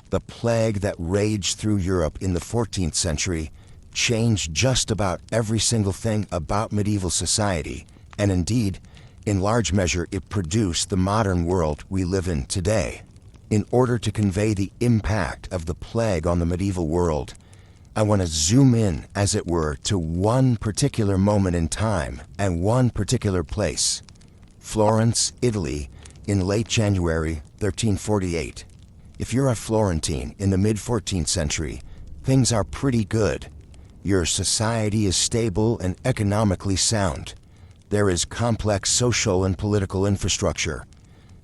The plague that raged through Europe in the 14th century changed just about every single thing about medieval society, and indeed, in large measure, it produced the modern world we live in today. In order to convey the impact of the plague on the medieval world, I want to zoom in, as it were, to one particular moment in time and one particular place. Florence, Italy, in late January 1348. If you're a Florentine in the mid-14th century, things are pretty good. Your society is stable and economically sound. There is complex social and political infrastructure.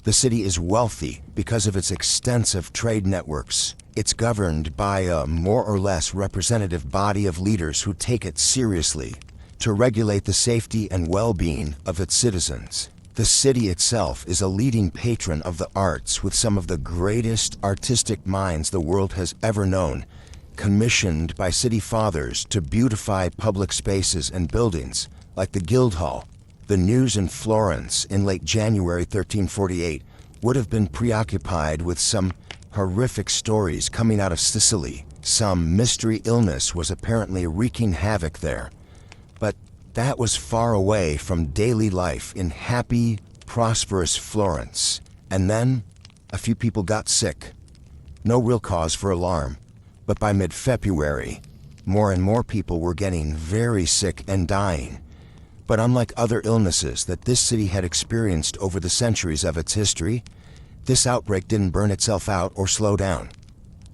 The city is wealthy because of its extensive trade networks. It's governed by a more or less representative body of leaders who take it seriously to regulate the safety and well-being of its citizens. The city itself is a leading patron of the arts, with some of the greatest artistic minds the world has ever known, commissioned by city fathers to beautify public spaces and buildings like the Guildhall. The news in Florence in late January 1348 would have been preoccupied with some horrific stories coming out of Sicily. Some mystery illness was apparently wreaking havoc there. But that was far away from daily life in happy, prosperous Florence. And then, a few people got sick. No real cause for alarm. But by mid-February, more and more people were getting very sick and dying. But unlike other illnesses that this city had experienced over the centuries of its history, this outbreak didn't burn itself out or slow down.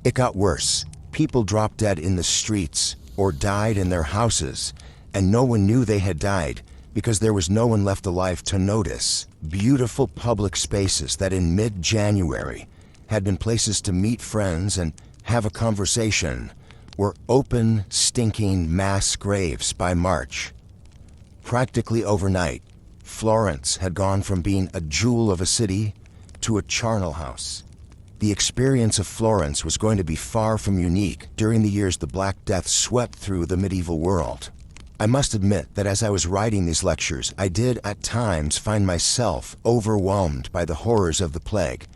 It got worse. People dropped dead in the streets or died in their houses, and no one knew they had died because there was no one left alive to notice. Beautiful public spaces that in mid-January had been places to meet friends and have a conversation were open, stinking mass graves by March. Practically overnight, Florence had gone from being a jewel of a city to a charnel house. The experience of Florence was going to be far from unique during the years the Black Death swept through the medieval world. I must admit that as I was writing these lectures, I did at times find myself overwhelmed by the horrors of the plague,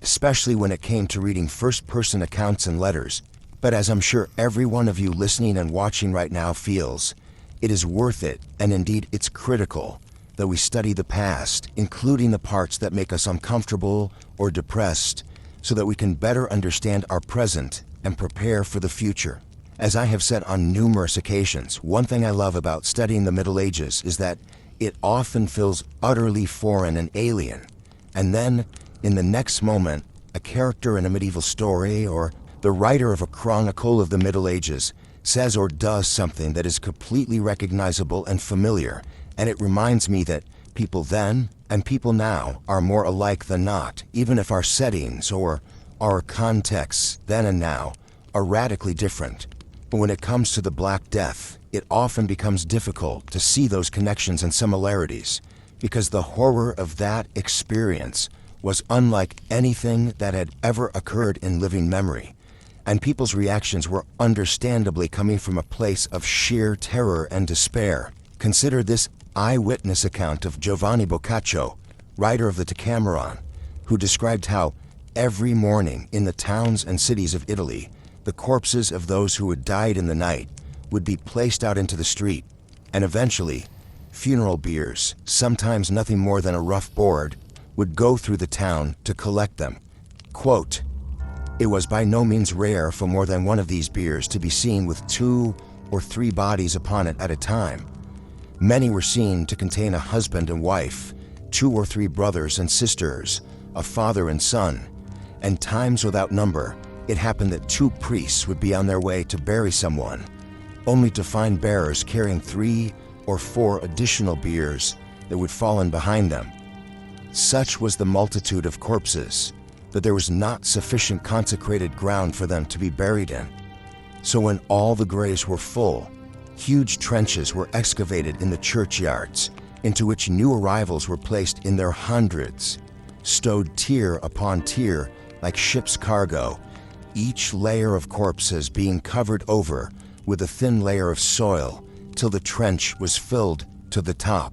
especially when it came to reading first-person accounts and letters. But as I'm sure every one of you listening and watching right now feels, it is worth it, and indeed it's critical, that we study the past, including the parts that make us uncomfortable or depressed, so that we can better understand our present and prepare for the future. As I have said on numerous occasions, one thing I love about studying the Middle Ages is that it often feels utterly foreign and alien, and then, in the next moment, a character in a medieval story or the writer of a chronicle of the Middle Ages says or does something that is completely recognizable and familiar, and it reminds me that people then and people now are more alike than not, even if our settings or our contexts then and now are radically different. But when it comes to the Black Death, it often becomes difficult to see those connections and similarities, because the horror of that experience was unlike anything that had ever occurred in living memory, and people's reactions were understandably coming from a place of sheer terror and despair. Consider this eyewitness account of Giovanni Boccaccio, writer of the Decameron, who described how every morning in the towns and cities of Italy, the corpses of those who had died in the night would be placed out into the street, and eventually, funeral biers, sometimes nothing more than a rough board, would go through the town to collect them. Quote, "It was by no means rare for more than one of these biers to be seen with 2 or 3 bodies upon it at a time. Many were seen to contain a husband and wife, 2 or 3 brothers and sisters, a father and son, and times without number, it happened that 2 priests would be on their way to bury someone, only to find bearers carrying 3 or 4 additional biers that would fall in behind them. Such was the multitude of corpses that there was not sufficient consecrated ground for them to be buried in. So when all the graves were full, huge trenches were excavated in the churchyards, into which new arrivals were placed in their hundreds, stowed tier upon tier like ship's cargo, each layer of corpses being covered over with a thin layer of soil till the trench was filled to the top."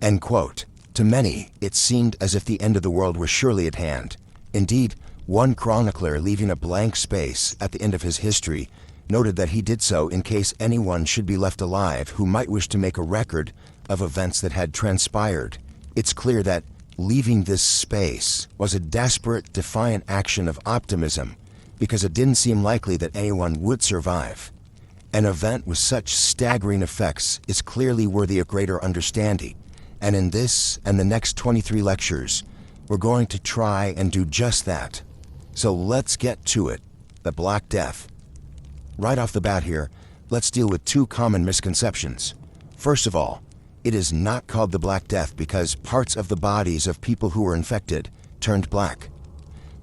End quote. To many, it seemed as if the end of the world was surely at hand. Indeed, One chronicler, leaving a blank space at the end of his history, noted that he did so in case anyone should be left alive who might wish to make a record of events that had transpired. It's clear that leaving this space was a desperate, defiant action of optimism, because it didn't seem likely that anyone would survive. An event with such staggering effects is clearly worthy of greater understanding, and in this and the next 23 lectures, we're going to try and do just that. So let's get to it, the Black Death. Right off the bat here, let's deal with two common misconceptions. First of all, it is not called the Black Death because parts of the bodies of people who were infected turned black.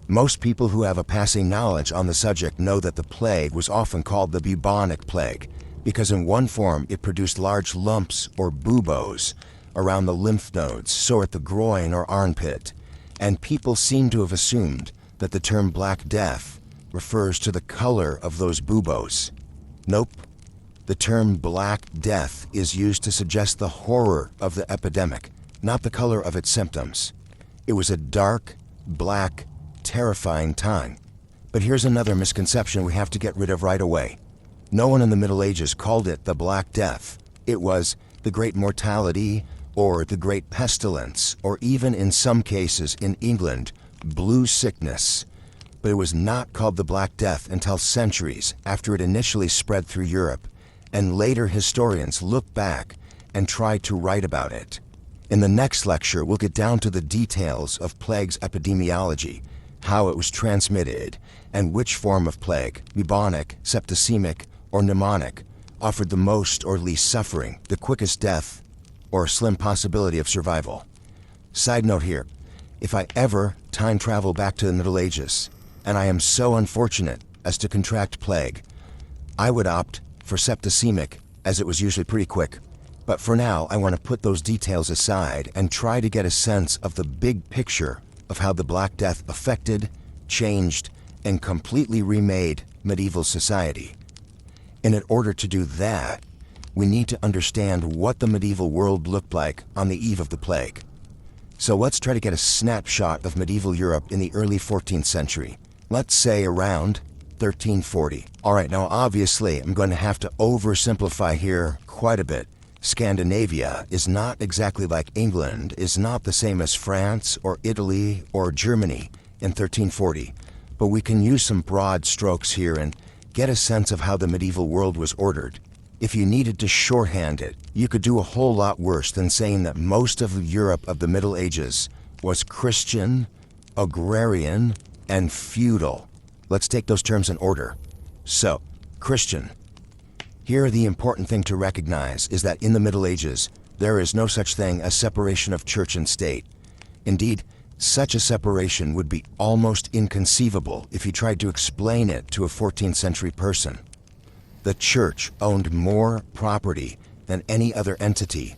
Most people who have a passing knowledge on the subject know that the plague was often called the bubonic plague because in one form it produced large lumps or buboes around the lymph nodes, so at the groin or armpit, and people seem to have assumed that the term Black Death refers to the color of those buboes. Nope. The term Black Death is used to suggest the horror of the epidemic, not the color of its symptoms. It was a dark, black, terrifying time. But here's another misconception we have to get rid of right away. No one in the Middle Ages called it the Black Death. It was the Great Mortality, or the Great Pestilence, or even in some cases in England, Blue Sickness. But it was not called the Black Death until centuries after it initially spread through Europe, and later historians look back and try to write about it. In the next lecture, we'll get down to the details of plague's epidemiology, how it was transmitted, and which form of plague, bubonic, septicemic, or pneumonic, offered the most or least suffering, the quickest death, or a slim possibility of survival. Side note here, if I ever time travel back to the Middle Ages, and I am so unfortunate as to contract plague, I would opt for septicemic, as it was usually pretty quick. But for now, I want to put those details aside and try to get a sense of the big picture of how the Black Death affected, changed, and completely remade medieval society. And in order to do that, we need to understand what the medieval world looked like on the eve of the plague. So let's try to get a snapshot of medieval Europe in the early 14th century. Let's say around 1340. Alright, now obviously I'm going to have to oversimplify here quite a bit. Scandinavia is not exactly like England, is not the same as France or Italy or Germany in 1340, but we can use some broad strokes here and get a sense of how the medieval world was ordered. If you needed to shorthand it, you could do a whole lot worse than saying that most of Europe of the Middle Ages was Christian, agrarian, and feudal. Let's take those terms in order. So, Christian. Here, the important thing to recognize is that in the Middle Ages, there is no such thing as separation of church and state. Indeed, such a separation would be almost inconceivable if you tried to explain it to a 14th century person. The church owned more property than any other entity.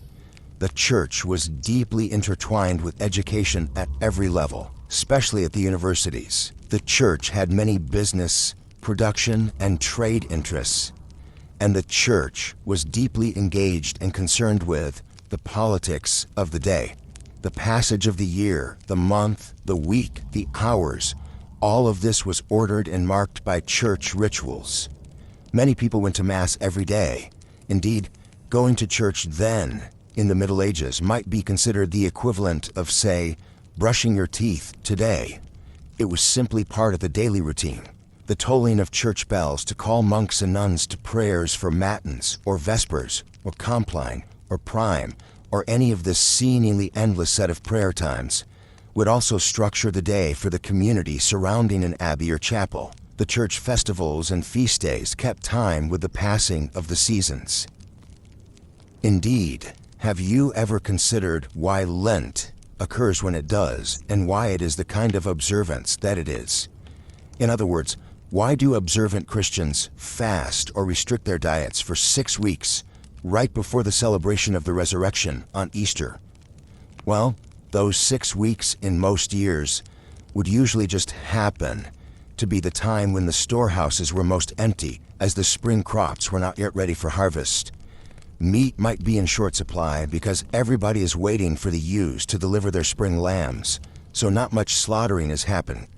The church was deeply intertwined with education at every level, especially at the universities. The church had many business, production, and trade interests, and the church was deeply engaged and concerned with the politics of the day. The passage of the year, the month, the week, the hours, all of this was ordered and marked by church rituals. Many people went to Mass every day. Indeed, going to church then, in the Middle Ages, might be considered the equivalent of, say, brushing your teeth today. It was simply part of the daily routine. The tolling of church bells to call monks and nuns to prayers for matins, or vespers, or compline, or prime, or any of this seemingly endless set of prayer times, would also structure the day for the community surrounding an abbey or chapel. The church festivals and feast days kept time with the passing of the seasons. Indeed, have you ever considered why Lent occurs when it does, and why it is the kind of observance that it is? In other words, why do observant Christians fast or restrict their diets for 6 weeks right before the celebration of the resurrection on Easter? Well, those 6 weeks in most years would usually just happen to be the time when the storehouses were most empty, as the spring crops were not yet ready for harvest. Meat might be in short supply because everybody is waiting for the ewes to deliver their spring lambs, so not much slaughtering is happening.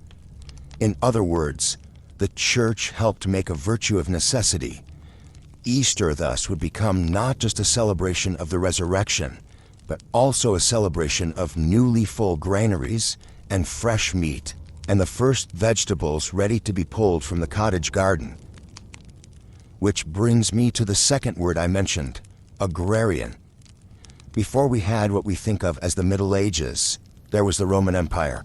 In other words, the church helped make a virtue of necessity. Easter thus would become not just a celebration of the resurrection, but also a celebration of newly full granaries and fresh meat, and the first vegetables ready to be pulled from the cottage garden. Which brings me to the second word I mentioned, agrarian. Before we had what we think of as the Middle Ages, there was the Roman Empire.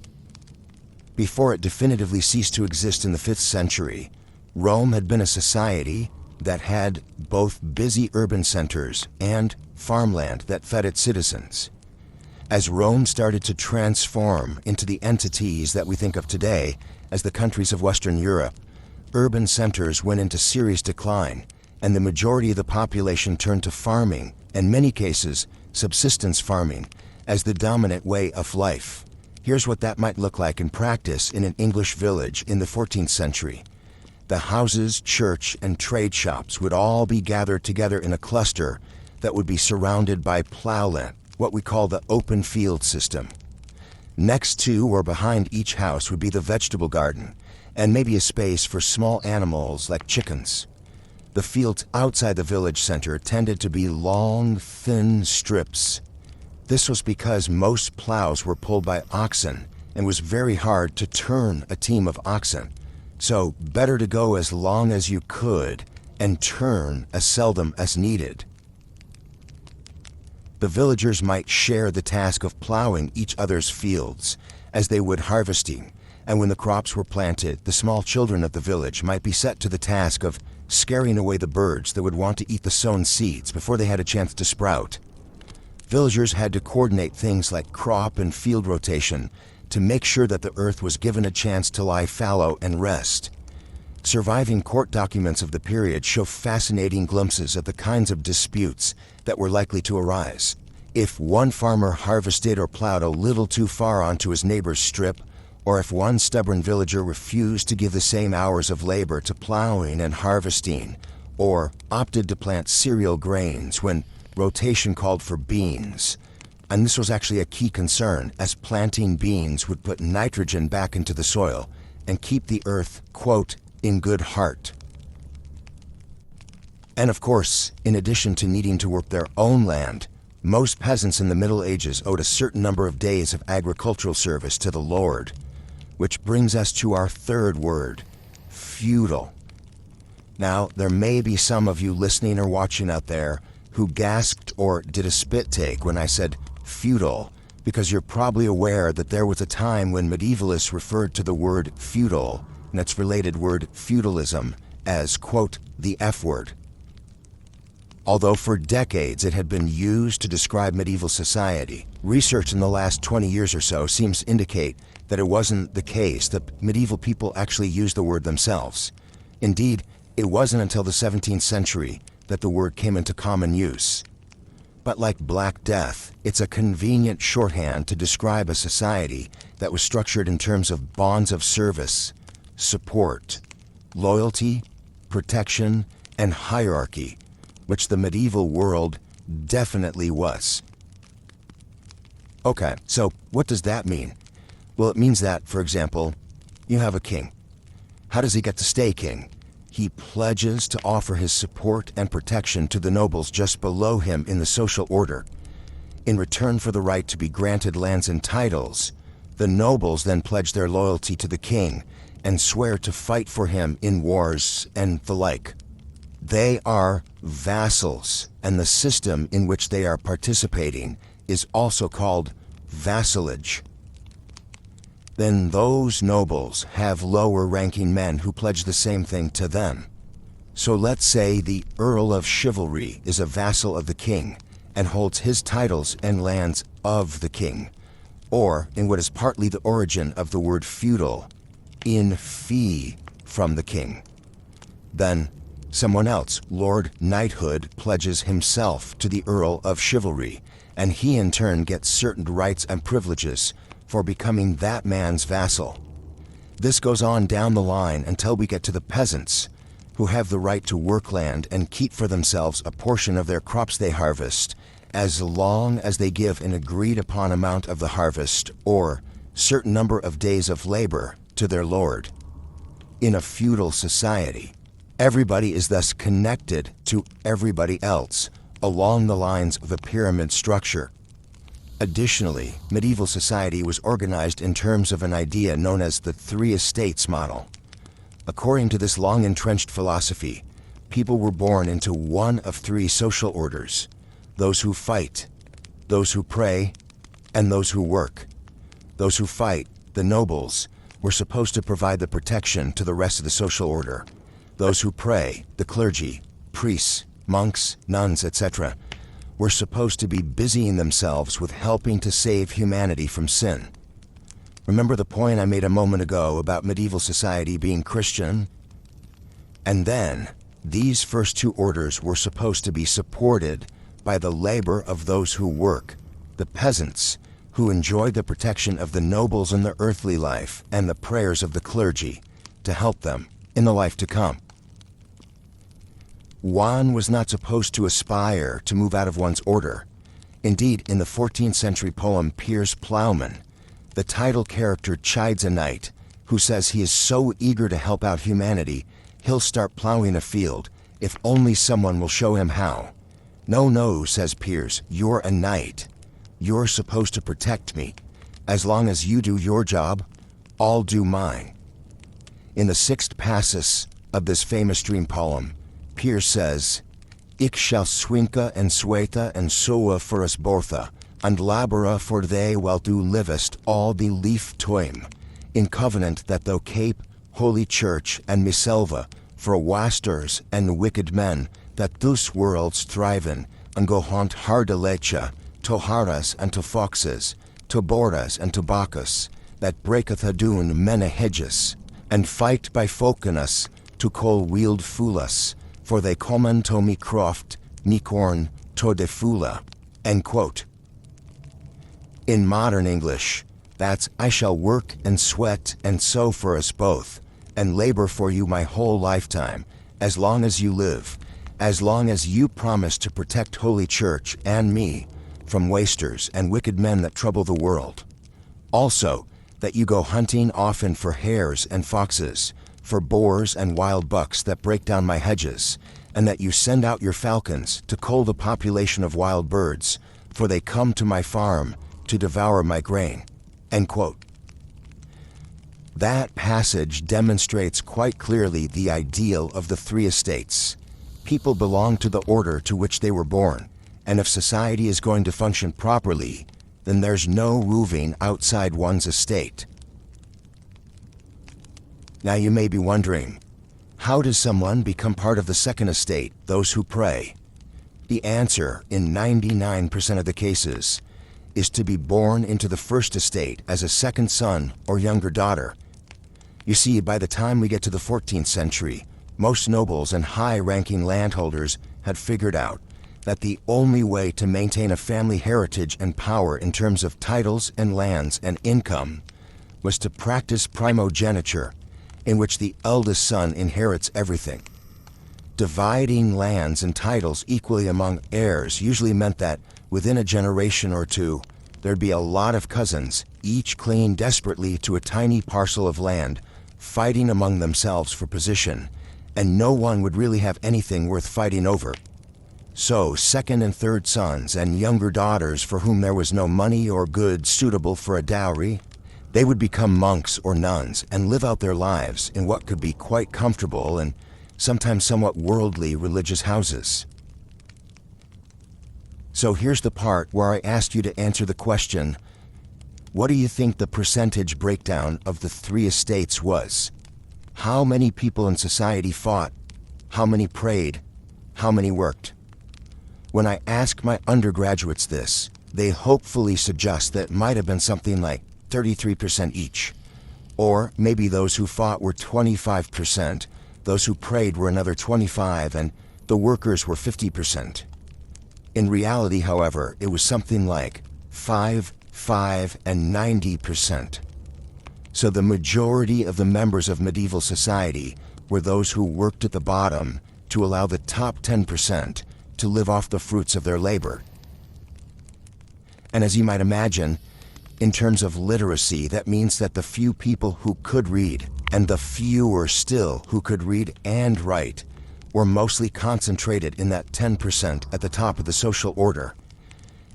Before it definitively ceased to exist in the 5th century, Rome had been a society that had both busy urban centers and farmland that fed its citizens. As Rome started to transform into the entities that we think of today as the countries of Western Europe, urban centers went into serious decline, and the majority of the population turned to farming, in many cases subsistence farming, as the dominant way of life. Here's what that might look like in practice in an English village in the 14th century. The houses, church, and trade shops would all be gathered together in a cluster that would be surrounded by plowland, what we call the open field system. Next to or behind each house would be the vegetable garden, and maybe a space for small animals like chickens. The fields outside the village center tended to be long, thin strips. This was because most plows were pulled by oxen and was very hard to turn a team of oxen. So better to go as long as you could and turn as seldom as needed. The villagers might share the task of plowing each other's fields as they would harvesting, and when the crops were planted, the small children of the village might be set to the task of scaring away the birds that would want to eat the sown seeds before they had a chance to sprout. Villagers had to coordinate things like crop and field rotation to make sure that the earth was given a chance to lie fallow and rest. Surviving court documents of the period show fascinating glimpses of the kinds of disputes that were likely to arise. If one farmer harvested or plowed a little too far onto his neighbor's strip, or if one stubborn villager refused to give the same hours of labor to plowing and harvesting, or opted to plant cereal grains when rotation called for beans. And this was actually a key concern, as planting beans would put nitrogen back into the soil and keep the earth, quote, in good heart. And of course, in addition to needing to work their own land, most peasants in the Middle Ages owed a certain number of days of agricultural service to the Lord. Which brings us to our third word, feudal. Now, there may be some of you listening or watching out there who gasped or did a spit take when I said feudal, because you're probably aware that there was a time when medievalists referred to the word feudal and its related word feudalism as, quote, the F word. Although for decades it had been used to describe medieval society, research in the last 20 years or so seems to indicate that it wasn't the case that medieval people actually used the word themselves. Indeed, it wasn't until the 17th century that the word came into common use. But like Black Death, it's a convenient shorthand to describe a society that was structured in terms of bonds of service, support, loyalty, protection, and hierarchy, which the medieval world definitely was. Okay, so what does that mean? Well, it means that, for example, you have a king. How does he get to stay king? He pledges to offer his support and protection to the nobles just below him in the social order. In return for the right to be granted lands and titles, the nobles then pledge their loyalty to the king and swear to fight for him in wars and the like. They are vassals, and the system in which they are participating is also called vassalage. Then those nobles have lower-ranking men who pledge the same thing to them. So let's say the Earl of Chivalry is a vassal of the king and holds his titles and lands of the king, or, in what is partly the origin of the word feudal, in fee from the king. Then someone else, Lord Knighthood, pledges himself to the Earl of Chivalry, and he in turn gets certain rights and privileges for becoming that man's vassal. This goes on down the line until we get to the peasants, who have the right to work land and keep for themselves a portion of their crops they harvest, as long as they give an agreed-upon amount of the harvest, or certain number of days of labor, to their lord. in a feudal society. Everybody is thus connected to everybody else along the lines of a pyramid structure. Additionally, medieval society was organized in terms of an idea known as the three estates model. According to this long-entrenched philosophy, people were born into one of three social orders: those who fight, those who pray, and those who work. Those who fight, the nobles, were supposed to provide the protection to the rest of the social order. Those who pray, the clergy, priests, monks, nuns, etc., were supposed to be busying themselves with helping to save humanity from sin. Remember the point I made a moment ago about medieval society being Christian? And then, these first two orders were supposed to be supported by the labor of those who work, the peasants, who enjoyed the protection of the nobles in the earthly life and the prayers of the clergy to help them in the life to come. One was not supposed to aspire to move out of one's order. Indeed, in the 14th century poem Piers Plowman, the title character chides a knight who says he is so eager to help out humanity, he'll start plowing a field if only someone will show him how. No, no, says Piers, you're a knight. You're supposed to protect me. As long as you do your job, I'll do mine. In the sixth passus of this famous dream poem, Piers says, Ik shall swinka en sweta en soa for us botha, and labora for they while thou livest all the leaf toim, in covenant that thou cape, holy church, and miselva, for wasters and wicked men, that thus worlds thriven, and go haunt harde lecha, to haras and to foxes, to boras and to bacchus, that breaketh adun mene hedges, and fight by folkenus, to call wield fulas, for they common to me croft, me corn, to de fula. End quote. In modern English, that's I shall work and sweat and sow for us both, and labor for you my whole lifetime, as long as you live, as long as you promise to protect Holy Church and me from wasters and wicked men that trouble the world. Also, that you go hunting often for hares and foxes, for boars and wild bucks that break down my hedges, and that you send out your falcons to cull the population of wild birds, for they come to my farm to devour my grain. End quote. That passage demonstrates quite clearly the ideal of the three estates. People belong to the order to which they were born, and if society is going to function properly, then there's no moving outside one's estate. Now you may be wondering, how does someone become part of the second estate, those who pray? The answer, in 99% of the cases, is to be born into the first estate as a second son or younger daughter. You see, by the time we get to the 14th century, most nobles and high-ranking landholders had figured out that the only way to maintain a family heritage and power in terms of titles and lands and income was to practice primogeniture, in which the eldest son inherits everything. Dividing lands and titles equally among heirs usually meant that within a generation or two, there'd be a lot of cousins, each clinging desperately to a tiny parcel of land, fighting among themselves for position, and no one would really have anything worth fighting over. So, second and third sons and younger daughters for whom there was no money or goods suitable for a dowry, they would become monks or nuns and live out their lives in what could be quite comfortable and sometimes somewhat worldly religious houses. So here's the part where I asked you to answer the question, what do you think the percentage breakdown of the three estates was? How many people in society fought? How many prayed? How many worked? When I ask my undergraduates this, they hopefully suggest that it might have been something like 33% each. Or maybe those who fought were 25%, those who prayed were another 25%, and the workers were 50%. In reality, however, it was something like 5, and 90%. So the majority of the members of medieval society were those who worked at the bottom to allow the top 10% to live off the fruits of their labor. And as you might imagine, in terms of literacy, that means that the few people who could read and the fewer still who could read and write were mostly concentrated in that 10% at the top of the social order.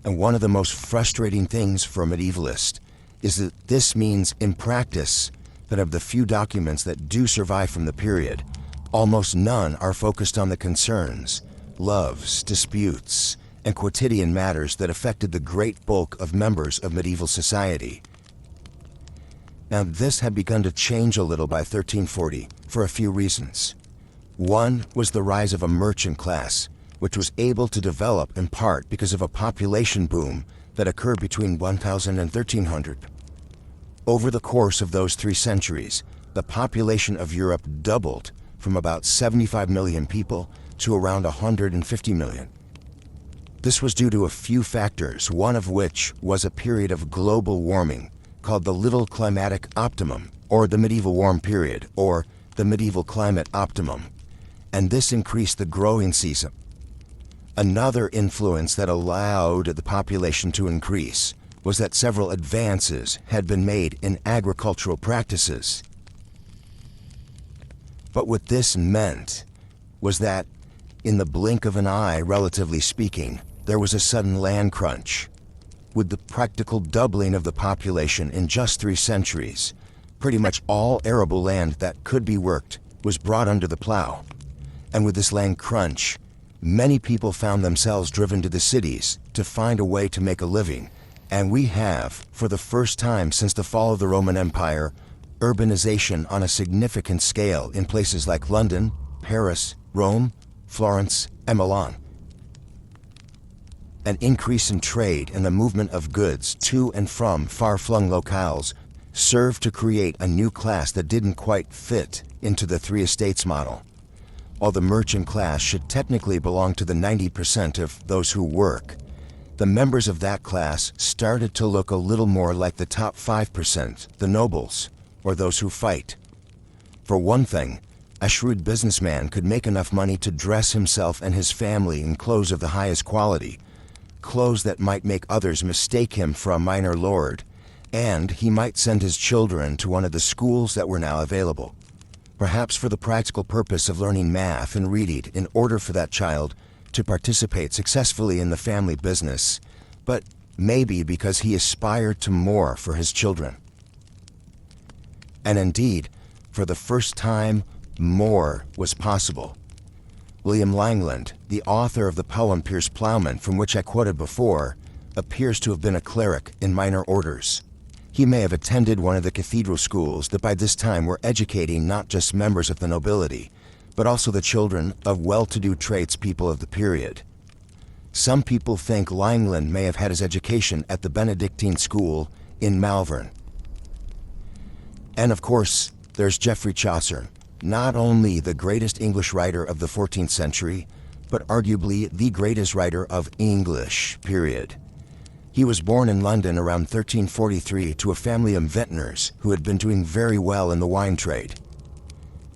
And one of the most frustrating things for a medievalist is that this means, in practice, that of the few documents that do survive from the period, almost none are focused on the concerns, loves, disputes, and quotidian matters that affected the great bulk of members of medieval society. Now, this had begun to change a little by 1340 for a few reasons. One was the rise of a merchant class, which was able to develop in part because of a population boom that occurred between 1000 and 1300. Over the course of those 3 centuries, the population of Europe doubled from about 75 million people to around 150 million. This was due to a few factors, one of which was a period of global warming called the Little Climatic Optimum, or the Medieval Warm Period, or the Medieval Climate Optimum, and this increased the growing season. Another influence that allowed the population to increase was that several advances had been made in agricultural practices. But what this meant was that, in the blink of an eye, relatively speaking, there was a sudden land crunch. With the practical doubling of the population in just 3 centuries, pretty much all arable land that could be worked was brought under the plow. And with this land crunch, many people found themselves driven to the cities to find a way to make a living. And we have, for the first time since the fall of the Roman Empire, urbanization on a significant scale in places like London, Paris, Rome, Florence, and Milan. An increase in trade and the movement of goods to and from far-flung locales served to create a new class that didn't quite fit into the 3 estates model. While the merchant class should technically belong to the 90% of those who work, the members of that class started to look a little more like the top 5%, the nobles, or those who fight. For one thing, a shrewd businessman could make enough money to dress himself and his family in clothes of the highest quality, clothes that might make others mistake him for a minor lord, and he might send his children to one of the schools that were now available, perhaps for the practical purpose of learning math and reading in order for that child to participate successfully in the family business, but maybe because he aspired to more for his children. And indeed, for the first time, more was possible. William Langland, the author of the poem Piers Plowman, from which I quoted before, appears to have been a cleric in minor orders. He may have attended one of the cathedral schools that by this time were educating not just members of the nobility, but also the children of well-to-do tradespeople of the period. Some people think Langland may have had his education at the Benedictine school in Malvern. And of course, there's Geoffrey Chaucer, not only the greatest English writer of the 14th century, but arguably the greatest writer of English, period. He was born in London around 1343 to a family of vintners who had been doing very well in the wine trade.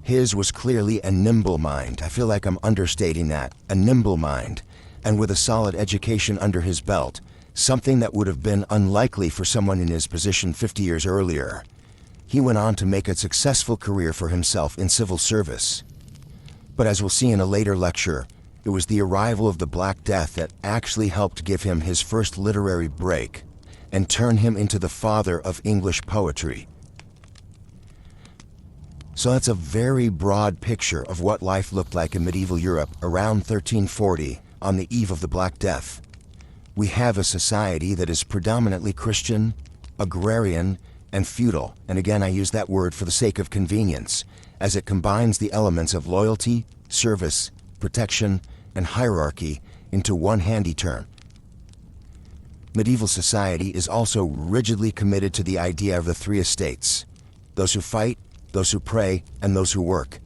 His was clearly a nimble mind. I feel like I'm understating that. A nimble mind, and with a solid education under his belt, something that would have been unlikely for someone in his position 50 years earlier. He went on to make a successful career for himself in civil service. But as we'll see in a later lecture, it was the arrival of the Black Death that actually helped give him his first literary break and turn him into the father of English poetry. So that's a very broad picture of what life looked like in medieval Europe around 1340 on the eve of the Black Death. We have a society that is predominantly Christian, agrarian, and feudal, and again I use that word for the sake of convenience, as it combines the elements of loyalty, service, protection, and hierarchy into one handy term. Medieval society is also rigidly committed to the idea of the 3 estates: those who fight, those who pray, and those who work.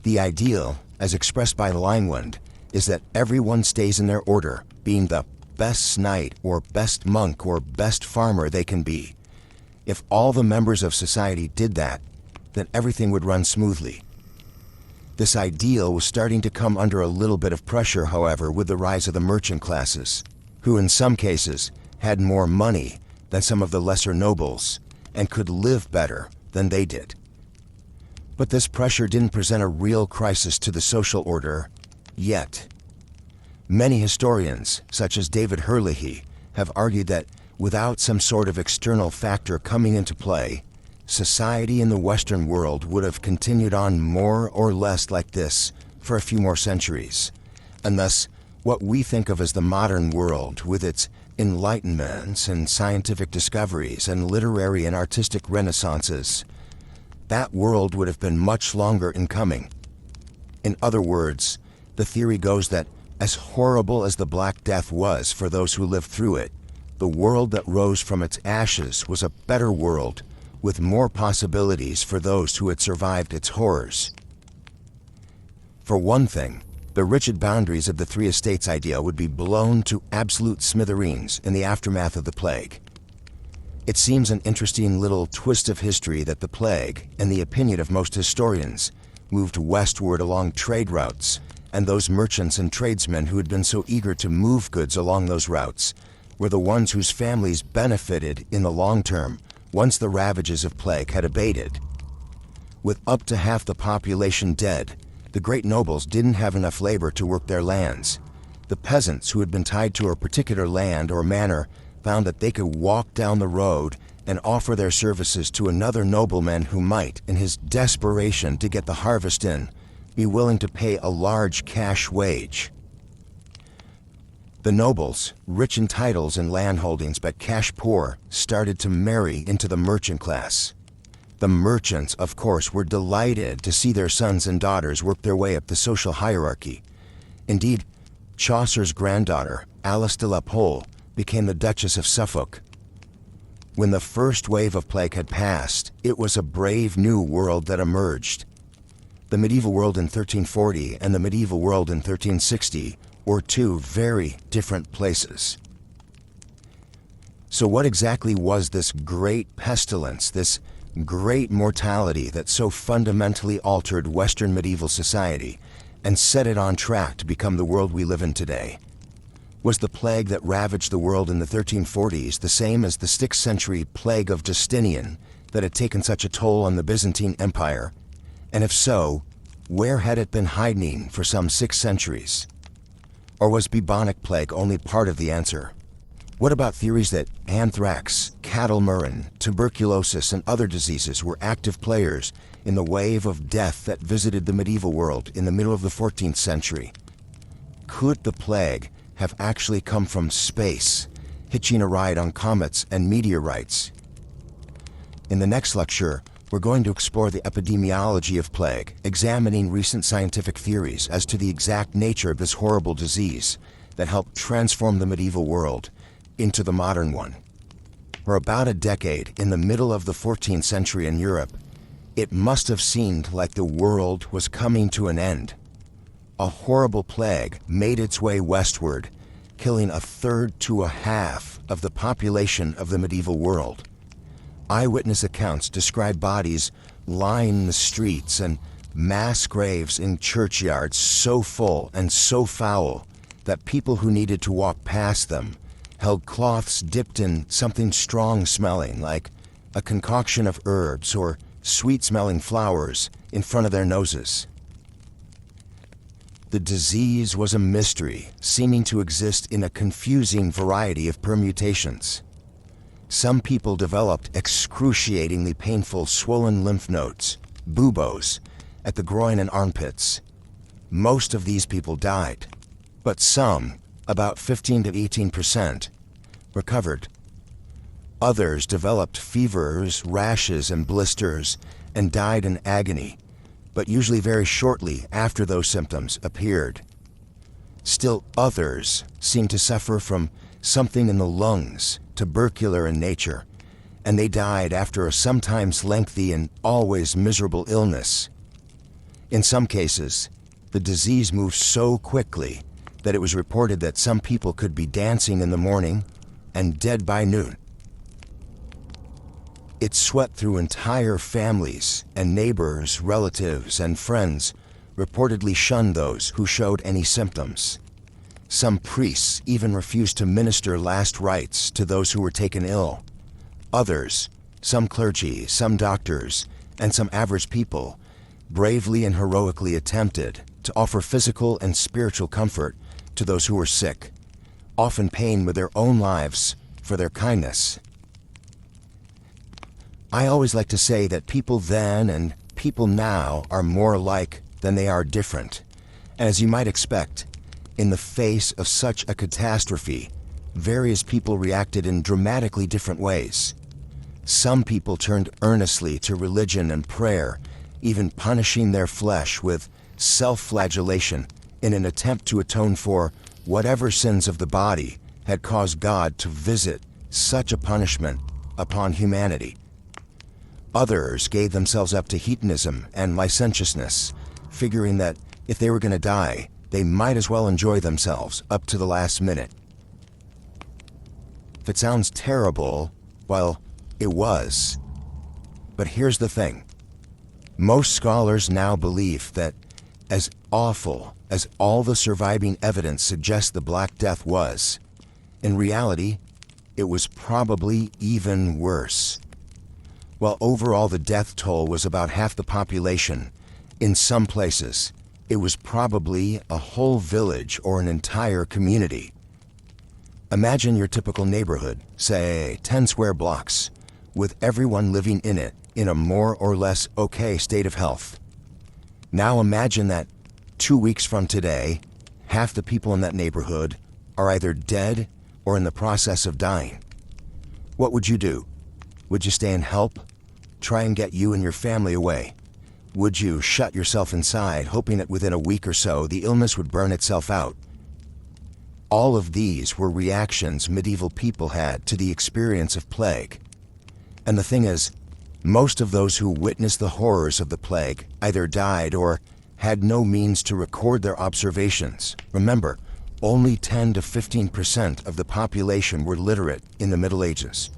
The ideal, as expressed by Langland, is that everyone stays in their order, being the best knight or best monk or best farmer they can be. If all the members of society did that, then everything would run smoothly. This ideal was starting to come under a little bit of pressure, however, with the rise of the merchant classes, who in some cases had more money than some of the lesser nobles and could live better than they did. But this pressure didn't present a real crisis to the social order yet. Many historians, such as David Herlihy, have argued that without some sort of external factor coming into play, society in the Western world would have continued on more or less like this for a few more centuries. And thus, what we think of as the modern world, with its enlightenments and scientific discoveries and literary and artistic renaissances, that world would have been much longer in coming. In other words, the theory goes that as horrible as the Black Death was for those who lived through it, the world that rose from its ashes was a better world with more possibilities for those who had survived its horrors. For one thing, the rigid boundaries of the Three Estates idea would be blown to absolute smithereens in the aftermath of the plague. It seems an interesting little twist of history that the plague, in the opinion of most historians, moved westward along trade routes, and those merchants and tradesmen who had been so eager to move goods along those routes were the ones whose families benefited in the long term once the ravages of plague had abated. With up to half the population dead, the great nobles didn't have enough labor to work their lands. The peasants who had been tied to a particular land or manor found that they could walk down the road and offer their services to another nobleman who might, in his desperation to get the harvest in, be willing to pay a large cash wage. The nobles, rich in titles and land holdings but cash poor, started to marry into the merchant class. The merchants, of course, were delighted to see their sons and daughters work their way up the social hierarchy. Indeed, Chaucer's granddaughter, Alice de la Pole, became the Duchess of Suffolk. When the first wave of plague had passed, it was a brave new world that emerged. The medieval world in 1340 and the medieval world in 1360 were two very different places. So what exactly was this great pestilence, this great mortality that so fundamentally altered Western medieval society and set it on track to become the world we live in today? Was the plague that ravaged the world in the 1340s the same as the 6th century plague of Justinian that had taken such a toll on the Byzantine Empire? And if so, where had it been hiding for some 6 centuries? Or was bubonic plague only part of the answer? What about theories that anthrax, cattle murrain, tuberculosis, and other diseases were active players in the wave of death that visited the medieval world in the middle of the 14th century? Could the plague have actually come from space, hitching a ride on comets and meteorites? In the next lecture, we're going to explore the epidemiology of plague, examining recent scientific theories as to the exact nature of this horrible disease that helped transform the medieval world into the modern one. For about a decade in the middle of the 14th century in Europe, it must have seemed like the world was coming to an end. A horrible plague made its way westward, killing a third to a half of the population of the medieval world. Eyewitness accounts describe bodies lying in the streets and mass graves in churchyards so full and so foul that people who needed to walk past them held cloths dipped in something strong-smelling, like a concoction of herbs or sweet-smelling flowers, in front of their noses. The disease was a mystery, seeming to exist in a confusing variety of permutations. Some people developed excruciatingly painful swollen lymph nodes, buboes, at the groin and armpits. Most of these people died, but some, about 15 to 18%, recovered. Others developed fevers, rashes, and blisters, and died in agony, but usually very shortly after those symptoms appeared. Still others seemed to suffer from something in the lungs, tubercular in nature, and they died after a sometimes lengthy and always miserable illness. In some cases, the disease moved so quickly that it was reported that some people could be dancing in the morning and dead by noon. It swept through entire families, and neighbors, relatives, and friends reportedly shunned those who showed any symptoms. Some priests even refused to minister last rites to those who were taken ill. Others, some clergy, some doctors, and some average people, bravely and heroically attempted to offer physical and spiritual comfort to those who were sick, often paying with their own lives for their kindness. I always like to say that people then and people now are more alike than they are different. And as you might expect, in the face of such a catastrophe, various people reacted in dramatically different ways. Some people turned earnestly to religion and prayer, even punishing their flesh with self-flagellation in an attempt to atone for whatever sins of the body had caused God to visit such a punishment upon humanity. Others gave themselves up to hedonism and licentiousness, figuring that if they were going to die, they might as well enjoy themselves up to the last minute. If it sounds terrible, well, it was. But here's the thing. Most scholars now believe that as awful as all the surviving evidence suggests the Black Death was, in reality, it was probably even worse. While overall the death toll was about half the population, in some places, it was probably a whole village or an entire community. Imagine your typical neighborhood, say 10 square blocks, with everyone living in it in a more or less okay state of health. Now imagine that 2 weeks from today, half the people in that neighborhood are either dead or in the process of dying. What would you do? Would you stay and help? Try and get you and your family away? Would you shut yourself inside, hoping that within a week or so the illness would burn itself out? All of these were reactions medieval people had to the experience of plague. And the thing is, most of those who witnessed the horrors of the plague either died or had no means to record their observations. Remember, only 10 to 15% of the population were literate in the Middle Ages.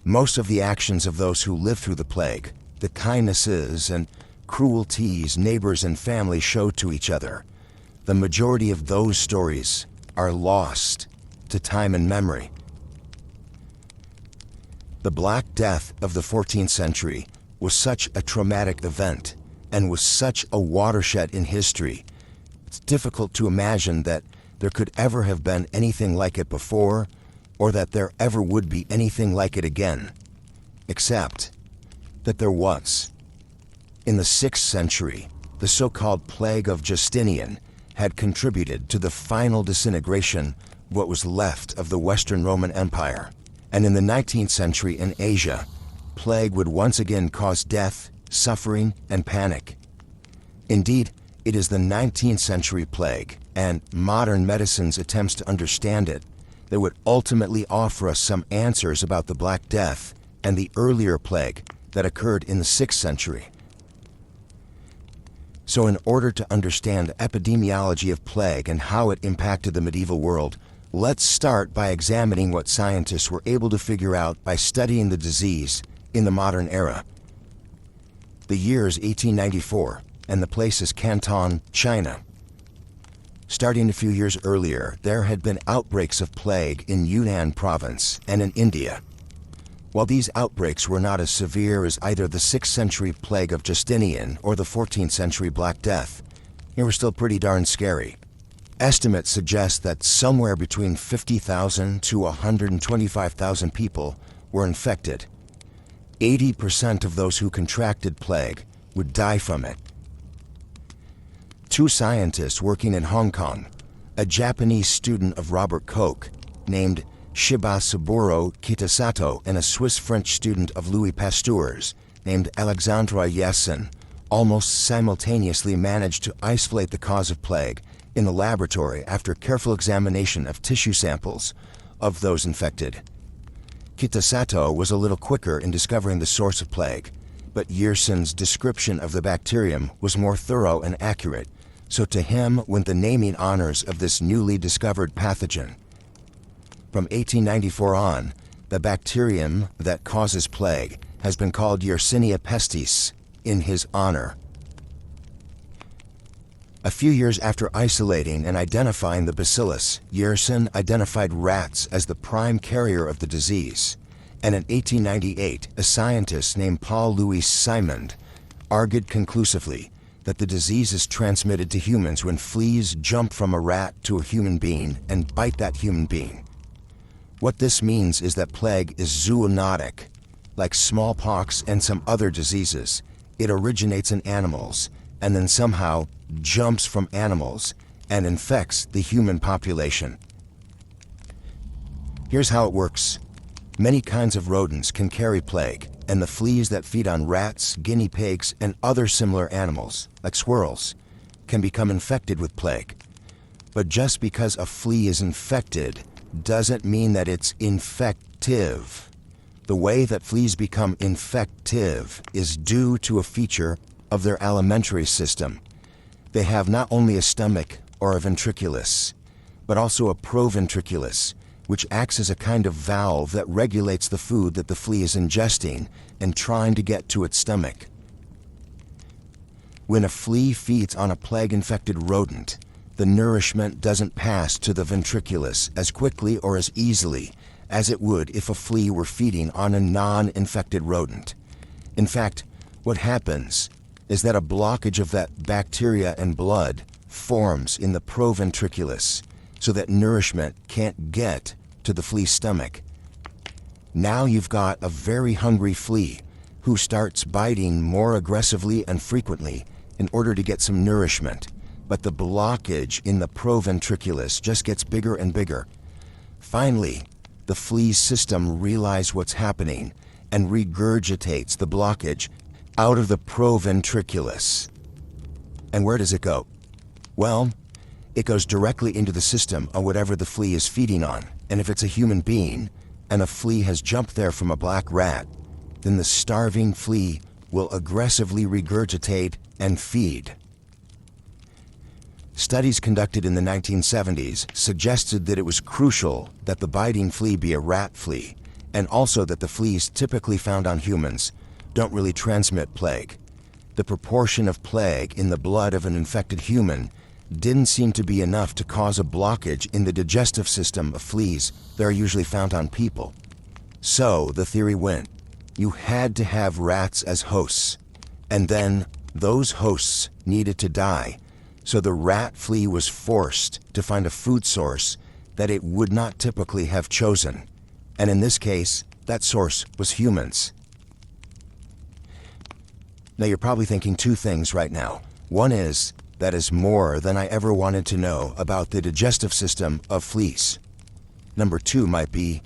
Most of the actions of those who lived through the plague, the kindnesses and cruelties neighbors and family showed to each other, the majority of those stories are lost to time and memory. The Black Death of the 14th century was such a traumatic event and was such a watershed in history. It's difficult to imagine that there could ever have been anything like it before, or that there ever would be anything like it again, except that there was. In the 6th century, the so-called Plague of Justinian had contributed to the final disintegration of what was left of the Western Roman Empire. And in the 19th century in Asia, plague would once again cause death, suffering, and panic. Indeed, it is the 19th century plague and modern medicine's attempts to understand it that would ultimately offer us some answers about the Black Death and the earlier plague that occurred in the 6th century. So in order to understand the epidemiology of plague and how it impacted the medieval world, let's start by examining what scientists were able to figure out by studying the disease in the modern era. The year is 1894, and the place is Canton, China. Starting a few years earlier, there had been outbreaks of plague in Yunnan province and in India. While these outbreaks were not as severe as either the 6th century Plague of Justinian or the 14th century Black Death, they were still pretty darn scary. Estimates suggest that somewhere between 50,000 to 125,000 people were infected. 80% of those who contracted plague would die from it. Two scientists working in Hong Kong, a Japanese student of Robert Koch named Shibasaburo Kitasato and a Swiss-French student of Louis Pasteur's named Alexandre Yassin, almost simultaneously managed to isolate the cause of plague in the laboratory after careful examination of tissue samples of those infected. Kitasato was a little quicker in discovering the source of plague, but Yersin's description of the bacterium was more thorough and accurate, so to him went the naming honors of this newly discovered pathogen. From 1894 on, the bacterium that causes plague has been called Yersinia pestis in his honor. A few years after isolating and identifying the bacillus, Yersin identified rats as the prime carrier of the disease, and in 1898, a scientist named Paul Louis Simond argued conclusively that the disease is transmitted to humans when fleas jump from a rat to a human being and bite that human being. What this means is that plague is zoonotic. Like smallpox and some other diseases, it originates in animals and then somehow jumps from animals and infects the human population. Here's how it works. Many kinds of rodents can carry plague, and the fleas that feed on rats, guinea pigs, and other similar animals, like squirrels, can become infected with plague. But just because a flea is infected doesn't mean that it's infective. The way that fleas become infective is due to a feature of their alimentary system. They have not only a stomach or a ventriculus, but also a proventriculus, which acts as a kind of valve that regulates the food that the flea is ingesting and trying to get to its stomach. When a flea feeds on a plague-infected rodent, the nourishment doesn't pass to the ventriculus as quickly or as easily as it would if a flea were feeding on a non-infected rodent. In fact, what happens is that a blockage of that bacteria and blood forms in the proventriculus so that nourishment can't get to the flea's stomach. Now you've got a very hungry flea who starts biting more aggressively and frequently in order to get some nourishment, but the blockage in the proventriculus just gets bigger and bigger. Finally, the flea's system realizes what's happening and regurgitates the blockage out of the proventriculus. And where does it go? Well, it goes directly into the system of whatever the flea is feeding on. And if it's a human being, and a flea has jumped there from a black rat, then the starving flea will aggressively regurgitate and feed. Studies conducted in the 1970s suggested that it was crucial that the biting flea be a rat flea, and also that the fleas typically found on humans don't really transmit plague. The proportion of plague in the blood of an infected human didn't seem to be enough to cause a blockage in the digestive system of fleas that are usually found on people. So the theory went, you had to have rats as hosts, and then those hosts needed to die, so the rat flea was forced to find a food source that it would not typically have chosen, and in this case, that source was humans. Now you're probably thinking two things right now. One is, that is more than I ever wanted to know about the digestive system of fleas. Number two might be,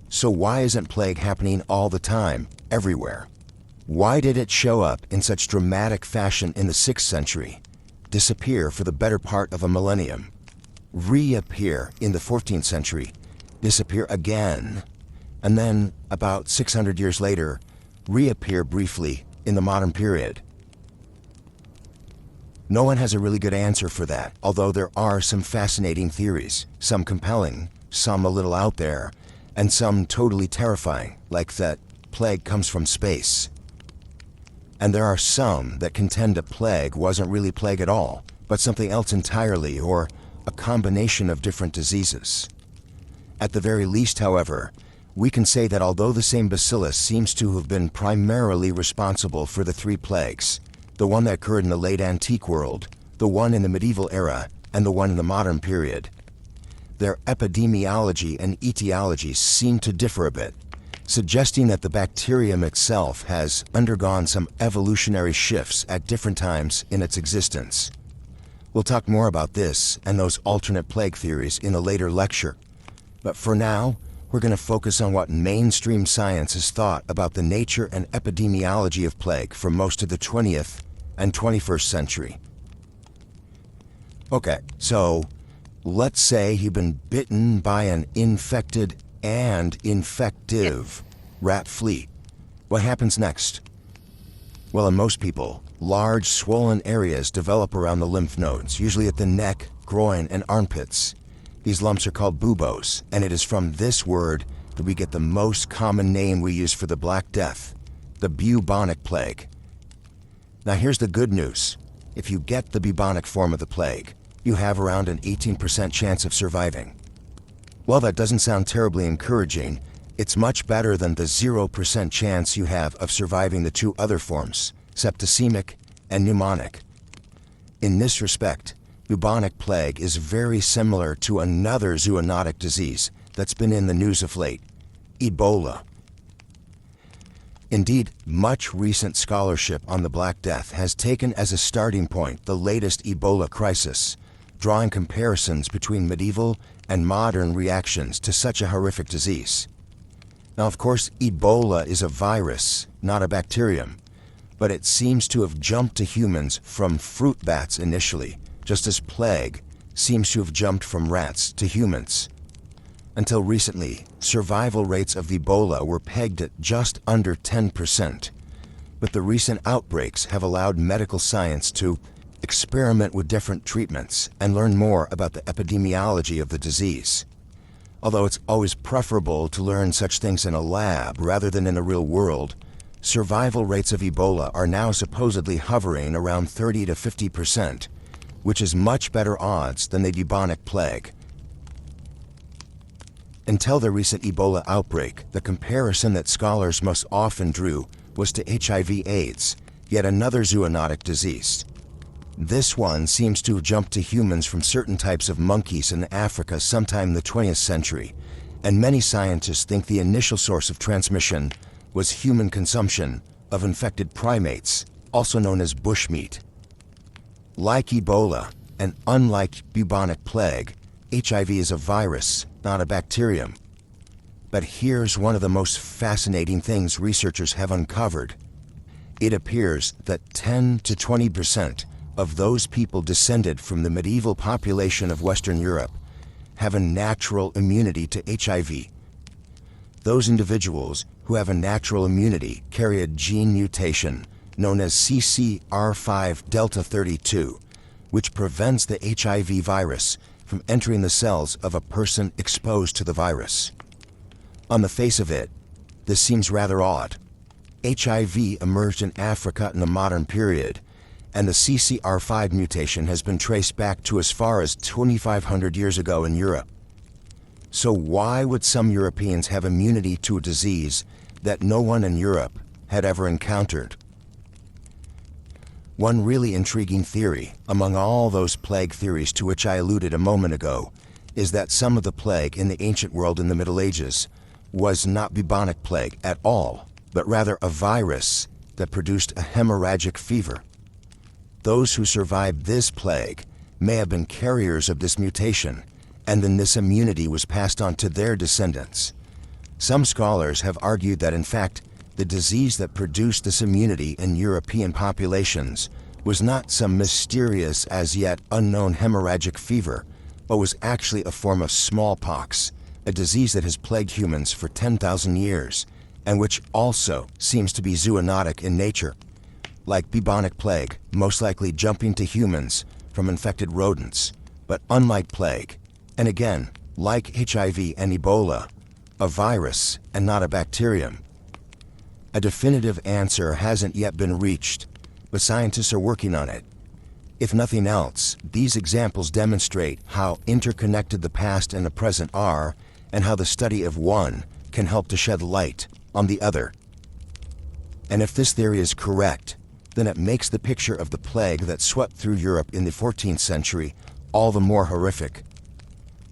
so why isn't plague happening all the time, everywhere? Why did it show up in such dramatic fashion in the 6th century, disappear for the better part of a millennium, reappear in the 14th century, disappear again, and then, about 600 years later, reappear briefly in the modern period? No one has a really good answer for that, although there are some fascinating theories, some compelling, some a little out there, and some totally terrifying, like that plague comes from space. And there are some that contend that plague wasn't really plague at all, but something else entirely, or a combination of different diseases. At the very least, however, we can say that although the same bacillus seems to have been primarily responsible for the 3 plagues, the one that occurred in the late antique world, the one in the medieval era, and the one in the modern period, their epidemiology and etiology seem to differ a bit, suggesting that the bacterium itself has undergone some evolutionary shifts at different times in its existence. We'll talk more about this and those alternate plague theories in a later lecture, but for now, we're going to focus on what mainstream science has thought about the nature and epidemiology of plague for most of the 20th and 21st century. Okay, so let's say you've been bitten by an infected and infective rat flea. What happens next? Well, in most people, large swollen areas develop around the lymph nodes, usually at the neck, groin, and armpits. These lumps are called buboes, and it is from this word that we get the most common name we use for the Black Death, the bubonic plague. Now here's the good news. If you get the bubonic form of the plague, you have around an 18% chance of surviving. While that doesn't sound terribly encouraging, it's much better than the 0% chance you have of surviving the 2 other forms, septicemic, and pneumonic. In this respect, bubonic plague is very similar to another zoonotic disease that's been in the news of late, Ebola. Indeed, much recent scholarship on the Black Death has taken as a starting point the latest Ebola crisis, drawing comparisons between medieval and modern reactions to such a horrific disease. Now, of course, Ebola is a virus, not a bacterium, but it seems to have jumped to humans from fruit bats initially, just as plague seems to have jumped from rats to humans. Until recently, survival rates of Ebola were pegged at just under 10%, but the recent outbreaks have allowed medical science to experiment with different treatments and learn more about the epidemiology of the disease. Although it's always preferable to learn such things in a lab rather than in the real world, survival rates of Ebola are now supposedly hovering around 30 to 50%, which is much better odds than the bubonic plague. Until the recent Ebola outbreak, the comparison that scholars most often drew was to HIV/AIDS, yet another zoonotic disease. This one seems to have jumped to humans from certain types of monkeys in Africa sometime in the 20th century, and many scientists think the initial source of transmission was human consumption of infected primates, also known as bushmeat. Like Ebola, and unlike bubonic plague, HIV is a virus, not a bacterium. But here's one of the most fascinating things researchers have uncovered. It appears that 10 to 20% of those people descended from the medieval population of Western Europe have a natural immunity to HIV. Those individuals who have a natural immunity carry a gene mutation known as CCR5 delta 32, which prevents the HIV virus from entering the cells of a person exposed to the virus. On the face of it, this seems rather odd. HIV emerged in Africa in the modern period, and the CCR5 mutation has been traced back to as far as 2,500 years ago in Europe. So why would some Europeans have immunity to a disease that no one in Europe had ever encountered? One really intriguing theory, among all those plague theories to which I alluded a moment ago, is that some of the plague in the ancient world in the Middle Ages was not bubonic plague at all, but rather a virus that produced a hemorrhagic fever. Those who survived this plague may have been carriers of this mutation, and then this immunity was passed on to their descendants. Some scholars have argued that, in fact, the disease that produced this immunity in European populations was not some mysterious, as yet unknown hemorrhagic fever, but was actually a form of smallpox, a disease that has plagued humans for 10,000 years, and which also seems to be zoonotic in nature. Like bubonic plague, most likely jumping to humans from infected rodents, but unlike plague, and again, like HIV and Ebola, a virus and not a bacterium. A definitive answer hasn't yet been reached, but scientists are working on it. If nothing else, these examples demonstrate how interconnected the past and the present are, and how the study of one can help to shed light on the other. And if this theory is correct, then it makes the picture of the plague that swept through Europe in the 14th century all the more horrific.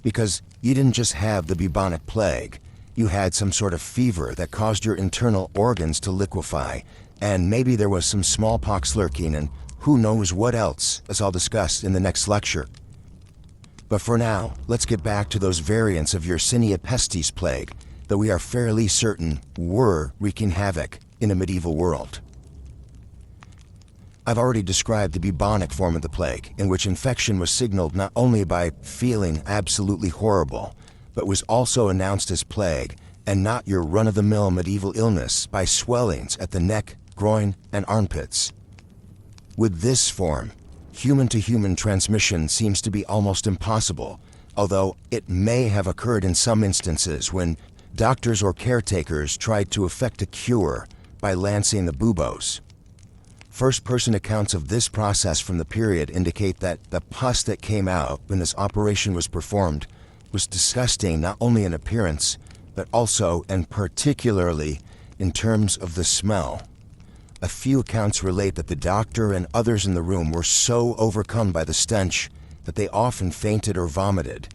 Because you didn't just have the bubonic plague, you had some sort of fever that caused your internal organs to liquefy, and maybe there was some smallpox lurking, and who knows what else, as I'll discuss in the next lecture. But for now, let's get back to those variants of Yersinia pestis plague that we are fairly certain were wreaking havoc in a medieval world. I've already described the bubonic form of the plague, in which infection was signaled not only by feeling absolutely horrible, but was also announced as plague, and not your run-of-the-mill medieval illness, by swellings at the neck, groin, and armpits. With this form, human-to-human transmission seems to be almost impossible, although it may have occurred in some instances when doctors or caretakers tried to effect a cure by lancing the buboes. First-person accounts of this process from the period indicate that the pus that came out when this operation was performed was disgusting not only in appearance, but also and particularly in terms of the smell. A few accounts relate that the doctor and others in the room were so overcome by the stench that they often fainted or vomited.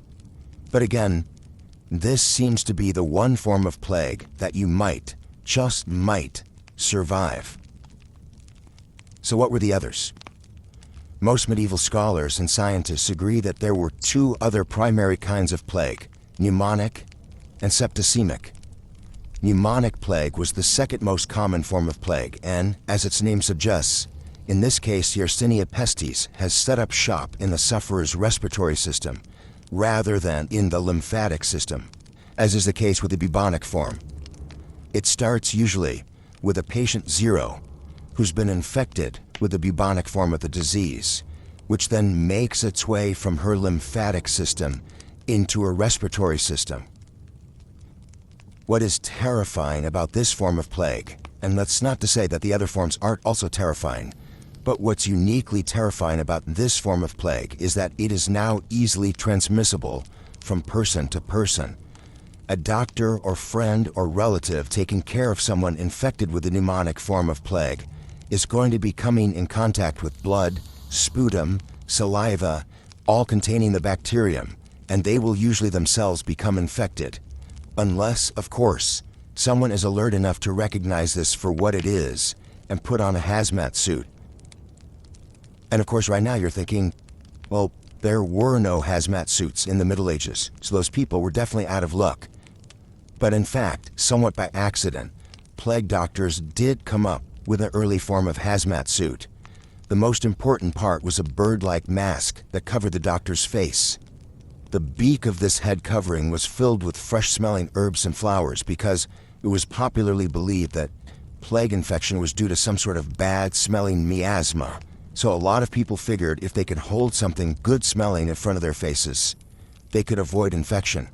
But again, this seems to be the one form of plague that you might, just might, survive. So what were the others? Most medieval scholars and scientists agree that there were two other primary kinds of plague, pneumonic and septicemic. Pneumonic plague was the second most common form of plague, and, as its name suggests, in this case Yersinia pestis has set up shop in the sufferer's respiratory system rather than in the lymphatic system, as is the case with the bubonic form. It starts usually with a patient 0 who's been infected with the bubonic form of the disease, which then makes its way from her lymphatic system into her respiratory system. What is terrifying about this form of plague, and that's not to say that the other forms aren't also terrifying, but what's uniquely terrifying about this form of plague is that it is now easily transmissible from person to person. A doctor or friend or relative taking care of someone infected with the pneumonic form of plague is going to be coming in contact with blood, sputum, saliva, all containing the bacterium, and they will usually themselves become infected. Unless, of course, someone is alert enough to recognize this for what it is and put on a hazmat suit. And of course, right now you're thinking, well, there were no hazmat suits in the Middle Ages, so those people were definitely out of luck. But in fact, somewhat by accident, plague doctors did come up with an early form of hazmat suit. The most important part was a bird-like mask that covered the doctor's face. The beak of this head covering was filled with fresh-smelling herbs and flowers because it was popularly believed that plague infection was due to some sort of bad-smelling miasma. So a lot of people figured if they could hold something good-smelling in front of their faces, they could avoid infection.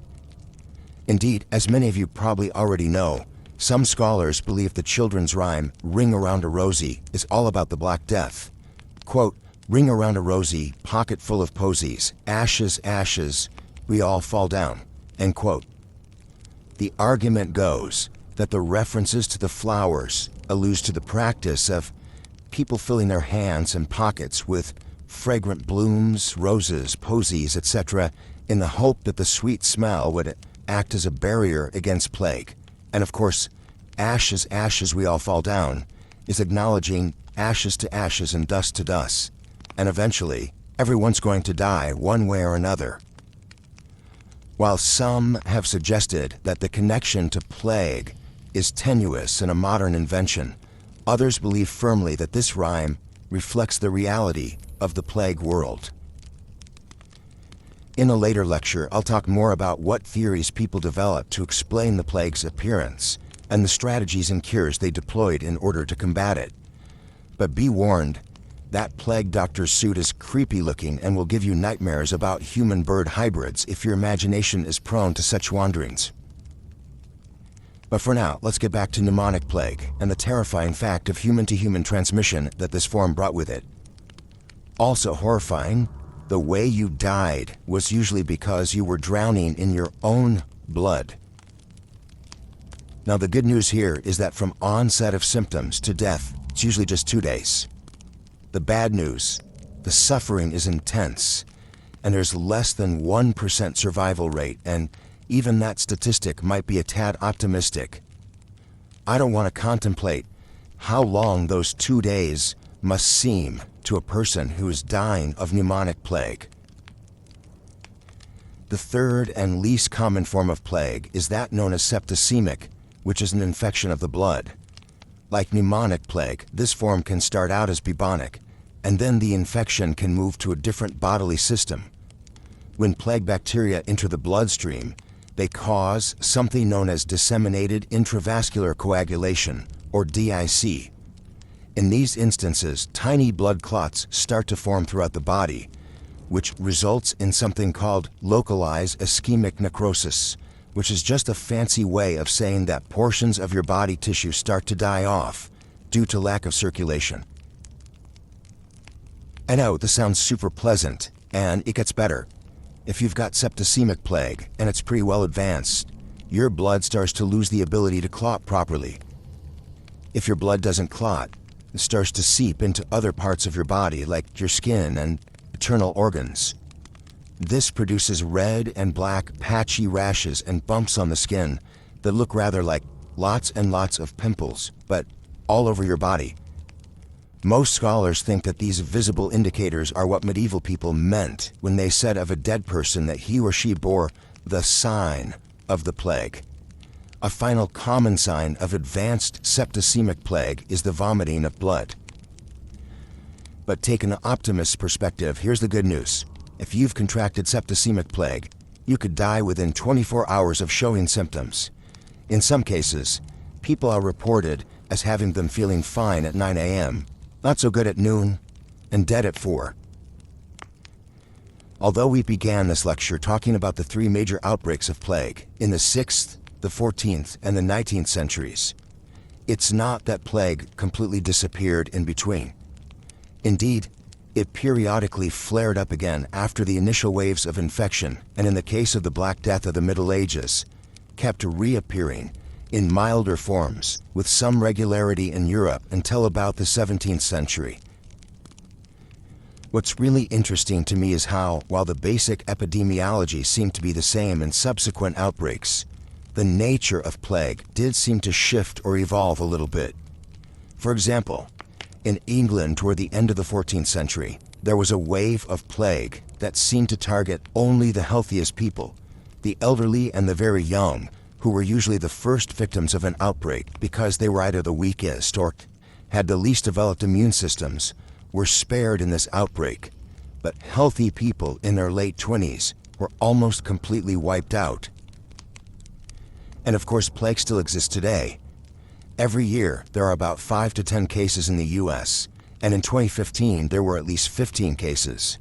Indeed, as many of you probably already know, some scholars believe the children's rhyme, "Ring Around a Rosie," is all about the Black Death. Quote, "Ring around a rosy, pocket full of posies, ashes, ashes, we all fall down," end quote. The argument goes that the references to the flowers alludes to the practice of people filling their hands and pockets with fragrant blooms, roses, posies, etc., in the hope that the sweet smell would act as a barrier against plague. And of course, ashes, ashes, we all fall down is acknowledging ashes to ashes and dust to dust. And eventually, everyone's going to die one way or another. While some have suggested that the connection to plague is tenuous and a modern invention, others believe firmly that this rhyme reflects the reality of the plague world. In a later lecture, I'll talk more about what theories people developed to explain the plague's appearance and the strategies and cures they deployed in order to combat it. But be warned, that plague doctor's suit is creepy looking and will give you nightmares about human-bird hybrids if your imagination is prone to such wanderings. But for now, let's get back to pneumonic plague and the terrifying fact of human-to-human transmission that this form brought with it. Also horrifying, the way you died was usually because you were drowning in your own blood. Now the good news here is that from onset of symptoms to death, it's usually just 2 days. The bad news, the suffering is intense, and there's less than 1% survival rate, and even that statistic might be a tad optimistic. I don't want to contemplate how long those 2 days must seem to a person who is dying of pneumonic plague. The third and least common form of plague is that known as septicemic, which is an infection of the blood. Like pneumonic plague, this form can start out as bubonic, and then the infection can move to a different bodily system. When plague bacteria enter the bloodstream, they cause something known as disseminated intravascular coagulation, or DIC. In these instances, tiny blood clots start to form throughout the body, which results in something called localized ischemic necrosis, which is just a fancy way of saying that portions of your body tissue start to die off due to lack of circulation. I know this sounds super pleasant, and it gets better. If you've got septicemic plague and it's pretty well advanced, your blood starts to lose the ability to clot properly. If your blood doesn't clot, starts to seep into other parts of your body, like your skin and internal organs. This produces red and black patchy rashes and bumps on the skin that look rather like lots and lots of pimples, but all over your body. Most scholars think that these visible indicators are what medieval people meant when they said of a dead person that he or she bore the sign of the plague. A final common sign of advanced septicemic plague is the vomiting of blood. But taking an optimist's perspective, here's the good news. If you've contracted septicemic plague, you could die within 24 hours of showing symptoms. In some cases, people are reported as having them feeling fine at 9 a.m., not so good at noon, and dead at 4. Although we began this lecture talking about the 3 major outbreaks of plague in the 6th, the 14th, and the 19th centuries, it's not that plague completely disappeared in between. Indeed, it periodically flared up again after the initial waves of infection, and in the case of the Black Death of the Middle Ages, kept reappearing in milder forms with some regularity in Europe until about the 17th century. What's really interesting to me is how, while the basic epidemiology seemed to be the same in subsequent outbreaks, the nature of plague did seem to shift or evolve a little bit. For example, in England toward the end of the 14th century, there was a wave of plague that seemed to target only the healthiest people, the elderly and the very young, who were usually the first victims of an outbreak because they were either the weakest or had the least developed immune systems, were spared in this outbreak. But healthy people in their late 20s were almost completely wiped out. And of course, plague still exists today. Every year, there are about 5 to 10 cases in the US, and in 2015, there were at least 15 cases,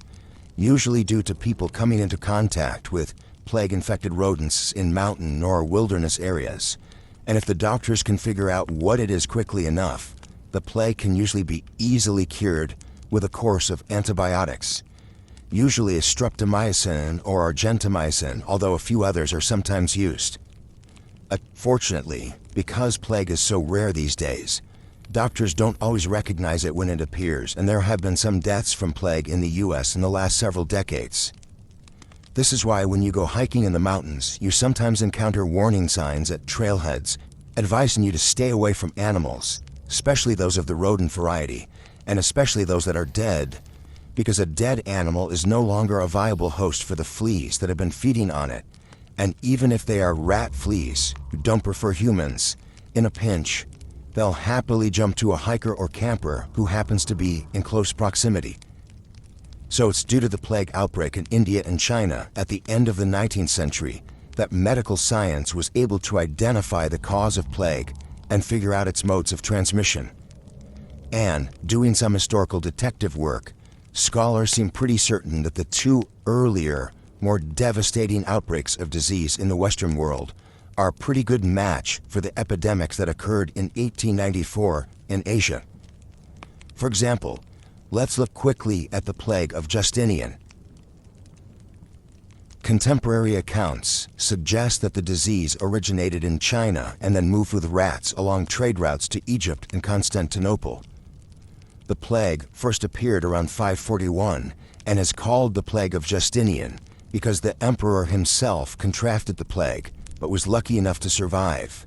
usually due to people coming into contact with plague-infected rodents in mountain or wilderness areas. And if the doctors can figure out what it is quickly enough, the plague can usually be easily cured with a course of antibiotics, usually a streptomycin or gentamicin, although a few others are sometimes used. Fortunately, because plague is so rare these days, doctors don't always recognize it when it appears, and there have been some deaths from plague in the US in the last several decades. This is why when you go hiking in the mountains, you sometimes encounter warning signs at trailheads advising you to stay away from animals, especially those of the rodent variety, and especially those that are dead, because a dead animal is no longer a viable host for the fleas that have been feeding on it. And even if they are rat fleas who don't prefer humans, in a pinch, they'll happily jump to a hiker or camper who happens to be in close proximity. So it's due to the plague outbreak in India and China at the end of the 19th century that medical science was able to identify the cause of plague and figure out its modes of transmission. And, doing some historical detective work, scholars seem pretty certain that the 2 earlier, more devastating outbreaks of disease in the Western world are a pretty good match for the epidemics that occurred in 1894 in Asia. For example, let's look quickly at the plague of Justinian. Contemporary accounts suggest that the disease originated in China and then moved with rats along trade routes to Egypt and Constantinople. The plague first appeared around 541 and is called the Plague of Justinian because the emperor himself contracted the plague but was lucky enough to survive.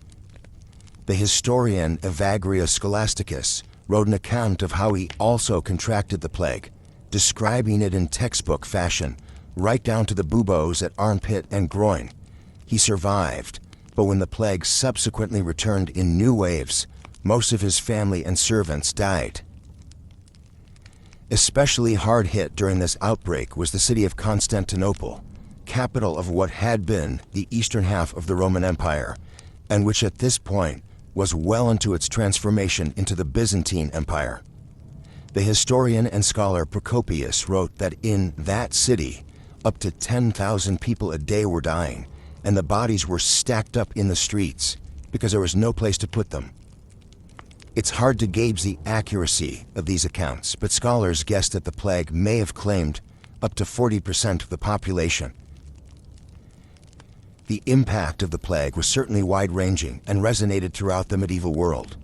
The historian Evagrius Scholasticus wrote an account of how he also contracted the plague, describing it in textbook fashion, right down to the buboes at armpit and groin. He survived, but when the plague subsequently returned in new waves, most of his family and servants died. Especially hard hit during this outbreak was the city of Constantinople, capital of what had been the eastern half of the Roman Empire, and which at this point was well into its transformation into the Byzantine Empire. The historian and scholar Procopius wrote that in that city, up to 10,000 people a day were dying, and the bodies were stacked up in the streets because there was no place to put them. It's hard to gauge the accuracy of these accounts, but scholars guess that the plague may have claimed up to 40% of the population. The impact of the plague was certainly wide-ranging and resonated throughout the medieval world.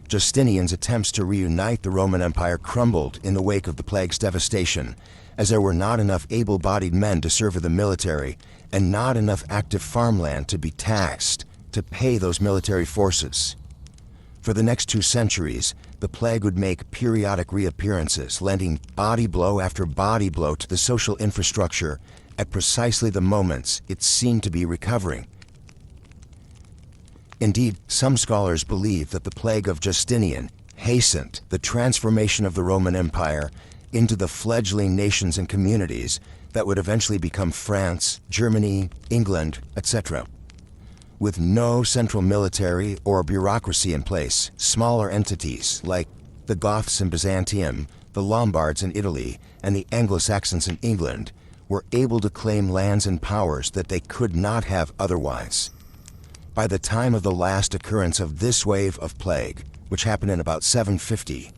Justinian's attempts to reunite the Roman Empire crumbled in the wake of the plague's devastation, as there were not enough able-bodied men to serve in the military and not enough active farmland to be taxed to pay those military forces. For the next 2 centuries, the plague would make periodic reappearances, lending body blow after body blow to the social infrastructure at precisely the moments it seemed to be recovering. Indeed, some scholars believe that the plague of Justinian hastened the transformation of the Roman Empire into the fledgling nations and communities that would eventually become France, Germany, England, etc. With no central military or bureaucracy in place, smaller entities like the Goths in Byzantium, the Lombards in Italy, and the Anglo-Saxons in England were able to claim lands and powers that they could not have otherwise. By the time of the last occurrence of this wave of plague, which happened in about 750,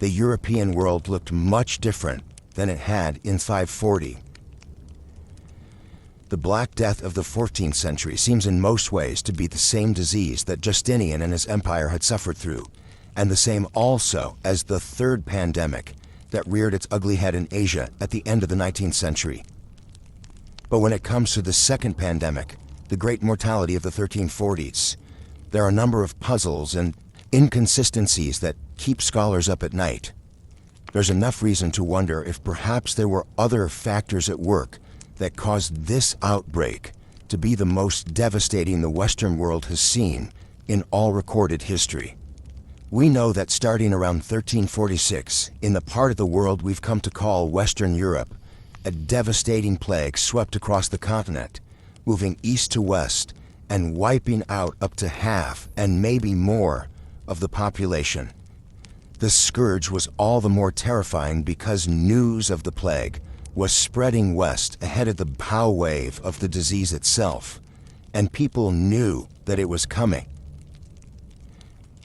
the European world looked much different than it had in 540. The Black Death of the 14th century seems in most ways to be the same disease that Justinian and his empire had suffered through, and the same also as the third pandemic that reared its ugly head in Asia at the end of the 19th century. But when it comes to the second pandemic, the great mortality of the 1340s, there are a number of puzzles and inconsistencies that keep scholars up at night. There's enough reason to wonder if perhaps there were other factors at work that caused this outbreak to be the most devastating the Western world has seen in all recorded history. We know that starting around 1346, in the part of the world we've come to call Western Europe, a devastating plague swept across the continent, moving east to west and wiping out up to half and maybe more of the population. This scourge was all the more terrifying because news of the plague was spreading west ahead of the bow wave of the disease itself, and people knew that it was coming.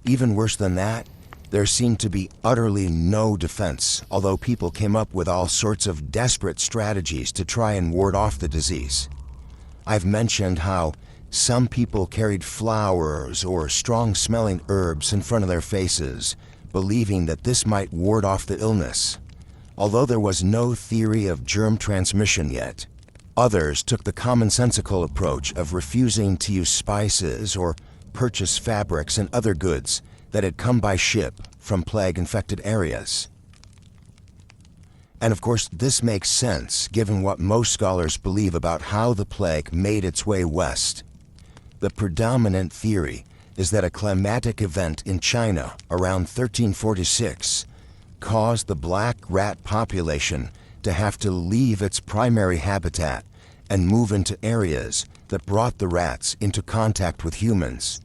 Even worse than that, there seemed to be utterly no defense, although people came up with all sorts of desperate strategies to try and ward off the disease. I've mentioned how some people carried flowers or strong-smelling herbs in front of their faces, believing that this might ward off the illness. Although there was no theory of germ transmission yet, others took the commonsensical approach of refusing to use spices or purchase fabrics and other goods that had come by ship from plague-infected areas. And of course, this makes sense given what most scholars believe about how the plague made its way west. The predominant theory is that a climatic event in China around 1346 caused the black rat population to have to leave its primary habitat and move into areas that brought the rats into contact with humans.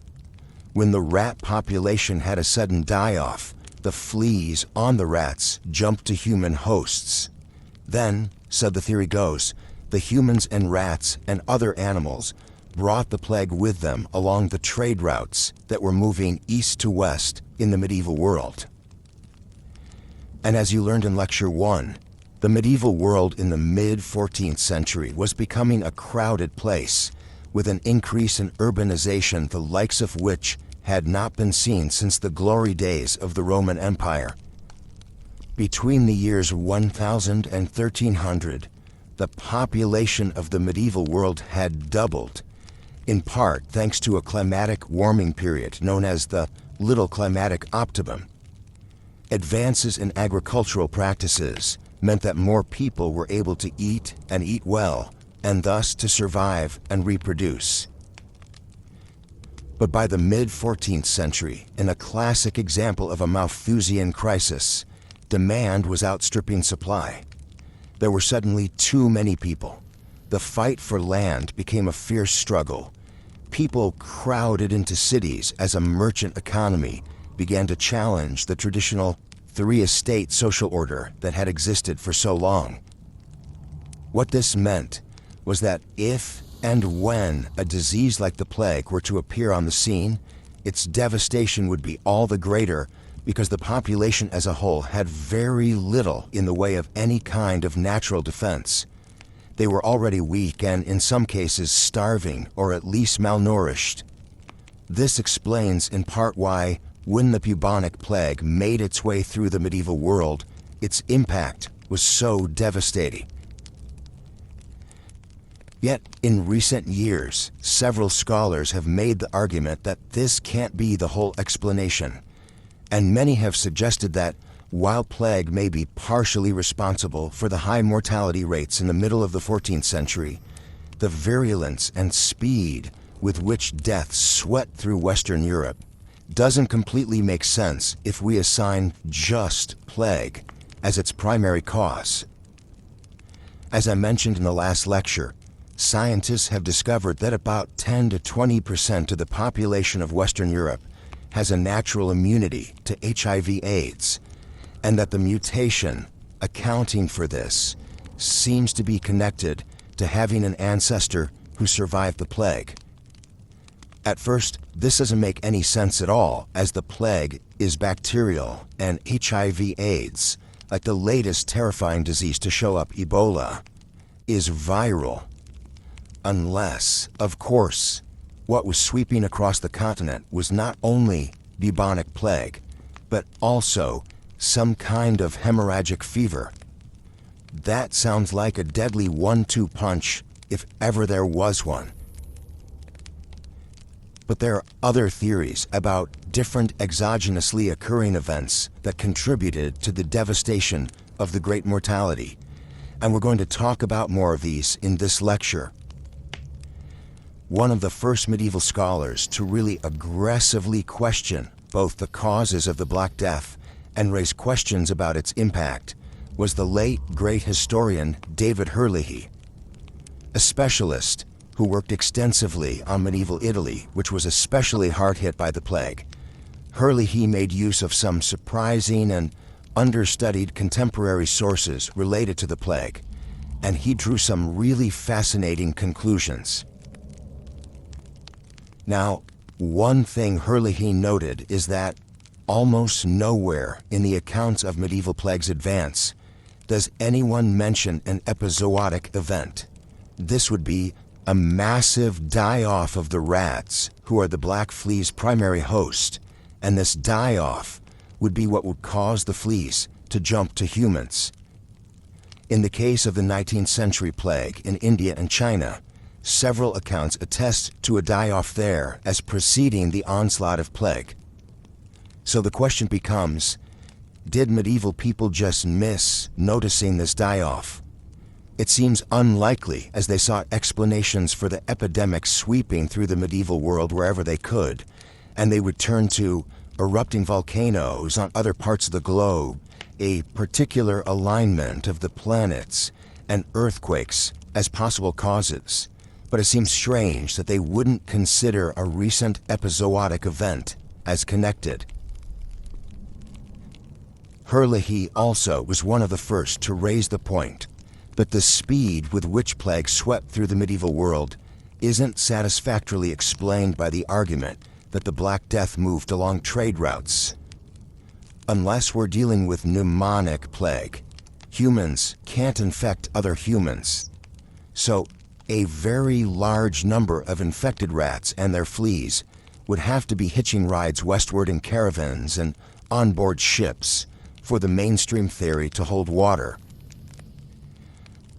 When the rat population had a sudden die-off, the fleas on the rats jumped to human hosts. Then, so the theory goes, the humans and rats and other animals brought the plague with them along the trade routes that were moving east to west in the medieval world. And as you learned in Lecture 1, the medieval world in the mid-14th century was becoming a crowded place, with an increase in urbanization the likes of which had not been seen since the glory days of the Roman Empire. Between the years 1000 and 1300, the population of the medieval world had doubled, in part thanks to a climatic warming period known as the Little Climatic Optimum. Advances in agricultural practices meant that more people were able to eat and eat well, and thus to survive and reproduce. But by the mid-14th century, in a classic example of a Malthusian crisis, demand was outstripping supply. There were suddenly too many people. The fight for land became a fierce struggle. People crowded into cities as a merchant economy began to challenge the traditional three-estate social order that had existed for so long. What this meant was that if and when a disease like the plague were to appear on the scene, its devastation would be all the greater because the population as a whole had very little in the way of any kind of natural defense. They were already weak and, in some cases, starving or at least malnourished. This explains in part why When the bubonic plague made its way through the medieval world, its impact was so devastating. Yet, in recent years, several scholars have made the argument that this can't be the whole explanation, and many have suggested that, while plague may be partially responsible for the high mortality rates in the middle of the 14th century, the virulence and speed with which death swept through Western Europe doesn't completely make sense if we assign just plague as its primary cause. As I mentioned in the last lecture, scientists have discovered that about 10 to 20% of the population of Western Europe has a natural immunity to HIV/AIDS, and that the mutation accounting for this seems to be connected to having an ancestor who survived the plague. At first, this doesn't make any sense at all, as the plague is bacterial and HIV/AIDS, like the latest terrifying disease to show up, Ebola, is viral. Unless, of course, what was sweeping across the continent was not only bubonic plague, but also some kind of hemorrhagic fever. That sounds like a deadly 1-2 punch, if ever there was one. But there are other theories about different exogenously occurring events that contributed to the devastation of the Great Mortality, and we're going to talk about more of these in this lecture. One of the first medieval scholars to really aggressively question both the causes of the Black Death and raise questions about its impact was the late great historian David Herlihy, a specialist who worked extensively on medieval Italy, which was especially hard hit by the plague. Herlihy made use of some surprising and understudied contemporary sources related to the plague, and he drew some really fascinating conclusions. Now, one thing Herlihy noted is that almost nowhere in the accounts of medieval plague's advance does anyone mention an epizootic event. This would be a massive die-off of the rats, who are the black flea's primary host, and this die-off would be what would cause the fleas to jump to humans. In the case of the 19th century plague in India and China, several accounts attest to a die-off there as preceding the onslaught of plague. So the question becomes, did medieval people just miss noticing this die-off? It seems unlikely, as they sought explanations for the epidemic sweeping through the medieval world wherever they could, and they would turn to erupting volcanoes on other parts of the globe, a particular alignment of the planets, and earthquakes as possible causes. But it seems strange that they wouldn't consider a recent epizootic event as connected. Herlihy also was one of the first to raise the point that the speed with which plague swept through the medieval world isn't satisfactorily explained by the argument that the Black Death moved along trade routes. Unless we're dealing with pneumonic plague, humans can't infect other humans. So, a very large number of infected rats and their fleas would have to be hitching rides westward in caravans and onboard ships for the mainstream theory to hold water.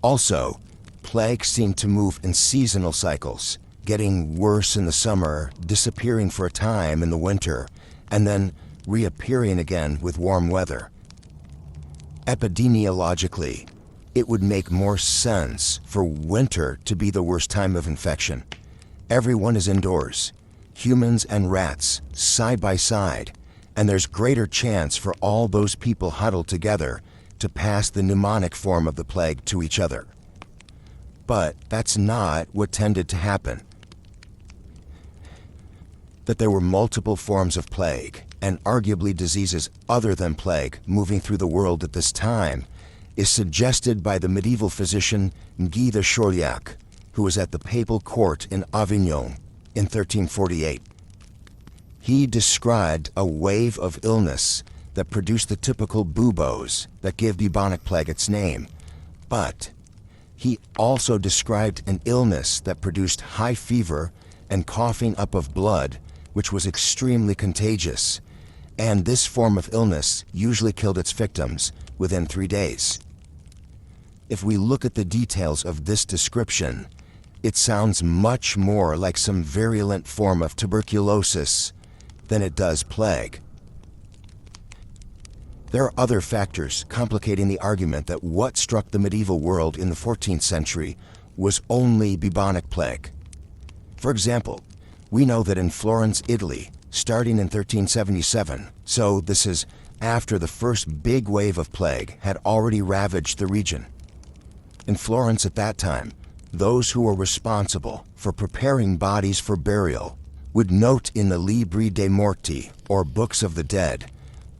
Also, plague seemed to move in seasonal cycles, getting worse in the summer, disappearing for a time in the winter, and then reappearing again with warm weather. Epidemiologically, it would make more sense for winter to be the worst time of infection. Everyone is indoors, humans and rats, side by side, and there's greater chance for all those people huddled together to pass the pneumonic form of the plague to each other. But that's not what tended to happen. That there were multiple forms of plague, and arguably diseases other than plague, moving through the world at this time, is suggested by the medieval physician Guy de Chauliac, who was at the papal court in Avignon in 1348. He described a wave of illness that produced the typical buboes that give bubonic plague its name, but he also described an illness that produced high fever and coughing up of blood, which was extremely contagious, and this form of illness usually killed its victims within 3 days. If we look at the details of this description, it sounds much more like some virulent form of tuberculosis than it does plague. There are other factors complicating the argument that what struck the medieval world in the 14th century was only bubonic plague. For example, we know that in Florence, Italy, starting in 1377, so this is after the first big wave of plague had already ravaged the region. In Florence at that time, those who were responsible for preparing bodies for burial would note in the Libri dei Morti, or Books of the Dead,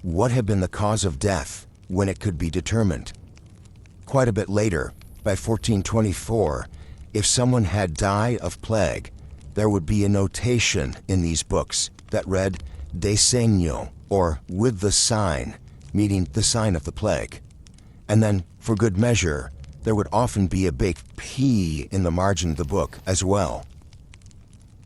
what had been the cause of death when it could be determined. Quite a bit later, by 1424, if someone had died of plague, there would be a notation in these books that read de segno, or with the sign, meaning the sign of the plague. And then, for good measure, there would often be a big P in the margin of the book as well.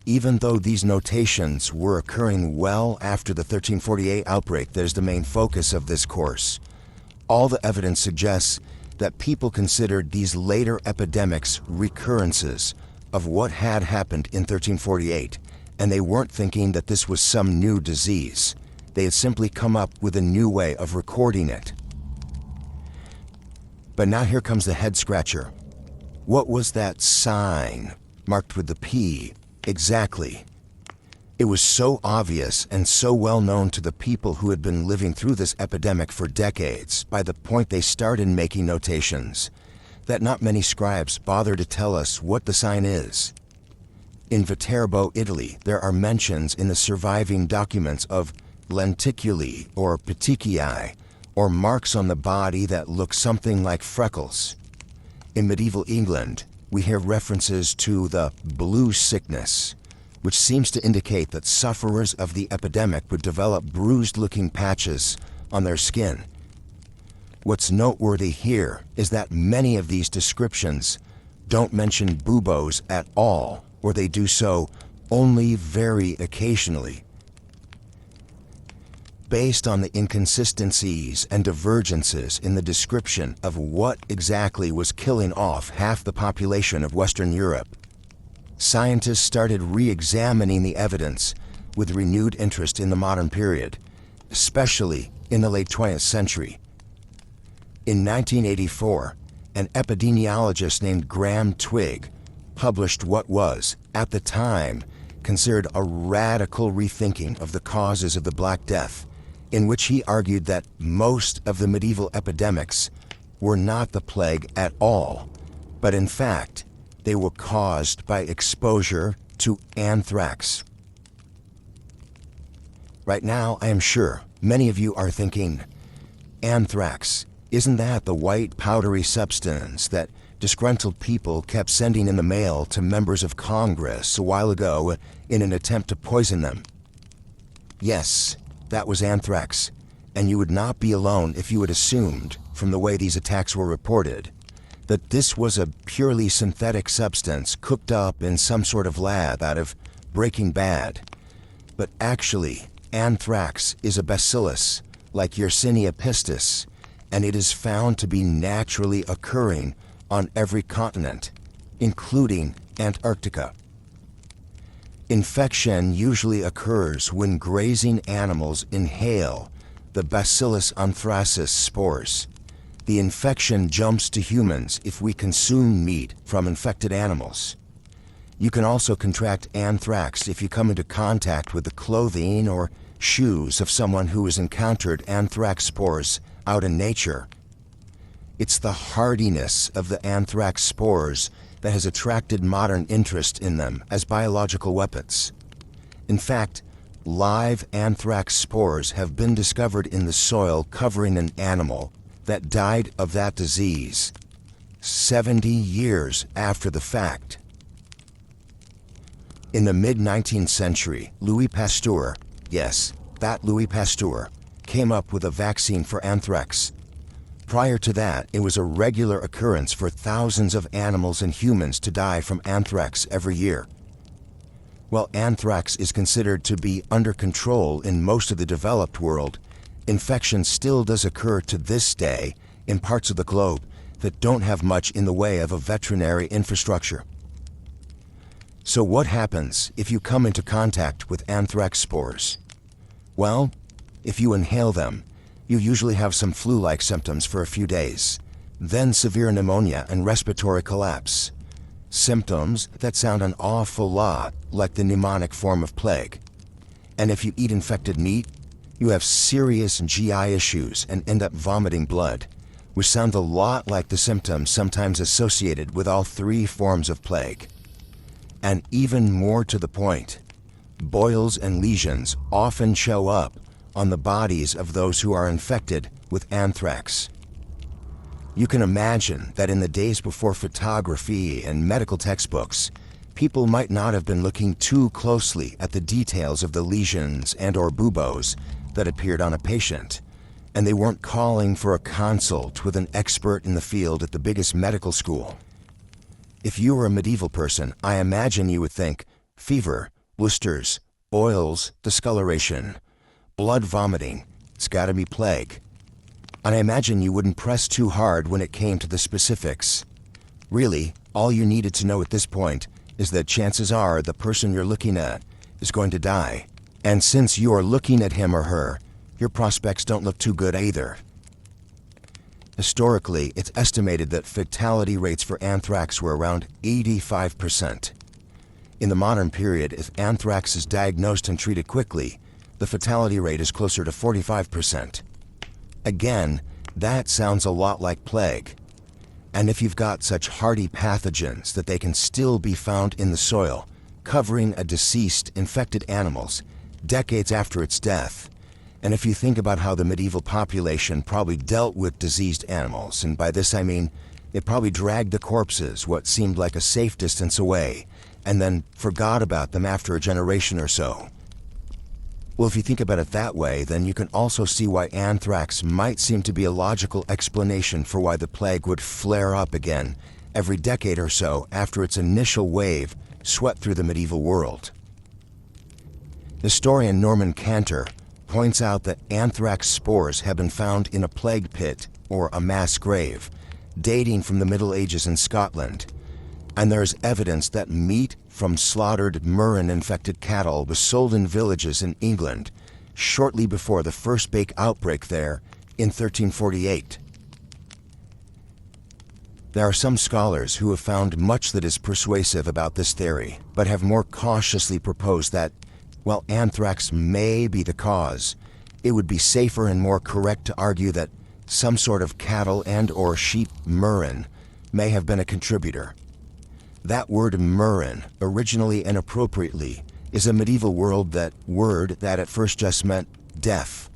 Even though these notations were occurring well after the 1348 outbreak that is the main focus of this course, all the evidence suggests that people considered these later epidemics recurrences of what had happened in 1348, and they weren't thinking that this was some new disease. They had simply come up with a new way of recording it. But now here comes the head-scratcher. What was that sign marked with the P exactly? It was so obvious and so well known to the people who had been living through this epidemic for decades by the point they started making notations that not many scribes bother to tell us what the sign is. In Viterbo, Italy, there are mentions in the surviving documents of lenticuli or petechiae, or marks on the body that look something like freckles. In medieval England, we hear references to the blue sickness, which seems to indicate that sufferers of the epidemic would develop bruised-looking patches on their skin. What's noteworthy here is that many of these descriptions don't mention buboes at all, or they do so only very occasionally. Based on the inconsistencies and divergences in the description of what exactly was killing off half the population of Western Europe, scientists started re-examining the evidence with renewed interest in the modern period, especially in the late 20th century. In 1984, an epidemiologist named Graham Twigg published what was, at the time, considered a radical rethinking of the causes of the Black Death, in which he argued that most of the medieval epidemics were not the plague at all, but in fact, they were caused by exposure to anthrax. Right now, I am sure many of you are thinking, anthrax, isn't that the white powdery substance that disgruntled people kept sending in the mail to members of Congress a while ago in an attempt to poison them? Yes, that was anthrax, and you would not be alone if you had assumed, from the way these attacks were reported, that this was a purely synthetic substance cooked up in some sort of lab out of Breaking Bad. But actually, anthrax is a bacillus, like Yersinia pistis, and it is found to be naturally occurring on every continent, including Antarctica. Infection usually occurs when grazing animals inhale the Bacillus anthracis spores. The infection jumps to humans if we consume meat from infected animals. You can also contract anthrax if you come into contact with the clothing or shoes of someone who has encountered anthrax spores out in nature. It's the hardiness of the anthrax spores that has attracted modern interest in them as biological weapons. In fact, live anthrax spores have been discovered in the soil covering an animal that died of that disease 70 years after the fact. In the mid-19th century, Louis Pasteur, yes, that Louis Pasteur, came up with a vaccine for anthrax. Prior to that, it was a regular occurrence for thousands of animals and humans to die from anthrax every year. While anthrax is considered to be under control in most of the developed world, infection still does occur to this day in parts of the globe that don't have much in the way of a veterinary infrastructure. So what happens if you come into contact with anthrax spores? Well, if you inhale them, you usually have some flu-like symptoms for a few days, then severe pneumonia and respiratory collapse. Symptoms that sound an awful lot like the pneumonic form of plague. And if you eat infected meat, you have serious GI issues and end up vomiting blood, which sound a lot like the symptoms sometimes associated with all three forms of plague. And even more to the point, boils and lesions often show up on the bodies of those who are infected with anthrax. You can imagine that in the days before photography and medical textbooks, people might not have been looking too closely at the details of the lesions and/or buboes that appeared on a patient, and they weren't calling for a consult with an expert in the field at the biggest medical school. If you were a medieval person, I imagine you would think fever, blisters, boils, discoloration, blood vomiting, it's gotta be plague. And I imagine you wouldn't press too hard when it came to the specifics. Really, all you needed to know at this point is that chances are the person you're looking at is going to die. And since you are looking at him or her, your prospects don't look too good either. Historically, it's estimated that fatality rates for anthrax were around 85%. In the modern period, if anthrax is diagnosed and treated quickly, the fatality rate is closer to 45%. Again, that sounds a lot like plague. And if you've got such hardy pathogens that they can still be found in the soil, covering a deceased, infected animals decades after its death, and if you think about how the medieval population probably dealt with diseased animals, and by this I mean it probably dragged the corpses what seemed like a safe distance away, and then forgot about them after a generation or so. Well, if you think about it that way, then you can also see why anthrax might seem to be a logical explanation for why the plague would flare up again every decade or so after its initial wave swept through the medieval world. Historian Norman Cantor points out that anthrax spores have been found in a plague pit, or a mass grave, dating from the Middle Ages in Scotland, and there is evidence that meat from slaughtered murrain-infected cattle was sold in villages in England shortly before the first bake outbreak there in 1348. There are some scholars who have found much that is persuasive about this theory, but have more cautiously proposed that, while anthrax may be the cause, it would be safer and more correct to argue that some sort of cattle and/or sheep murrain may have been a contributor. That word murrain, originally and appropriately, is a medieval word that at first just meant death,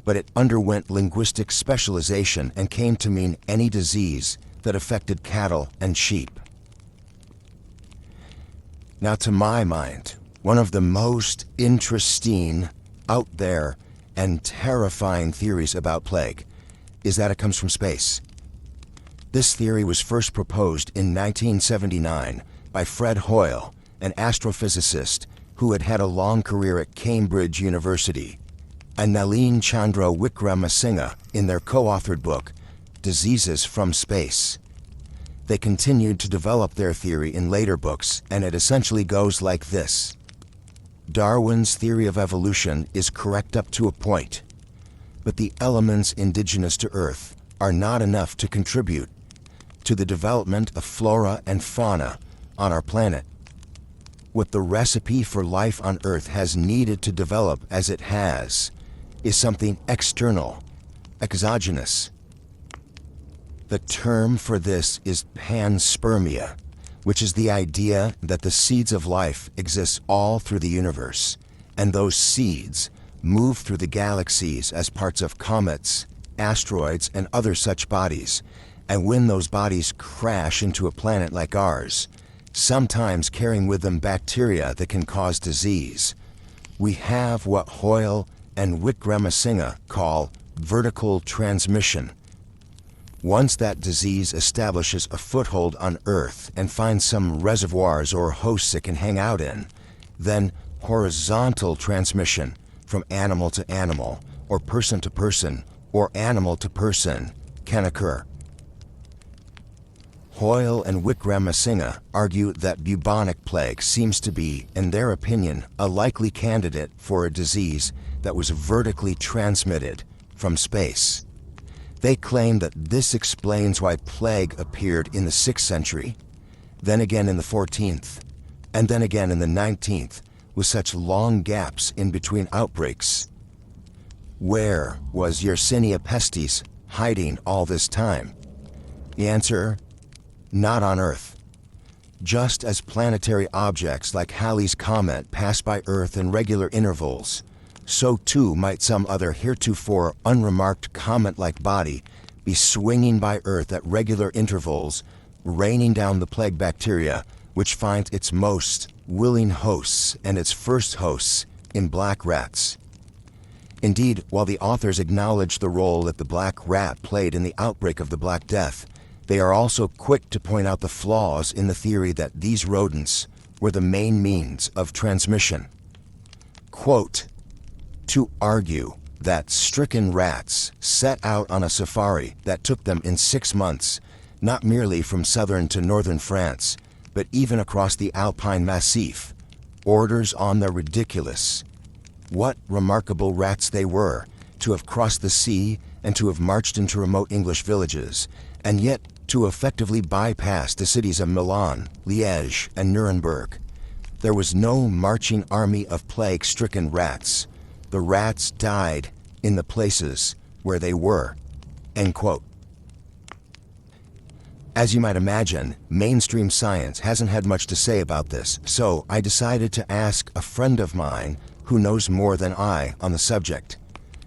but it underwent linguistic specialization and came to mean any disease that affected cattle and sheep. Now, to my mind, one of the most interesting, out there, and terrifying theories about plague is that it comes from space. This theory was first proposed in 1979 by Fred Hoyle, an astrophysicist who had had a long career at Cambridge University, and Nalin Chandra Wickramasinghe in their co-authored book, Diseases from Space. They continued to develop their theory in later books, and it essentially goes like this. Darwin's theory of evolution is correct up to a point, but the elements indigenous to Earth are not enough to contribute to the development of flora and fauna on our planet. What the recipe for life on Earth has needed to develop as it has is something external, exogenous. The term for this is panspermia, which is the idea that the seeds of life exist all through the universe, and those seeds move through the galaxies as parts of comets, asteroids, and other such bodies, and when those bodies crash into a planet like ours, sometimes carrying with them bacteria that can cause disease, we have what Hoyle and Wickramasinghe call vertical transmission. Once that disease establishes a foothold on Earth and finds some reservoirs or hosts it can hang out in, then horizontal transmission from animal to animal, or person to person, or animal to person can occur. Hoyle and Wickramasinghe argue that bubonic plague seems to be, in their opinion, a likely candidate for a disease that was vertically transmitted from space. They claim that this explains why plague appeared in the 6th century, then again in the 14th, and then again in the 19th, with such long gaps in between outbreaks. Where was Yersinia pestis hiding all this time? The answer: not on Earth. Just as planetary objects like Halley's Comet pass by Earth in regular intervals, so too might some other heretofore unremarked comet-like body be swinging by Earth at regular intervals, raining down the plague bacteria, which finds its most willing hosts and its first hosts in black rats. Indeed, while the authors acknowledge the role that the black rat played in the outbreak of the Black Death, they are also quick to point out the flaws in the theory that these rodents were the main means of transmission. Quote, "To argue that stricken rats set out on a safari that took them in 6 months, not merely from southern to northern France, but even across the Alpine Massif, borders on the ridiculous. What remarkable rats they were, to have crossed the sea and to have marched into remote English villages, and yet to effectively bypass the cities of Milan, Liège, and Nuremberg. There was no marching army of plague-stricken rats. The rats died in the places where they were." End quote. As you might imagine, mainstream science hasn't had much to say about this, so I decided to ask a friend of mine who knows more than I on the subject,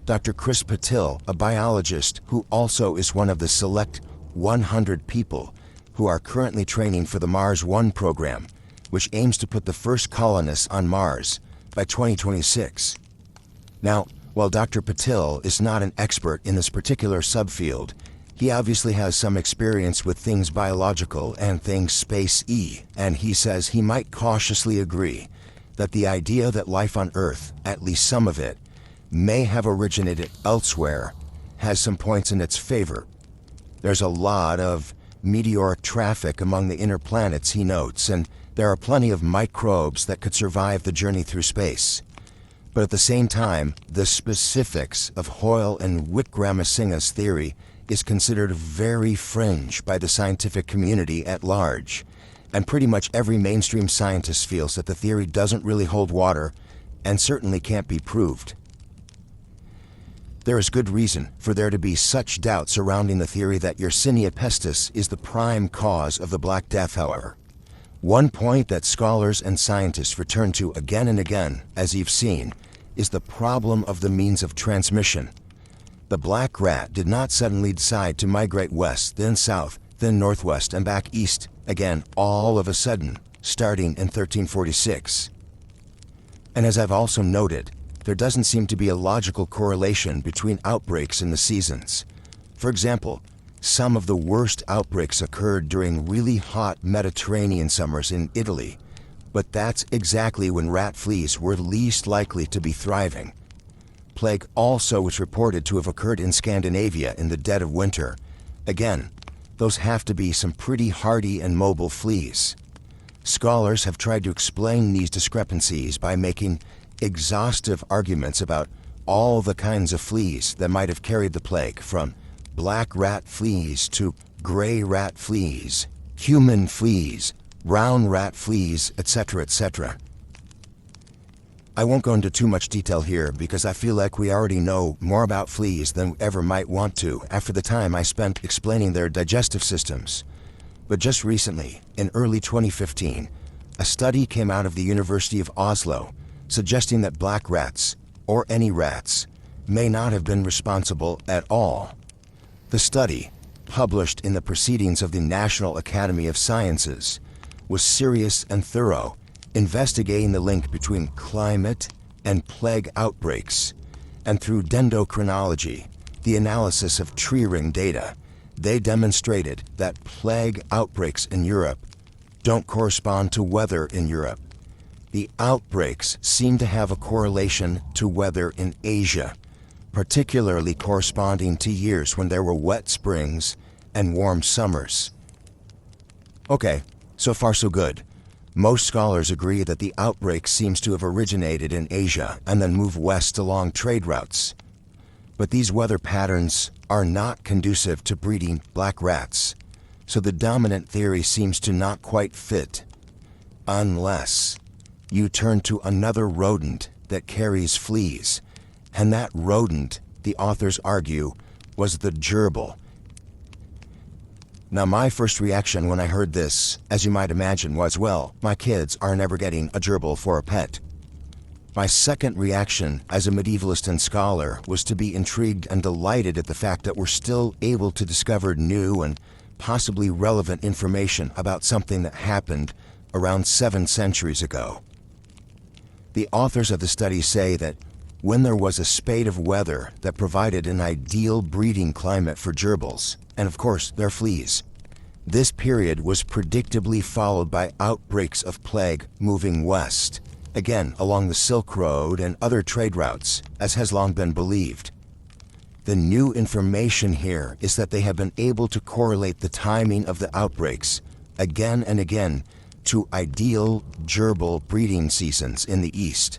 Dr. Chris Patil, a biologist who also is one of the select 100 people who are currently training for the Mars One program, which aims to put the first colonists on Mars by 2026. Now, while Dr. Patil is not an expert in this particular subfield, he obviously has some experience with things biological and things space-y, and he says he might cautiously agree that the idea that life on Earth, at least some of it, may have originated elsewhere has some points in its favor. There's a lot of meteoric traffic among the inner planets, he notes, and there are plenty of microbes that could survive the journey through space. But at the same time, the specifics of Hoyle and Wickramasinghe's theory is considered very fringe by the scientific community at large, and pretty much every mainstream scientist feels that the theory doesn't really hold water and certainly can't be proved. There is good reason for there to be such doubt surrounding the theory that Yersinia pestis is the prime cause of the Black Death, however. One point that scholars and scientists return to again and again, as you've seen, is the problem of the means of transmission. The black rat did not suddenly decide to migrate west, then south, then northwest, and back east again all of a sudden, starting in 1346. And as I've also noted, there doesn't seem to be a logical correlation between outbreaks in the seasons. For example, some of the worst outbreaks occurred during really hot Mediterranean summers in Italy, but that's exactly when rat fleas were least likely to be thriving. Plague also was reported to have occurred in Scandinavia in the dead of winter. Again, those have to be some pretty hardy and mobile fleas. Scholars have tried to explain these discrepancies by making exhaustive arguments about all the kinds of fleas that might have carried the plague, from black rat fleas to gray rat fleas, human fleas, brown rat fleas, etc., etc. I won't go into too much detail here because I feel like we already know more about fleas than we ever might want to after the time I spent explaining their digestive systems. But just recently, in early 2015, a study came out of the University of Oslo suggesting that black rats, or any rats, may not have been responsible at all. The study, published in the Proceedings of the National Academy of Sciences, was serious and thorough, investigating the link between climate and plague outbreaks, and through dendrochronology, the analysis of tree ring data, they demonstrated that plague outbreaks in Europe don't correspond to weather in Europe. The outbreaks seem to have a correlation to weather in Asia, particularly corresponding to years when there were wet springs and warm summers. Okay, so far so good. Most scholars agree that the outbreak seems to have originated in Asia and then moved west along trade routes. But these weather patterns are not conducive to breeding black rats, so the dominant theory seems to not quite fit, unless you turn to another rodent that carries fleas, and that rodent, the authors argue, was the gerbil. Now, my first reaction when I heard this, as you might imagine, was, well, my kids are never getting a gerbil for a pet. My second reaction as a medievalist and scholar was to be intrigued and delighted at the fact that we're still able to discover new and possibly relevant information about something that happened around 7 centuries ago. The authors of the study say that when there was a spate of weather that provided an ideal breeding climate for gerbils, and of course their fleas, this period was predictably followed by outbreaks of plague moving west, again along the Silk Road and other trade routes, as has long been believed. The new information here is that they have been able to correlate the timing of the outbreaks, again and again, to ideal gerbil breeding seasons in the East.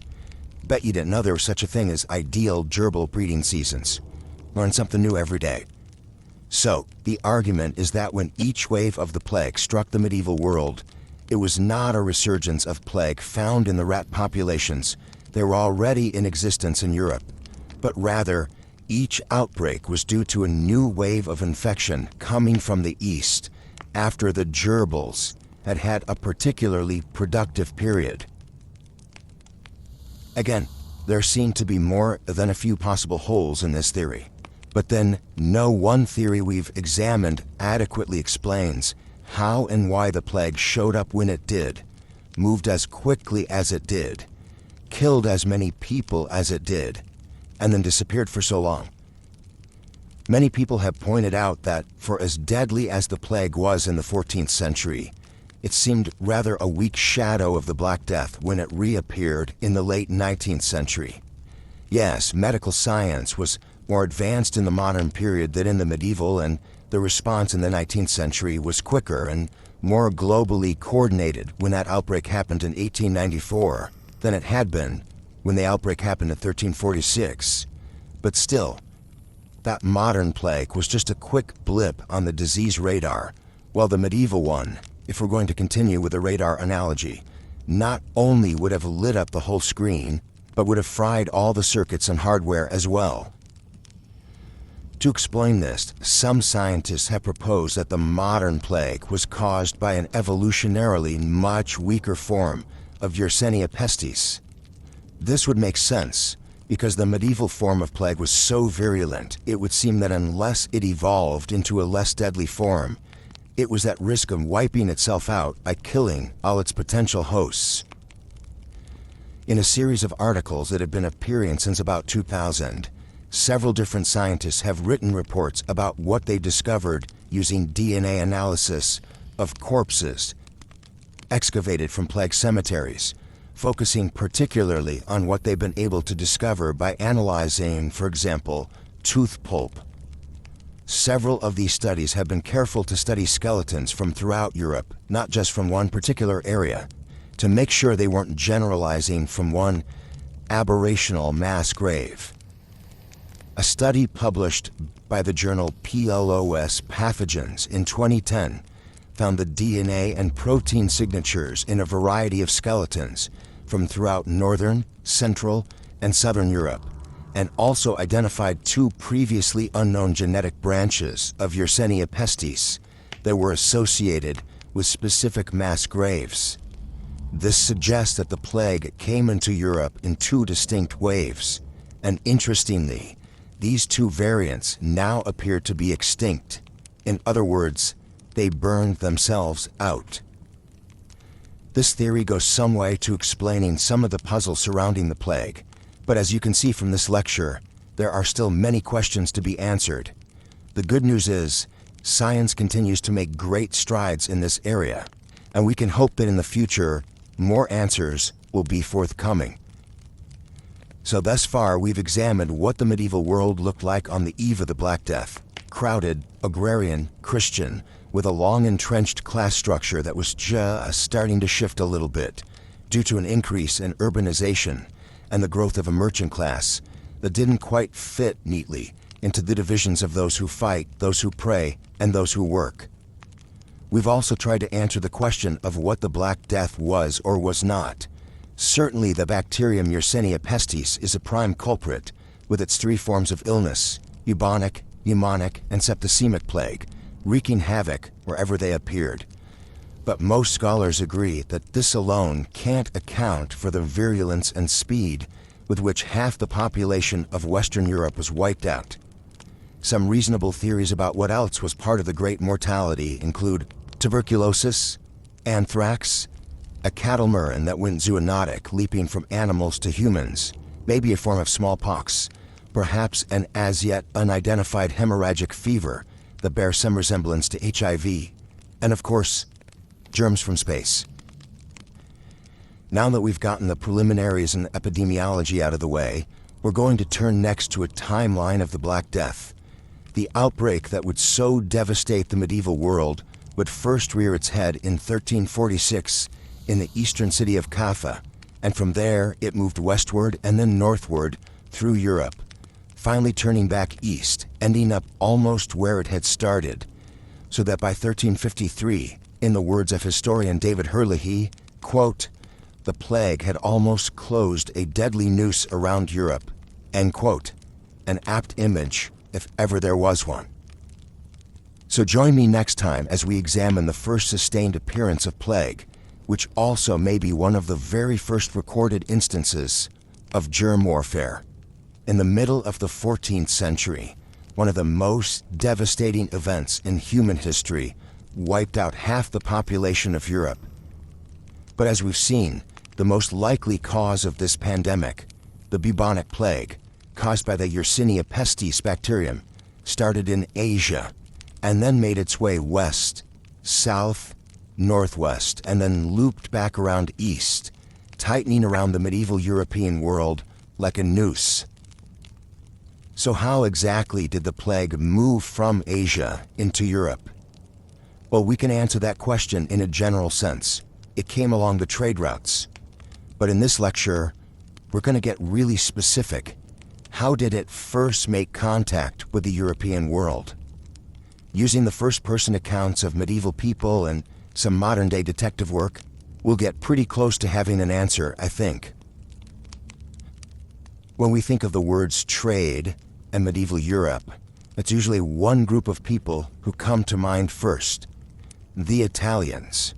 Bet you didn't know there was such a thing as ideal gerbil breeding seasons. Learn something new every day. So, the argument is that when each wave of the plague struck the medieval world, it was not a resurgence of plague found in the rat populations that were already in existence in Europe, but rather, each outbreak was due to a new wave of infection coming from the East after the gerbils had had a particularly productive period. Again, there seem to be more than a few possible holes in this theory, but then no one theory we've examined adequately explains how and why the plague showed up when it did, moved as quickly as it did, killed as many people as it did, and then disappeared for so long. Many people have pointed out that for as deadly as the plague was in the 14th century, it seemed rather a weak shadow of the Black Death when it reappeared in the late 19th century. Yes, medical science was more advanced in the modern period than in the medieval, and the response in the 19th century was quicker and more globally coordinated when that outbreak happened in 1894 than it had been when the outbreak happened in 1346. But still, that modern plague was just a quick blip on the disease radar, while the medieval one, if we're going to continue with the radar analogy, not only would have lit up the whole screen, but would have fried all the circuits and hardware as well. To explain this, some scientists have proposed that the modern plague was caused by an evolutionarily much weaker form of Yersinia pestis. This would make sense, because the medieval form of plague was so virulent, it would seem that unless it evolved into a less deadly form, it was at risk of wiping itself out by killing all its potential hosts. In a series of articles that have been appearing since about 2000, several different scientists have written reports about what they discovered using DNA analysis of corpses excavated from plague cemeteries, focusing particularly on what they've been able to discover by analyzing, for example, tooth pulp. Several of these studies have been careful to study skeletons from throughout Europe, not just from one particular area, to make sure they weren't generalizing from one aberrational mass grave. A study published by the journal PLOS Pathogens in 2010 found the DNA and protein signatures in a variety of skeletons from throughout northern, central, and southern Europe, and also identified 2 previously unknown genetic branches of Yersinia pestis that were associated with specific mass graves. This suggests that the plague came into Europe in 2 distinct waves, and interestingly, these 2 variants now appear to be extinct. In other words, they burned themselves out. This theory goes some way to explaining some of the puzzle surrounding the plague, but as you can see from this lecture, there are still many questions to be answered. The good news is, science continues to make great strides in this area, and we can hope that in the future, more answers will be forthcoming. So thus far, we've examined what the medieval world looked like on the eve of the Black Death. Crowded, agrarian, Christian, with a long entrenched class structure that was just starting to shift a little bit due to an increase in urbanization and the growth of a merchant class that didn't quite fit neatly into the divisions of those who fight, those who pray, and those who work. We've also tried to answer the question of what the Black Death was or was not. Certainly the bacterium Yersinia pestis is a prime culprit, with its 3 forms of illness, bubonic, pneumonic, and septicemic plague, wreaking havoc wherever they appeared. But most scholars agree that this alone can't account for the virulence and speed with which half the population of Western Europe was wiped out. Some reasonable theories about what else was part of the Great Mortality include tuberculosis, anthrax, a cattle murrain that went zoonotic, leaping from animals to humans, maybe a form of smallpox, perhaps an as yet unidentified hemorrhagic fever that bears some resemblance to HIV, and of course, germs from space. Now that we've gotten the preliminaries and epidemiology out of the way, we're going to turn next to a timeline of the Black Death. The outbreak that would so devastate the medieval world would first rear its head in 1346 in the eastern city of Kaffa, and from there it moved westward and then northward through Europe, finally turning back east, ending up almost where it had started, so that by 1353, in the words of historian David Herlihy, quote, "The plague had almost closed a deadly noose around Europe," end quote, an apt image if ever there was one. So join me next time as we examine the first sustained appearance of plague, which also may be one of the very first recorded instances of germ warfare. In the middle of the 14th century, one of the most devastating events in human history wiped out half the population of Europe. But as we've seen, the most likely cause of this pandemic, the bubonic plague, caused by the Yersinia pestis bacterium, started in Asia and then made its way west, south, northwest, and then looped back around east, tightening around the medieval European world like a noose. So how exactly did the plague move from Asia into Europe? Well, we can answer that question in a general sense. It came along the trade routes. But in this lecture, we're going to get really specific. How did it first make contact with the European world? Using the first-person accounts of medieval people and some modern-day detective work, we'll get pretty close to having an answer, I think. When we think of the words trade and medieval Europe, it's usually one group of people who come to mind first: the Italians.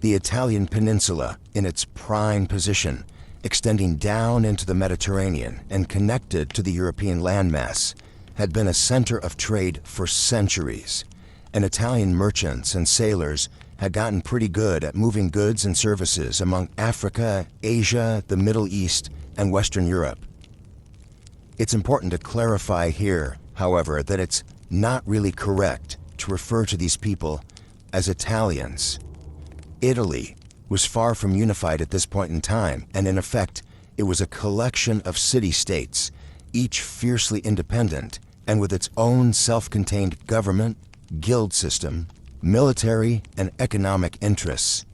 The Italian peninsula, in its prime position, extending down into the Mediterranean and connected to the European landmass, had been a center of trade for centuries, and Italian merchants and sailors had gotten pretty good at moving goods and services among Africa, Asia, the Middle East, and Western Europe. It's important to clarify here, however, that it's not really correct to refer to these people as Italians. Italy was far from unified at this point in time, and in effect, it was a collection of city-states, each fiercely independent and with its own self-contained government, guild system, military and economic interests.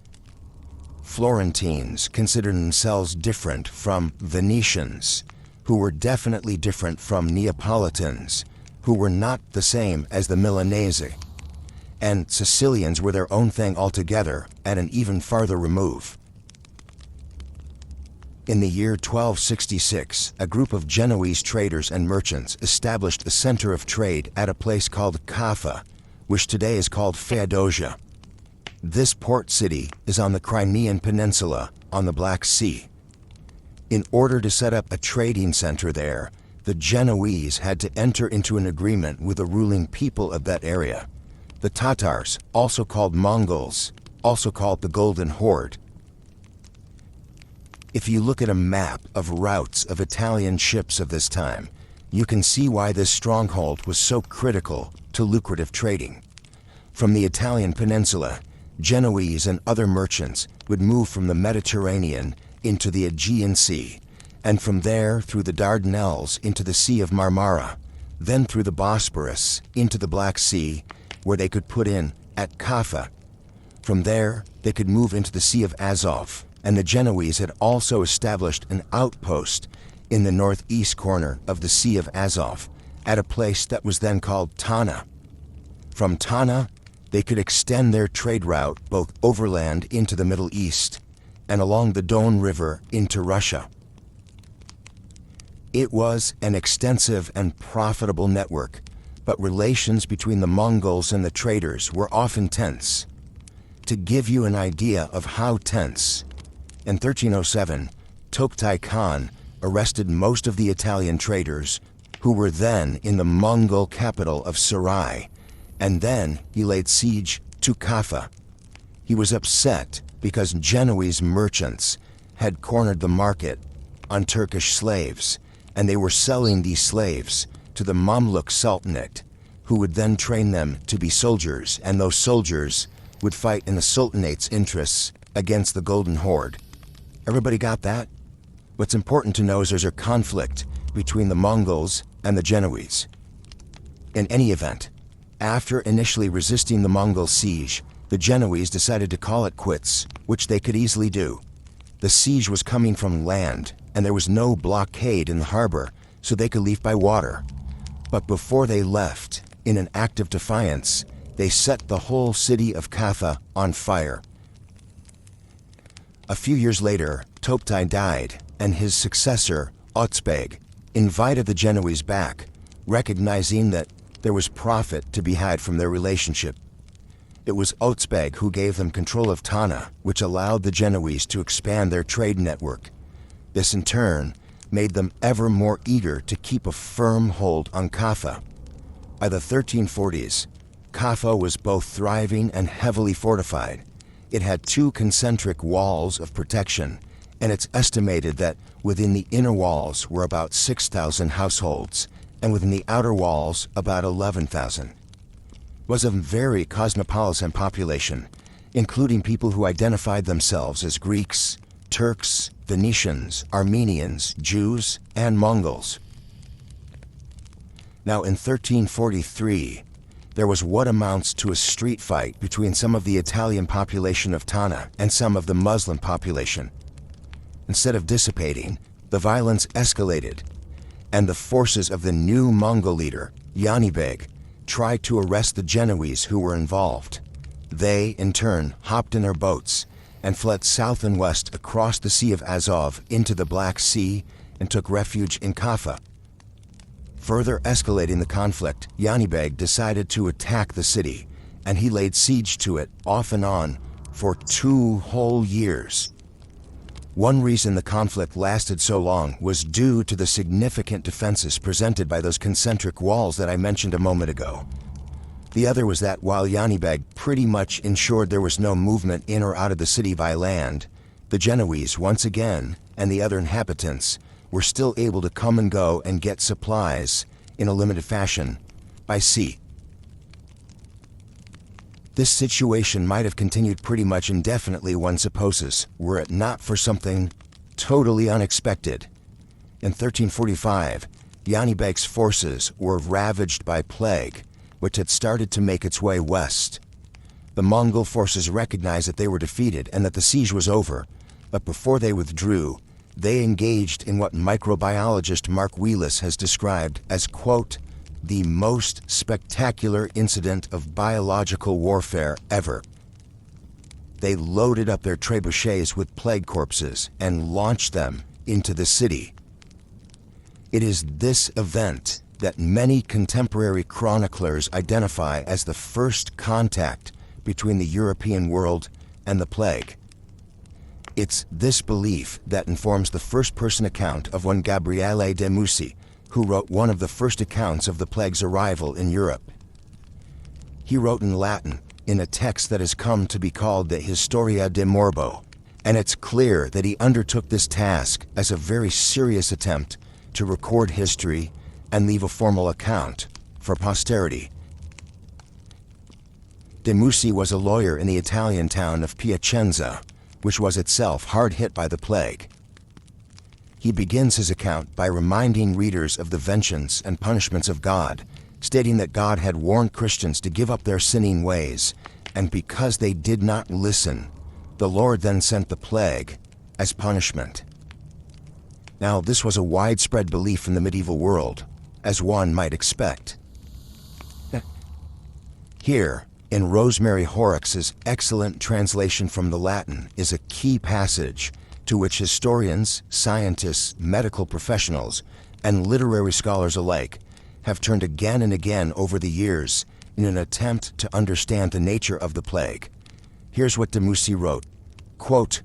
Florentines considered themselves different from Venetians, who were definitely different from Neapolitans, who were not the same as the Milanese. And Sicilians were their own thing altogether, at an even farther remove. In the year 1266, a group of Genoese traders and merchants established a center of trade at a place called Kaffa, which today is called Feodosia. This port city is on the Crimean Peninsula on the Black Sea. In order to set up a trading center there, the Genoese had to enter into an agreement with the ruling people of that area, the Tatars, also called Mongols, also called the Golden Horde. If you look at a map of routes of Italian ships of this time, you can see why this stronghold was so critical to lucrative trading. From the Italian peninsula, Genoese and other merchants would move from the Mediterranean into the Aegean Sea, and from there through the Dardanelles into the Sea of Marmara, then through the Bosporus into the Black Sea, where they could put in at Kaffa. From there, they could move into the Sea of Azov, and the Genoese had also established an outpost in the northeast corner of the Sea of Azov, at a place that was then called Tana. From Tana, they could extend their trade route both overland into the Middle East and along the Don River into Russia. It was an extensive and profitable network, but relations between the Mongols and the traders were often tense. To give you an idea of how tense, in 1307, Toktai Khan arrested most of the Italian traders who were then in the Mongol capital of Sarai, and then he laid siege to Kaffa. He was upset because Genoese merchants had cornered the market on Turkish slaves, and they were selling these slaves to the Mamluk Sultanate, who would then train them to be soldiers, and those soldiers would fight in the Sultanate's interests against the Golden Horde. Everybody got that? What's important to know is there's a conflict between the Mongols and the Genoese. In any event, after initially resisting the Mongol siege, the Genoese decided to call it quits, which they could easily do. The siege was coming from land, and there was no blockade in the harbor, so they could leave by water. But before they left, in an act of defiance, they set the whole city of Kaffa on fire. A few years later, Toptai died, and his successor, Otzbeg, invited the Genoese back, recognizing that there was profit to be had from their relationship. It was Otzbeg who gave them control of Tana, which allowed the Genoese to expand their trade network. This in turn made them ever more eager to keep a firm hold on Kaffa. By the 1340s, Kaffa was both thriving and heavily fortified. It had 2 concentric walls of protection, and it's estimated that within the inner walls were about 6,000 households, and within the outer walls about 11,000. It was a very cosmopolitan population, including people who identified themselves as Greeks, Turks, Venetians, Armenians, Jews, and Mongols. Now in 1343, there was what amounts to a street fight between some of the Italian population of Tana and some of the Muslim population. Instead of dissipating, the violence escalated, and the forces of the new Mongol leader, Yanibeg, tried to arrest the Genoese who were involved. They, in turn, hopped in their boats and fled south and west across the Sea of Azov into the Black Sea and took refuge in Kaffa. Further escalating the conflict, Yanibeg decided to attack the city, and he laid siege to it off and on for 2 whole years. One reason the conflict lasted so long was due to the significant defenses presented by those concentric walls that I mentioned a moment ago. The other was that while Yanibeg pretty much ensured there was no movement in or out of the city by land, the Genoese once again, and the other inhabitants, were still able to come and go and get supplies in a limited fashion by sea. This situation might have continued pretty much indefinitely, one supposes, were it not for something totally unexpected. In 1345, Yanibeg's forces were ravaged by plague, which had started to make its way west. The Mongol forces recognized that they were defeated and that the siege was over, but before they withdrew, they engaged in what microbiologist Mark Wheelis has described as, quote, the most spectacular incident of biological warfare ever. They loaded up their trebuchets with plague corpses and launched them into the city. It is this event that many contemporary chroniclers identify as the first contact between the European world and the plague. It's this belief that informs the first-person account of one Gabriele de Mussi, who wrote one of the first accounts of the plague's arrival in Europe. He wrote in Latin, in a text that has come to be called the Historia de Morbo, and it's clear that he undertook this task as a very serious attempt to record history and leave a formal account for posterity. De Mussi was a lawyer in the Italian town of Piacenza, which was itself hard hit by the plague. He begins his account by reminding readers of the vengeance and punishments of God, stating that God had warned Christians to give up their sinning ways, and because they did not listen, the Lord then sent the plague as punishment. Now, this was a widespread belief in the medieval world, as one might expect. Here, in Rosemary Horrocks' excellent translation from the Latin, is a key passage to which historians, scientists, medical professionals, and literary scholars alike have turned again and again over the years in an attempt to understand the nature of the plague. Here's what de Musset wrote, quote,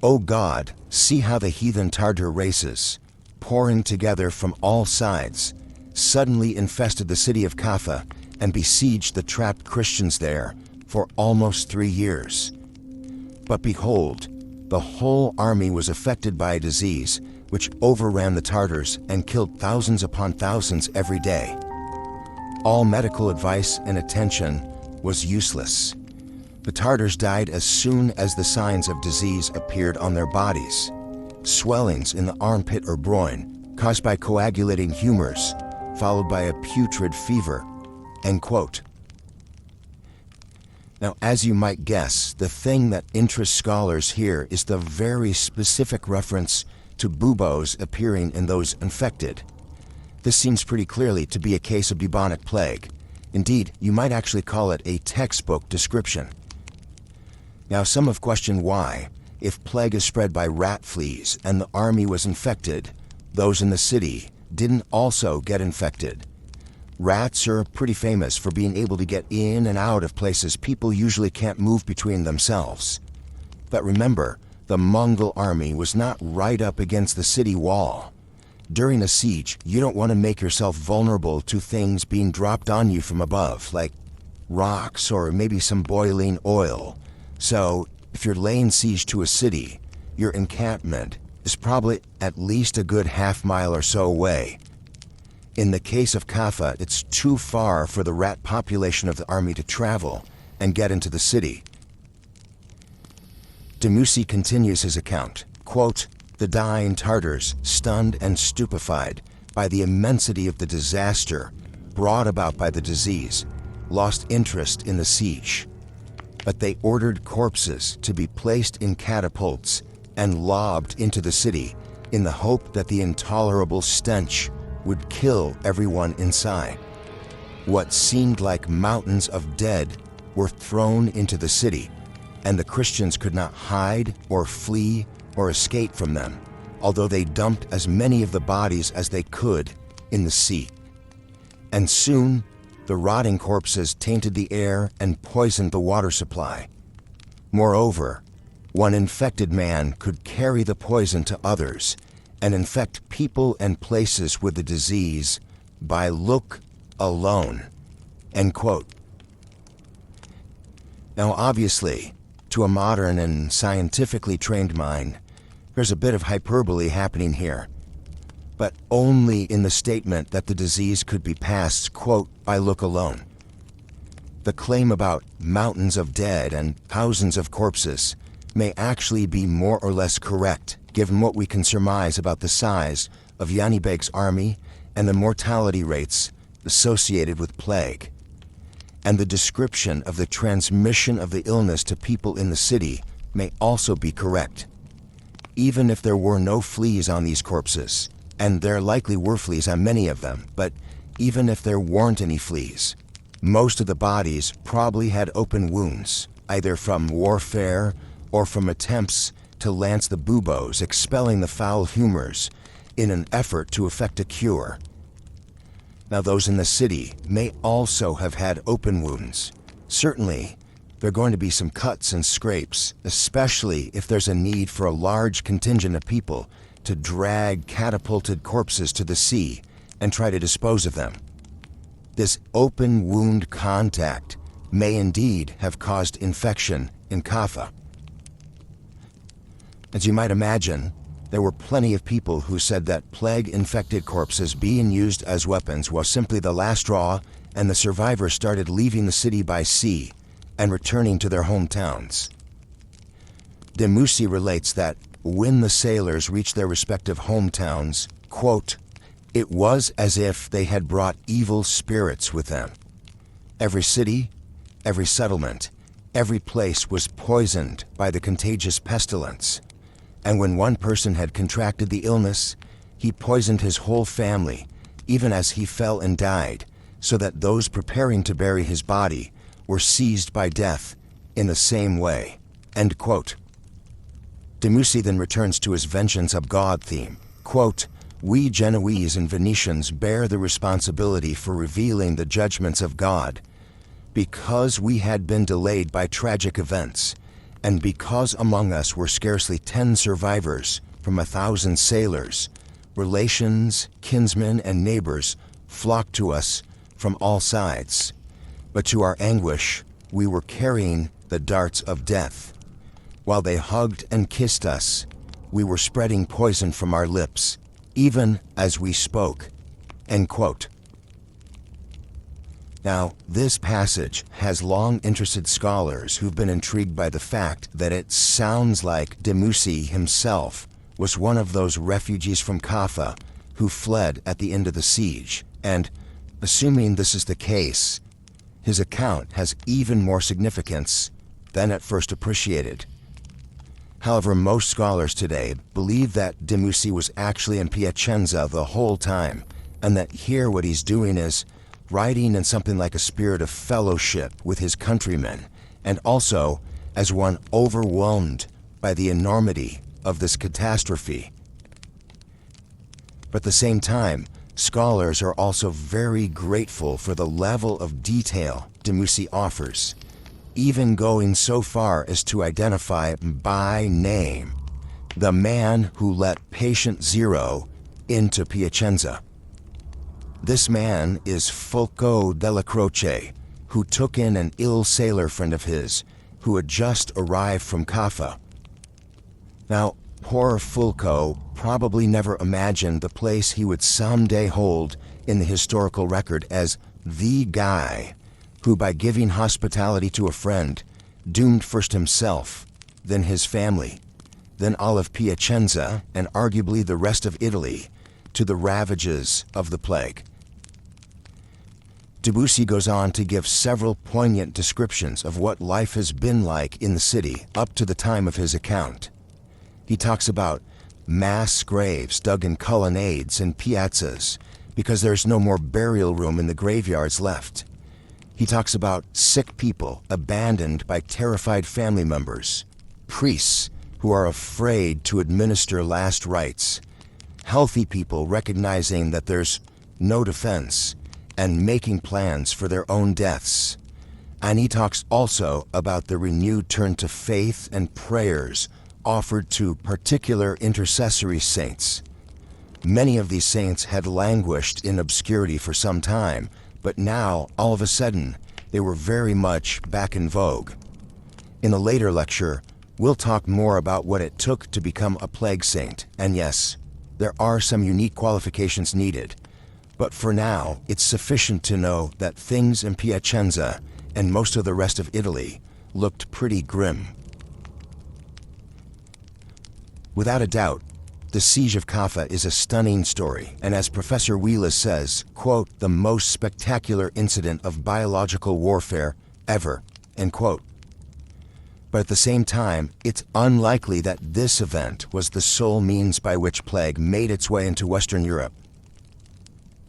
"O God, see how the heathen Tartar races, pouring together from all sides, suddenly infested the city of Kaffa and besieged the trapped Christians there for almost 3 years. But behold, the whole army was affected by a disease which overran the Tartars and killed thousands upon thousands every day. All medical advice and attention was useless. The Tartars died as soon as the signs of disease appeared on their bodies. Swellings in the armpit or groin, caused by coagulating humors, followed by a putrid fever." End quote. Now, as you might guess, the thing that interests scholars here is the very specific reference to buboes appearing in those infected. This seems pretty clearly to be a case of bubonic plague. Indeed, you might actually call it a textbook description. Now, some have questioned why, if plague is spread by rat fleas and the army was infected, those in the city didn't also get infected. Rats are pretty famous for being able to get in and out of places people usually can't move between themselves. But remember, the Mongol army was not right up against the city wall. During a siege, you don't want to make yourself vulnerable to things being dropped on you from above, like rocks or maybe some boiling oil. So, if you're laying siege to a city, your encampment is probably at least a good half-mile or so away. In the case of Kaffa, it's too far for the rat population of the army to travel and get into the city. De Musset continues his account, quote, "The dying Tartars, stunned and stupefied by the immensity of the disaster brought about by the disease, lost interest in the siege. But they ordered corpses to be placed in catapults and lobbed into the city in the hope that the intolerable stench would kill everyone inside. What seemed like mountains of dead were thrown into the city, and the Christians could not hide or flee or escape from them, although they dumped as many of the bodies as they could in the sea. And soon, the rotting corpses tainted the air and poisoned the water supply. Moreover, one infected man could carry the poison to others and infect people and places with the disease by look alone." End quote. Now, obviously, to a modern and scientifically trained mind, there's a bit of hyperbole happening here, but only in the statement that the disease could be passed, quote, "by look alone." The claim about mountains of dead and thousands of corpses may actually be more or less correct, given what we can surmise about the size of Yanibek's army and the mortality rates associated with plague. And the description of the transmission of the illness to people in the city may also be correct. Even if there were no fleas on these corpses, and there likely were fleas on many of them, but even if there weren't any fleas, most of the bodies probably had open wounds, either from warfare or from attempts to lance the buboes, expelling the foul humors in an effort to effect a cure. Now, those in the city may also have had open wounds. Certainly, there are going to be some cuts and scrapes, especially if there's a need for a large contingent of people to drag catapulted corpses to the sea and try to dispose of them. This open wound contact may indeed have caused infection in Kaffa. As you might imagine, there were plenty of people who said that plague-infected corpses being used as weapons was simply the last straw, and the survivors started leaving the city by sea and returning to their hometowns. Demussy relates that when the sailors reached their respective hometowns, quote, "It was as if they had brought evil spirits with them. Every city, every settlement, every place was poisoned by the contagious pestilence. And when one person had contracted the illness, he poisoned his whole family, even as he fell and died, so that those preparing to bury his body were seized by death in the same way." End quote. Demussy then returns to his vengeance of God theme. Quote, "We Genoese and Venetians bear the responsibility for revealing the judgments of God, because we had been delayed by tragic events, and because among us were scarcely 10 survivors from 1,000 sailors. Relations, kinsmen, and neighbors flocked to us from all sides. But to our anguish, we were carrying the darts of death. While they hugged and kissed us, we were spreading poison from our lips, even as we spoke." End quote. Now, this passage has long interested scholars who've been intrigued by the fact that it sounds like Demussy himself was one of those refugees from Kaffa who fled at the end of the siege, and, assuming this is the case, his account has even more significance than at first appreciated. However, most scholars today believe that Demussy was actually in Piacenza the whole time, and that here what he's doing is writing in something like a spirit of fellowship with his countrymen, and also as one overwhelmed by the enormity of this catastrophe. But at the same time, scholars are also very grateful for the level of detail Demussy offers, even going so far as to identify by name the man who let patient zero into Piacenza. This man is Fulco della Croce, who took in an ill sailor friend of his who had just arrived from Kaffa. Now, poor Fulco probably never imagined the place he would someday hold in the historical record as the guy who, by giving hospitality to a friend, doomed first himself, then his family, then all of Piacenza, and arguably the rest of Italy, to the ravages of the plague. Debussy goes on to give several poignant descriptions of what life has been like in the city up to the time of his account. He talks about mass graves dug in colonnades and piazzas because there's no more burial room in the graveyards left. He talks about sick people abandoned by terrified family members, priests who are afraid to administer last rites, healthy people recognizing that there's no defense and making plans for their own deaths. And he talks also about the renewed turn to faith and prayers offered to particular intercessory saints. Many of these saints had languished in obscurity for some time, but now, all of a sudden, they were very much back in vogue. In a later lecture, we'll talk more about what it took to become a plague saint, and yes, there are some unique qualifications needed. But for now, it's sufficient to know that things in Piacenza and most of the rest of Italy looked pretty grim. Without a doubt, the Siege of Kaffa is a stunning story, and as Professor Wheeler says, quote, "the most spectacular incident of biological warfare ever," end quote. But at the same time, it's unlikely that this event was the sole means by which plague made its way into Western Europe.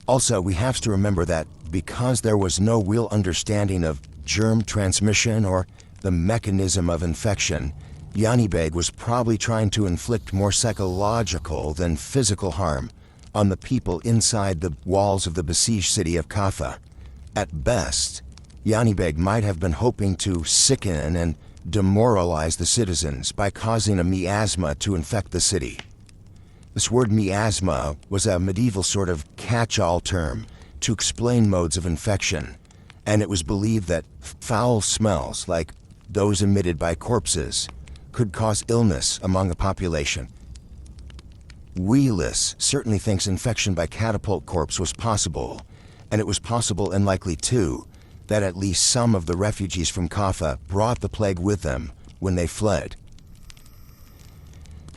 Also, we have to remember that because there was no real understanding of germ transmission or the mechanism of infection, Yanibeg was probably trying to inflict more psychological than physical harm on the people inside the walls of the besieged city of Kaffa. At best, Yanibeg might have been hoping to sicken and demoralize the citizens by causing a miasma to infect the city. This word miasma was a medieval sort of catch-all term to explain modes of infection, and it was believed that foul smells like those emitted by corpses could cause illness among the population. Wheelis certainly thinks infection by catapult corpse was possible, and it was possible and likely too that at least some of the refugees from Kaffa brought the plague with them when they fled.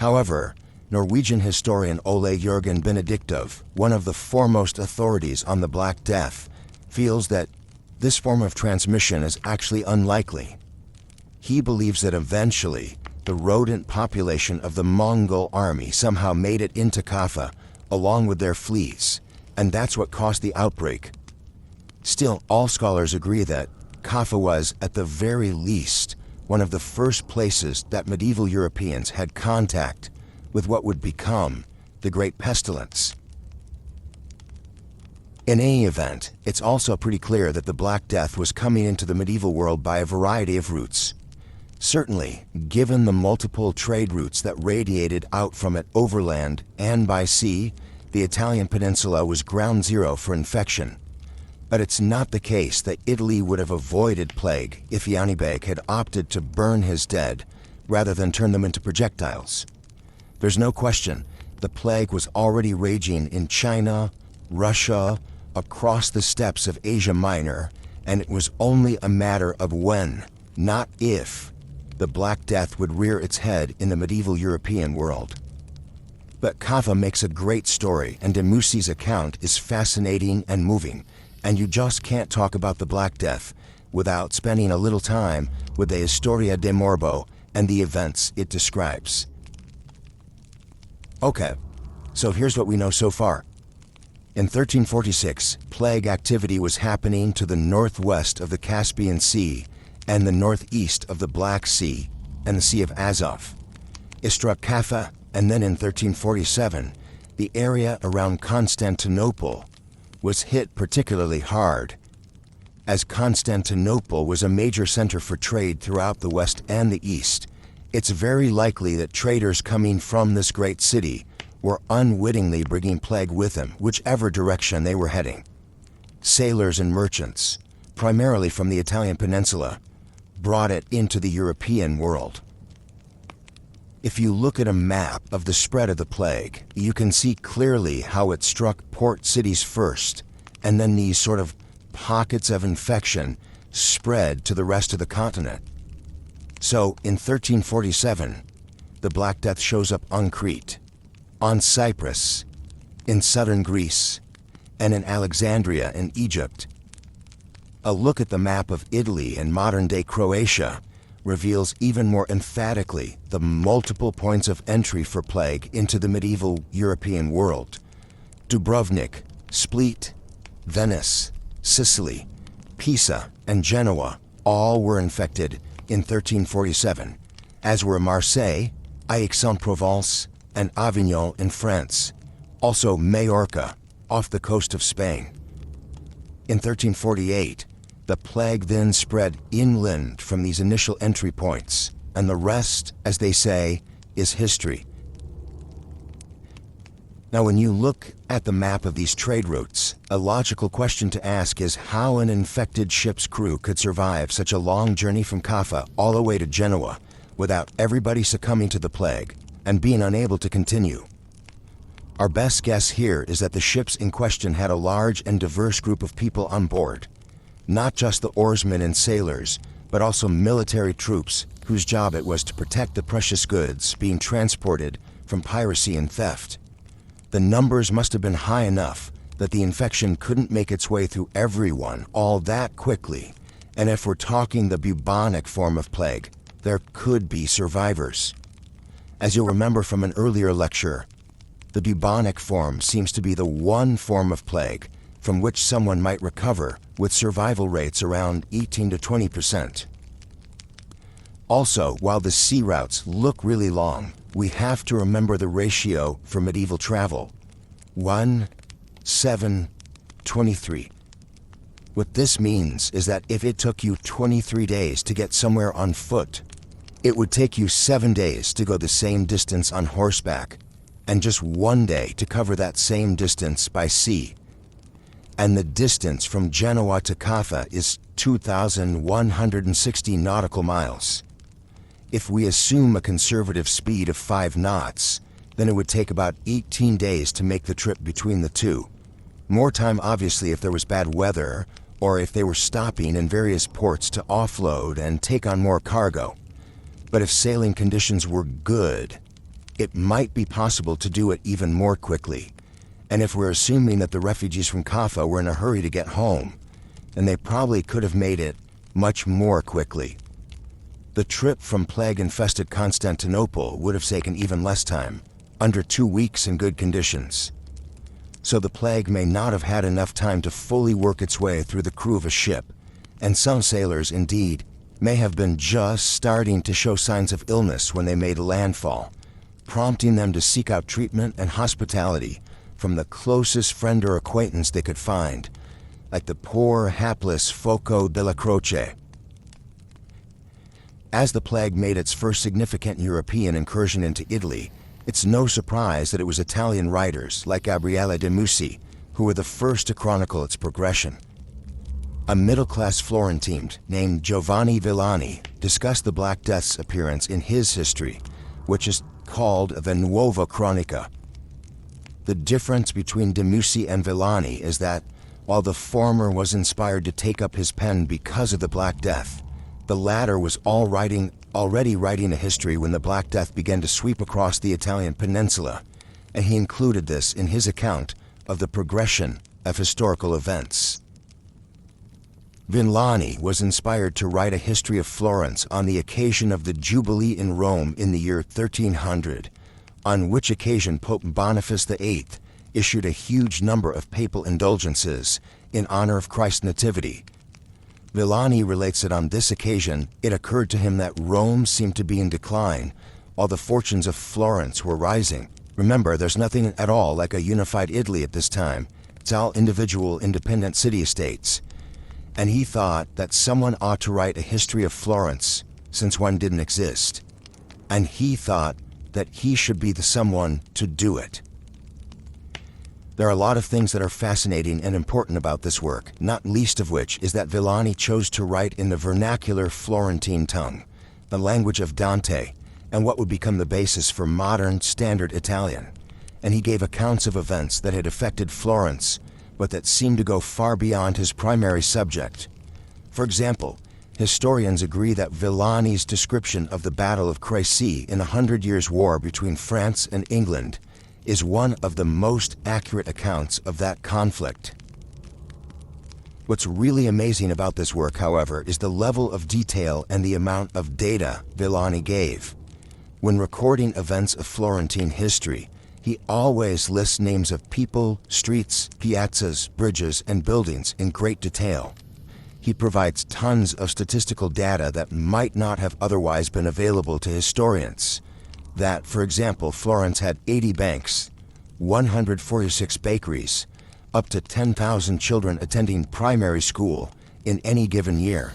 However, Norwegian historian Ole Jørgen Benedictov, one of the foremost authorities on the Black Death, feels that this form of transmission is actually unlikely. He believes that eventually, the rodent population of the Mongol army somehow made it into Kaffa, along with their fleas, and that's what caused the outbreak. Still, all scholars agree that Kaffa was, at the very least, one of the first places that medieval Europeans had contact with what would become the Great Pestilence. In any event, it's also pretty clear that the Black Death was coming into the medieval world by a variety of routes. Certainly, given the multiple trade routes that radiated out from it overland and by sea, the Italian peninsula was ground zero for infection. But it's not the case that Italy would have avoided plague if Yanibek had opted to burn his dead rather than turn them into projectiles. There's no question, the plague was already raging in China, Russia, across the steppes of Asia Minor, and it was only a matter of when, not if, the Black Death would rear its head in the medieval European world. But Kaffa makes a great story, and de Musi's account is fascinating and moving, and you just can't talk about the Black Death without spending a little time with the Historia de Morbo and the events it describes. Okay, so here's what we know so far. In 1346, plague activity was happening to the northwest of the Caspian Sea and the northeast of the Black Sea and the Sea of Azov. It struck Kaffa, and then in 1347, the area around Constantinople was hit particularly hard. As Constantinople was a major center for trade throughout the west and the east, it's very likely that traders coming from this great city were unwittingly bringing plague with them, whichever direction they were heading. Sailors and merchants, primarily from the Italian peninsula, brought it into the European world. If you look at a map of the spread of the plague, you can see clearly how it struck port cities first, and then these sort of pockets of infection spread to the rest of the continent. So, in 1347, the Black Death shows up on Crete, on Cyprus, in southern Greece, and in Alexandria in Egypt. A look at the map of Italy and modern-day Croatia reveals even more emphatically the multiple points of entry for plague into the medieval European world. Dubrovnik, Split, Venice, Sicily, Pisa, and Genoa all were infected in 1347, as were Marseille, Aix-en-Provence, and Avignon in France, also Majorca, off the coast of Spain. In 1348, the plague then spread inland from these initial entry points, and the rest, as they say, is history. Now, when you look at the map of these trade routes, a logical question to ask is how an infected ship's crew could survive such a long journey from Kaffa all the way to Genoa without everybody succumbing to the plague and being unable to continue. Our best guess here is that the ships in question had a large and diverse group of people on board, not just the oarsmen and sailors, but also military troops whose job it was to protect the precious goods being transported from piracy and theft. The numbers must have been high enough that the infection couldn't make its way through everyone all that quickly, and if we're talking the bubonic form of plague, there could be survivors. As you'll remember from an earlier lecture, the bubonic form seems to be the one form of plague from which someone might recover with survival rates around 18 to 20%. Also, while the sea routes look really long, we have to remember the ratio for medieval travel. 1:7:23. What this means is that if it took you 23 days to get somewhere on foot, it would take you 7 days to go the same distance on horseback, and just 1 day to cover that same distance by sea. And the distance from Genoa to Kaffa is 2,160 nautical miles. If we assume a conservative speed of 5 knots, then it would take about 18 days to make the trip between the two. More time obviously if there was bad weather, or if they were stopping in various ports to offload and take on more cargo. But if sailing conditions were good, it might be possible to do it even more quickly. And if we're assuming that the refugees from Kaffa were in a hurry to get home, then they probably could have made it much more quickly. The trip from plague-infested Constantinople would have taken even less time, under 2 weeks in good conditions. So the plague may not have had enough time to fully work its way through the crew of a ship, and some sailors, indeed, may have been just starting to show signs of illness when they made landfall, prompting them to seek out treatment and hospitality from the closest friend or acquaintance they could find, like the poor, hapless Foco della Croce. As the plague made its first significant European incursion into Italy, it's no surprise that it was Italian writers like Gabriele de Mussi who were the first to chronicle its progression. A middle-class Florentine named Giovanni Villani discussed the Black Death's appearance in his history, which is called the Nuova Cronica. The difference between de Mussi and Villani is that, while the former was inspired to take up his pen because of the Black Death, the latter was already writing a history when the Black Death began to sweep across the Italian peninsula, and he included this in his account of the progression of historical events. Villani was inspired to write a history of Florence on the occasion of the Jubilee in Rome in the year 1300, on which occasion Pope Boniface VIII issued a huge number of papal indulgences in honor of Christ's nativity. Villani relates that on this occasion it occurred to him that Rome seemed to be in decline, while the fortunes of Florence were rising. Remember, there's nothing at all like a unified Italy at this time. It's all individual independent city-states. And he thought that someone ought to write a history of Florence, since one didn't exist. And he thought that he should be the someone to do it. There are a lot of things that are fascinating and important about this work, not least of which is that Villani chose to write in the vernacular Florentine tongue, the language of Dante, and what would become the basis for modern standard Italian. And he gave accounts of events that had affected Florence, but that seemed to go far beyond his primary subject. For example, historians agree that Villani's description of the Battle of Crécy in 100 Years' War between France and England is one of the most accurate accounts of that conflict. What's really amazing about this work, however, is the level of detail and the amount of data Villani gave. When recording events of Florentine history, he always lists names of people, streets, piazzas, bridges, and buildings in great detail. He provides tons of statistical data that might not have otherwise been available to historians. That, for example, Florence had 80 banks, 146 bakeries, up to 10,000 children attending primary school in any given year.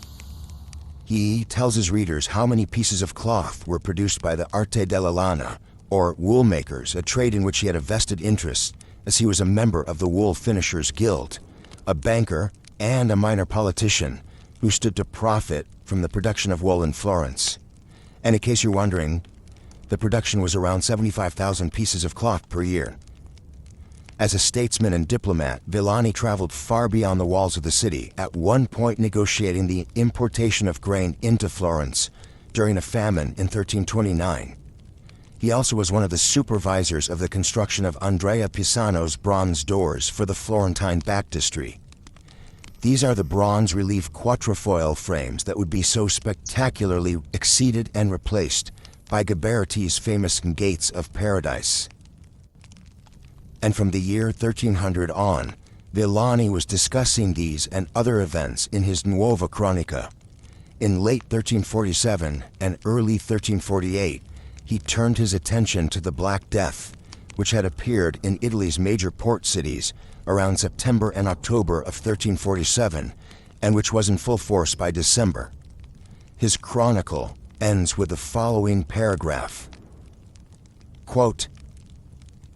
He tells his readers how many pieces of cloth were produced by the arte della lana, or wool makers, a trade in which he had a vested interest, as he was a member of the Wool Finishers Guild, a banker, and a minor politician who stood to profit from the production of wool in Florence. And in case you're wondering, the production was around 75,000 pieces of cloth per year. As a statesman and diplomat, Villani traveled far beyond the walls of the city, at one point negotiating the importation of grain into Florence during a famine in 1329. He also was one of the supervisors of the construction of Andrea Pisano's bronze doors for the Florentine baptistry. These are the bronze relief quatrefoil frames that would be so spectacularly exceeded and replaced by Ghiberti's famous Gates of Paradise. And from the year 1300 on, Villani was discussing these and other events in his Nuova Cronica. In late 1347 and early 1348, he turned his attention to the Black Death, which had appeared in Italy's major port cities around September and October of 1347, and which was in full force by December. His chronicle ends with the following paragraph. Quote,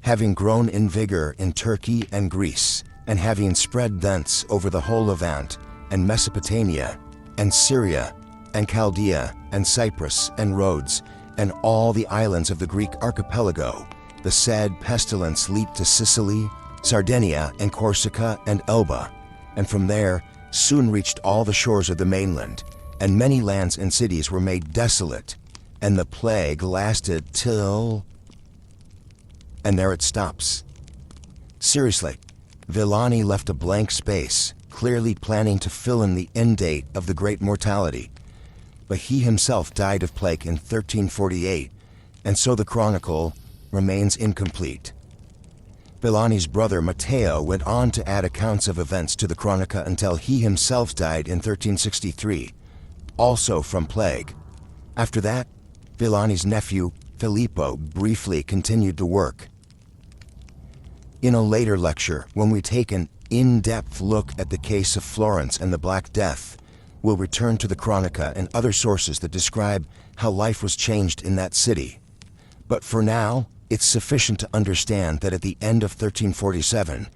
"Having grown in vigor in Turkey and Greece, and having spread thence over the whole Levant, and Mesopotamia, and Syria, and Chaldea, and Cyprus, and Rhodes, and all the islands of the Greek archipelago, the said pestilence leaped to Sicily, Sardinia, and Corsica, and Elba, and from there soon reached all the shores of the mainland, and many lands and cities were made desolate, and the plague lasted till..." and there it stops. Seriously, Villani left a blank space, clearly planning to fill in the end date of the Great Mortality. But he himself died of plague in 1348, and so the chronicle remains incomplete. Villani's brother Matteo went on to add accounts of events to the Chronica until he himself died in 1363, also from plague. After that, Villani's nephew Filippo briefly continued the work. In a later lecture, when we take an in-depth look at the case of Florence and the Black Death, we'll return to the Chronica and other sources that describe how life was changed in that city. But for now, it's sufficient to understand that at the end of 1347,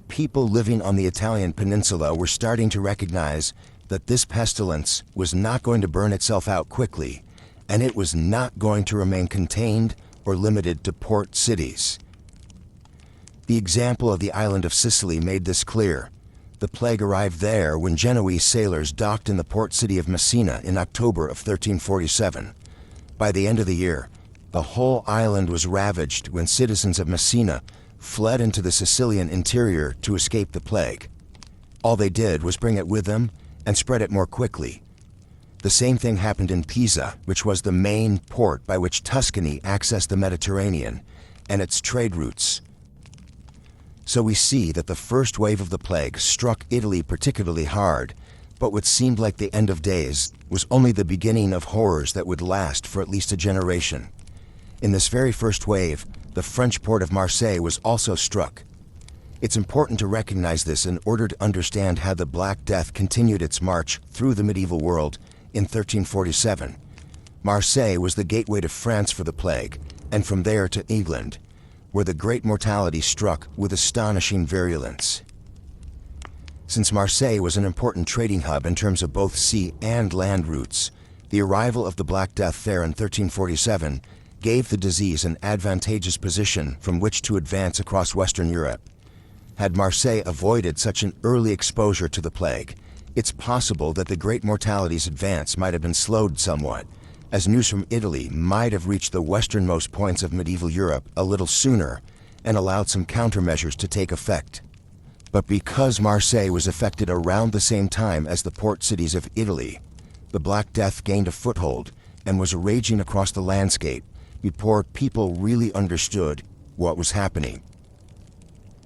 people living on the Italian peninsula were starting to recognize that this pestilence was not going to burn itself out quickly, and it was not going to remain contained or limited to port cities. The example of the island of Sicily made this clear. The plague arrived there when Genoese sailors docked in the port city of Messina in October of 1347. By the end of the year, the whole island was ravaged when citizens of Messina fled into the Sicilian interior to escape the plague. All they did was bring it with them and spread it more quickly. The same thing happened in Pisa, which was the main port by which Tuscany accessed the Mediterranean and its trade routes. So we see that the first wave of the plague struck Italy particularly hard, but what seemed like the end of days was only the beginning of horrors that would last for at least a generation. In this very first wave, the French port of Marseille was also struck. It's important to recognize this in order to understand how the Black Death continued its march through the medieval world in 1347. Marseille was the gateway to France for the plague, and from there to England, where the Great Mortality struck with astonishing virulence. Since Marseille was an important trading hub in terms of both sea and land routes, the arrival of the Black Death there in 1347 gave the disease an advantageous position from which to advance across Western Europe. Had Marseille avoided such an early exposure to the plague, it's possible that the Great Mortality's advance might have been slowed somewhat, as news from Italy might have reached the westernmost points of medieval Europe a little sooner and allowed some countermeasures to take effect. But because Marseille was affected around the same time as the port cities of Italy, the Black Death gained a foothold and was raging across the landscape before people really understood what was happening.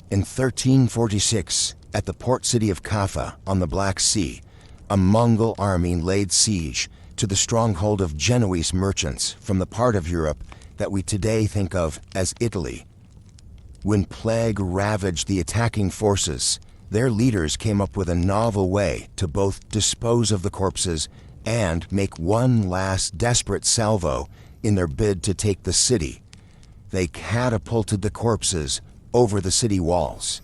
In 1346, at the port city of Kaffa on the Black Sea, a Mongol army laid siege to the stronghold of Genoese merchants from the part of Europe that we today think of as Italy. When plague ravaged the attacking forces, their leaders came up with a novel way to both dispose of the corpses and make one last desperate salvo in their bid to take the city. They catapulted the corpses over the city walls.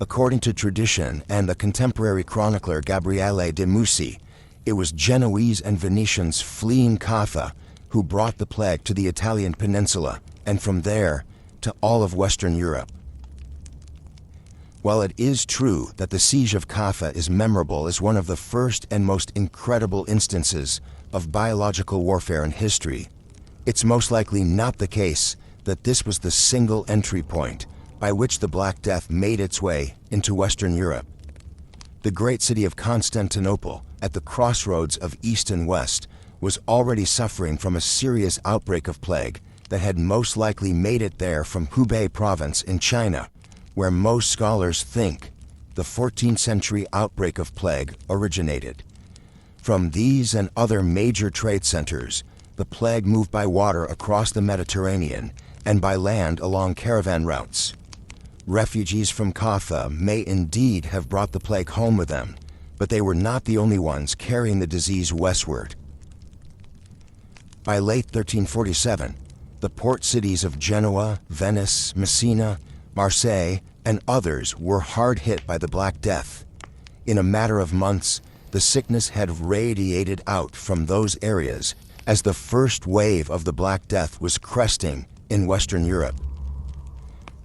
According to tradition and the contemporary chronicler Gabriele de Mussi, it was Genoese and Venetians fleeing Kaffa who brought the plague to the Italian peninsula, and from there to all of Western Europe. While it is true that the siege of Kaffa is memorable as one of the first and most incredible instances of biological warfare in history, it's most likely not the case that this was the single entry point by which the Black Death made its way into Western Europe. The great city of Constantinople, at the crossroads of East and West, was already suffering from a serious outbreak of plague that had most likely made it there from Hubei province in China, where most scholars think the 14th century outbreak of plague originated. From these and other major trade centers, the plague moved by water across the Mediterranean and by land along caravan routes. Refugees from Kaffa may indeed have brought the plague home with them, but they were not the only ones carrying the disease westward. By late 1347, the port cities of Genoa, Venice, Messina, Marseille, and others were hard hit by the Black Death. In a matter of months, the sickness had radiated out from those areas as the first wave of the Black Death was cresting in Western Europe.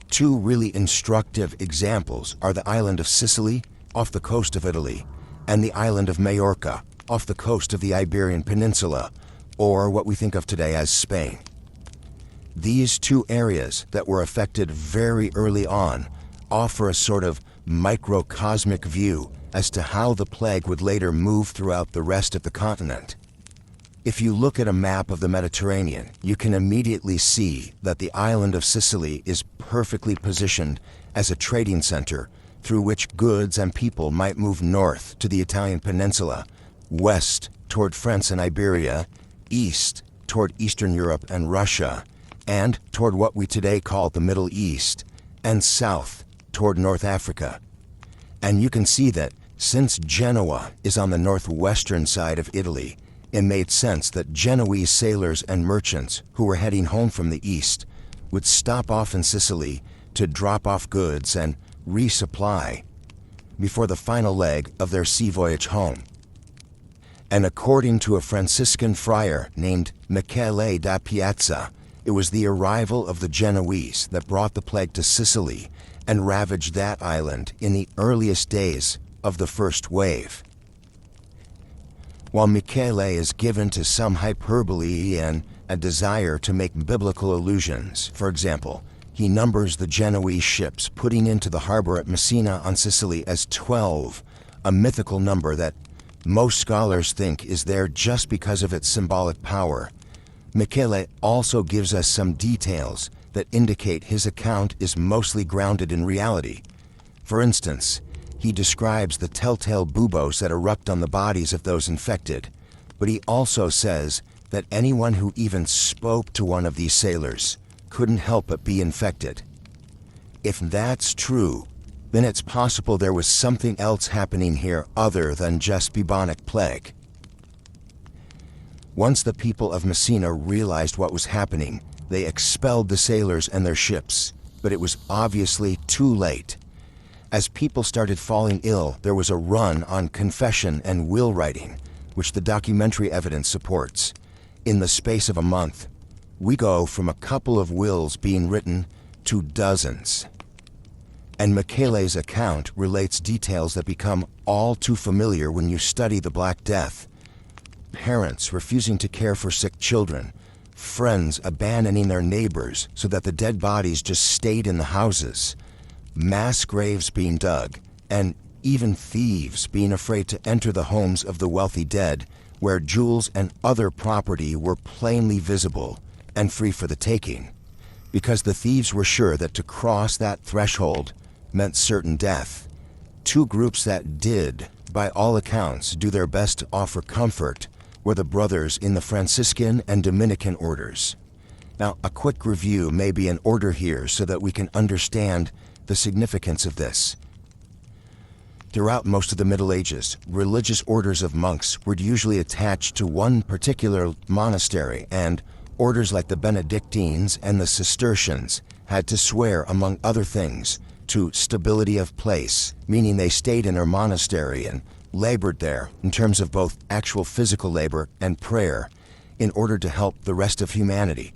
Two really instructive examples are the island of Sicily, off the coast of Italy, and the island of Majorca, off the coast of the Iberian Peninsula, or what we think of today as Spain. These two areas that were affected very early on offer a sort of microcosmic view as to how the plague would later move throughout the rest of the continent. If you look at a map of the Mediterranean, you can immediately see that the island of Sicily is perfectly positioned as a trading center through which goods and people might move north to the Italian peninsula, west toward France and Iberia, east toward Eastern Europe and Russia, and toward what we today call the Middle East, and south toward North Africa. And you can see that since Genoa is on the northwestern side of Italy, it made sense that Genoese sailors and merchants who were heading home from the east would stop off in Sicily to drop off goods and resupply before the final leg of their sea voyage home. And according to a Franciscan friar named Michele da Piazza, it was the arrival of the Genoese that brought the plague to Sicily and ravaged that island in the earliest days of the first wave. While Michele is given to some hyperbole and a desire to make biblical allusions, for example, he numbers the Genoese ships putting into the harbor at Messina on Sicily as 12, a mythical number that most scholars think is there just because of its symbolic power. Michele also gives us some details that indicate his account is mostly grounded in reality. For instance, he describes the telltale buboes that erupt on the bodies of those infected, but he also says that anyone who even spoke to one of these sailors couldn't help but be infected. If that's true, then it's possible there was something else happening here other than just bubonic plague. Once the people of Messina realized what was happening, they expelled the sailors and their ships, but it was obviously too late. As people started falling ill, there was a run on confession and will writing, which the documentary evidence supports. In the space of a month, we go from a couple of wills being written to dozens. And Michele's account relates details that become all too familiar when you study the Black Death. Parents refusing to care for sick children, friends abandoning their neighbors so that the dead bodies just stayed in the houses, mass graves being dug, and even thieves being afraid to enter the homes of the wealthy dead, where jewels and other property were plainly visible and free for the taking, because the thieves were sure that to cross that threshold meant certain death. Two groups that did, by all accounts, do their best to offer comfort were the brothers in the Franciscan and Dominican orders. Now, a quick review may be in order here so that we can understand the significance of this. Throughout most of the Middle Ages, religious orders of monks were usually attached to one particular monastery, and orders like the Benedictines and the Cistercians had to swear, among other things, to stability of place, meaning they stayed in their monastery and labored there in terms of both actual physical labor and prayer in order to help the rest of humanity.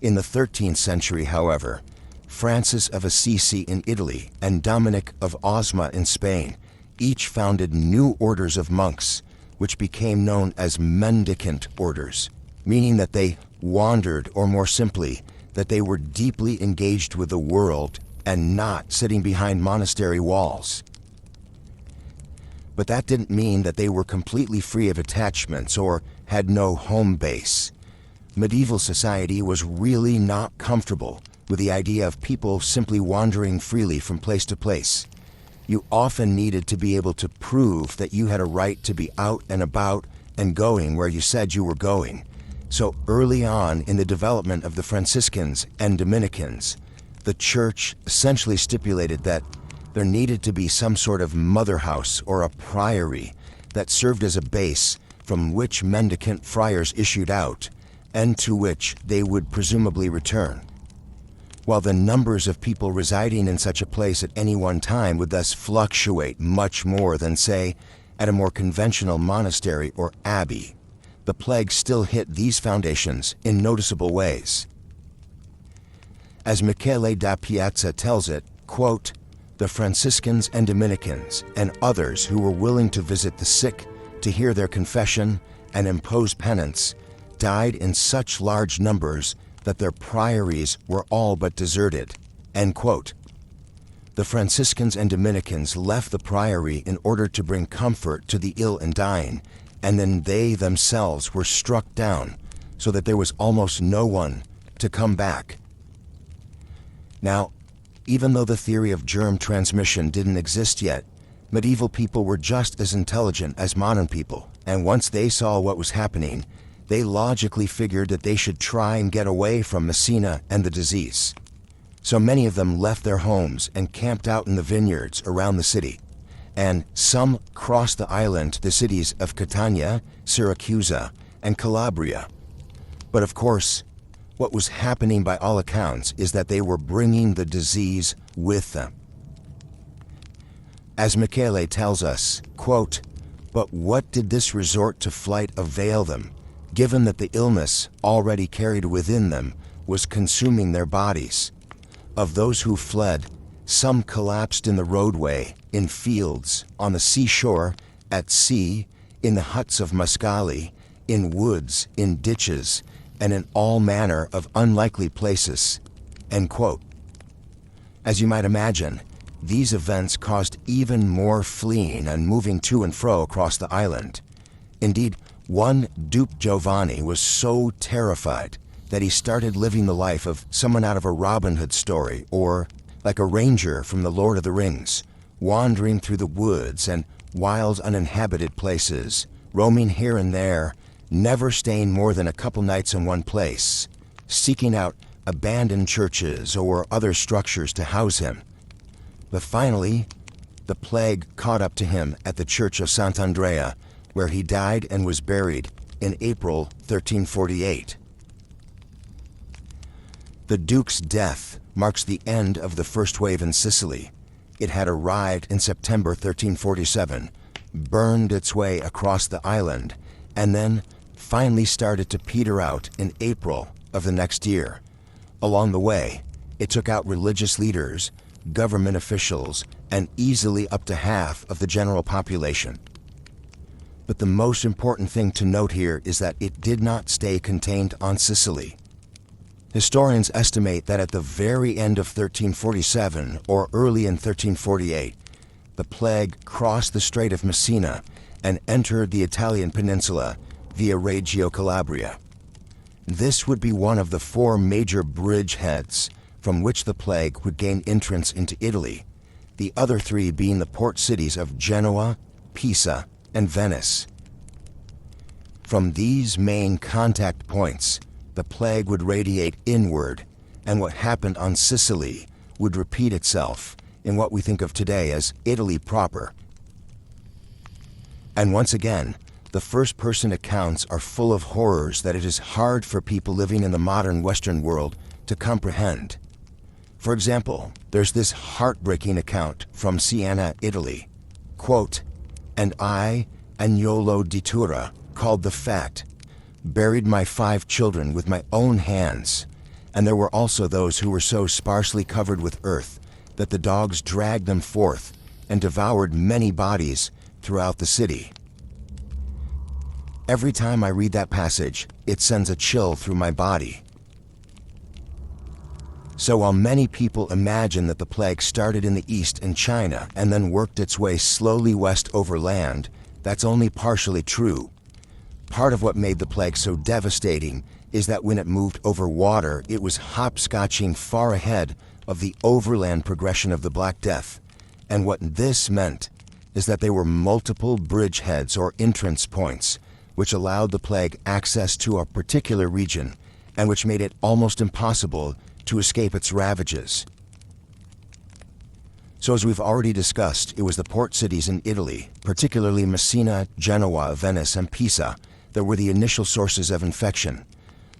In the 13th century, however, Francis of Assisi in Italy and Dominic of Osma in Spain each founded new orders of monks, which became known as mendicant orders, meaning that they wandered, or more simply, that they were deeply engaged with the world and not sitting behind monastery walls. But that didn't mean that they were completely free of attachments or had no home base. Medieval society was really not comfortable with the idea of people simply wandering freely from place to place. You often needed to be able to prove that you had a right to be out and about and going where you said you were going. So early on in the development of the Franciscans and Dominicans, the church essentially stipulated that there needed to be some sort of mother house or a priory that served as a base from which mendicant friars issued out and to which they would presumably return. While the numbers of people residing in such a place at any one time would thus fluctuate much more than, say, at a more conventional monastery or abbey, the plague still hit these foundations in noticeable ways. As Michele da Piazza tells it, quote, "The Franciscans and Dominicans and others who were willing to visit the sick to hear their confession and impose penance died in such large numbers that their priories were all but deserted." End quote. The Franciscans and Dominicans left the priory in order to bring comfort to the ill and dying, and then they themselves were struck down, so that there was almost no one to come back. Now, even though the theory of germ transmission didn't exist yet, medieval people were just as intelligent as modern people, and once they saw what was happening, they logically figured that they should try and get away from Messina and the disease. So many of them left their homes and camped out in the vineyards around the city, and some crossed the island to the cities of Catania, Syracusa, and Calabria. But of course, what was happening by all accounts is that they were bringing the disease with them. As Michele tells us, quote, "But what did this resort to flight avail them, given that the illness already carried within them was consuming their bodies? Of those who fled, some collapsed in the roadway, in fields, on the seashore, at sea, in the huts of Mascali, in woods, in ditches, and in all manner of unlikely places." End quote. As you might imagine, these events caused even more fleeing and moving to and fro across the island. Indeed, one Duke Giovanni was so terrified that he started living the life of someone out of a Robin Hood story, or like a ranger from The Lord of the Rings, wandering through the woods and wild uninhabited places, roaming here and there, never staying more than a couple nights in one place, seeking out abandoned churches or other structures to house him. But finally, the plague caught up to him at the Church of Sant'Andrea, where he died and was buried in April 1348. The Duke's death marks the end of the first wave in Sicily. It had arrived in September 1347, burned its way across the island, and then finally started to peter out in April of the next year. Along the way, it took out religious leaders, government officials, and easily up to half of the general population. But the most important thing to note here is that it did not stay contained on Sicily. Historians estimate that at the very end of 1347 or early in 1348, the plague crossed the Strait of Messina and entered the Italian peninsula via Reggio Calabria. This would be one of the 4 major bridgeheads from which the plague would gain entrance into Italy, the other 3 being the port cities of Genoa, Pisa, and Venice. From these main contact points, the plague would radiate inward, and what happened on Sicily would repeat itself in what we think of today as Italy proper. And once again, the first-person accounts are full of horrors that it is hard for people living in the modern Western world to comprehend. For example, there's this heartbreaking account from Siena, Italy. Quote, "And I, Agnolo di Tura, called the fact, buried my 5 children with my own hands, and there were also those who were so sparsely covered with earth that the dogs dragged them forth and devoured many bodies throughout the city." Every time I read that passage, it sends a chill through my body. So while many people imagine that the plague started in the east in China and then worked its way slowly west over land, that's only partially true. Part of what made the plague so devastating is that when it moved over water, it was hopscotching far ahead of the overland progression of the Black Death. And what this meant is that there were multiple bridgeheads or entrance points, which allowed the plague access to a particular region and which made it almost impossible to escape its ravages. So as we've already discussed, it was the port cities in Italy, particularly Messina, Genoa, Venice, and Pisa, that were the initial sources of infection.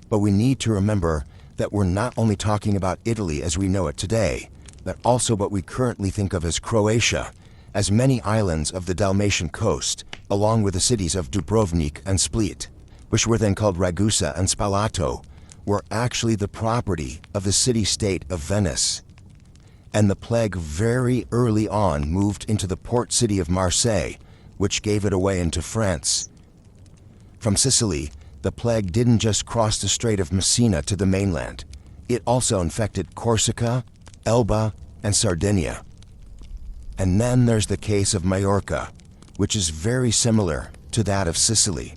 But we need to remember that we're not only talking about Italy as we know it today, but also what we currently think of as Croatia, as many islands of the Dalmatian coast, along with the cities of Dubrovnik and Split, which were then called Ragusa and Spalato, were actually the property of the city-state of Venice. And the plague very early on moved into the port city of Marseille, which gave it away into France. From Sicily, the plague didn't just cross the Strait of Messina to the mainland. It also infected Corsica, Elba, and Sardinia. And then there's the case of Majorca, which is very similar to that of Sicily.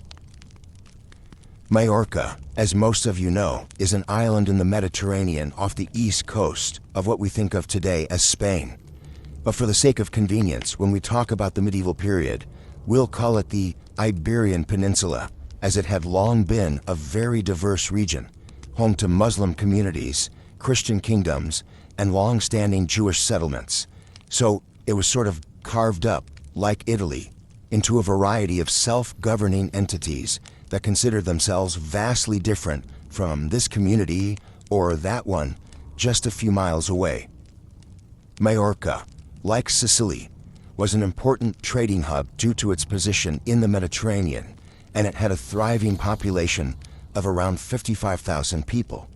Majorca, as most of you know, is an island in the Mediterranean off the east coast of what we think of today as Spain. But for the sake of convenience, when we talk about the medieval period, we'll call it the Iberian Peninsula, as it had long been a very diverse region, home to Muslim communities, Christian kingdoms, and long-standing Jewish settlements. So it was sort of carved up, like Italy, into a variety of self-governing entities that considered themselves vastly different from this community or that one just a few miles away. Majorca, like Sicily, was an important trading hub due to its position in the Mediterranean, and it had a thriving population of around 55,000 people.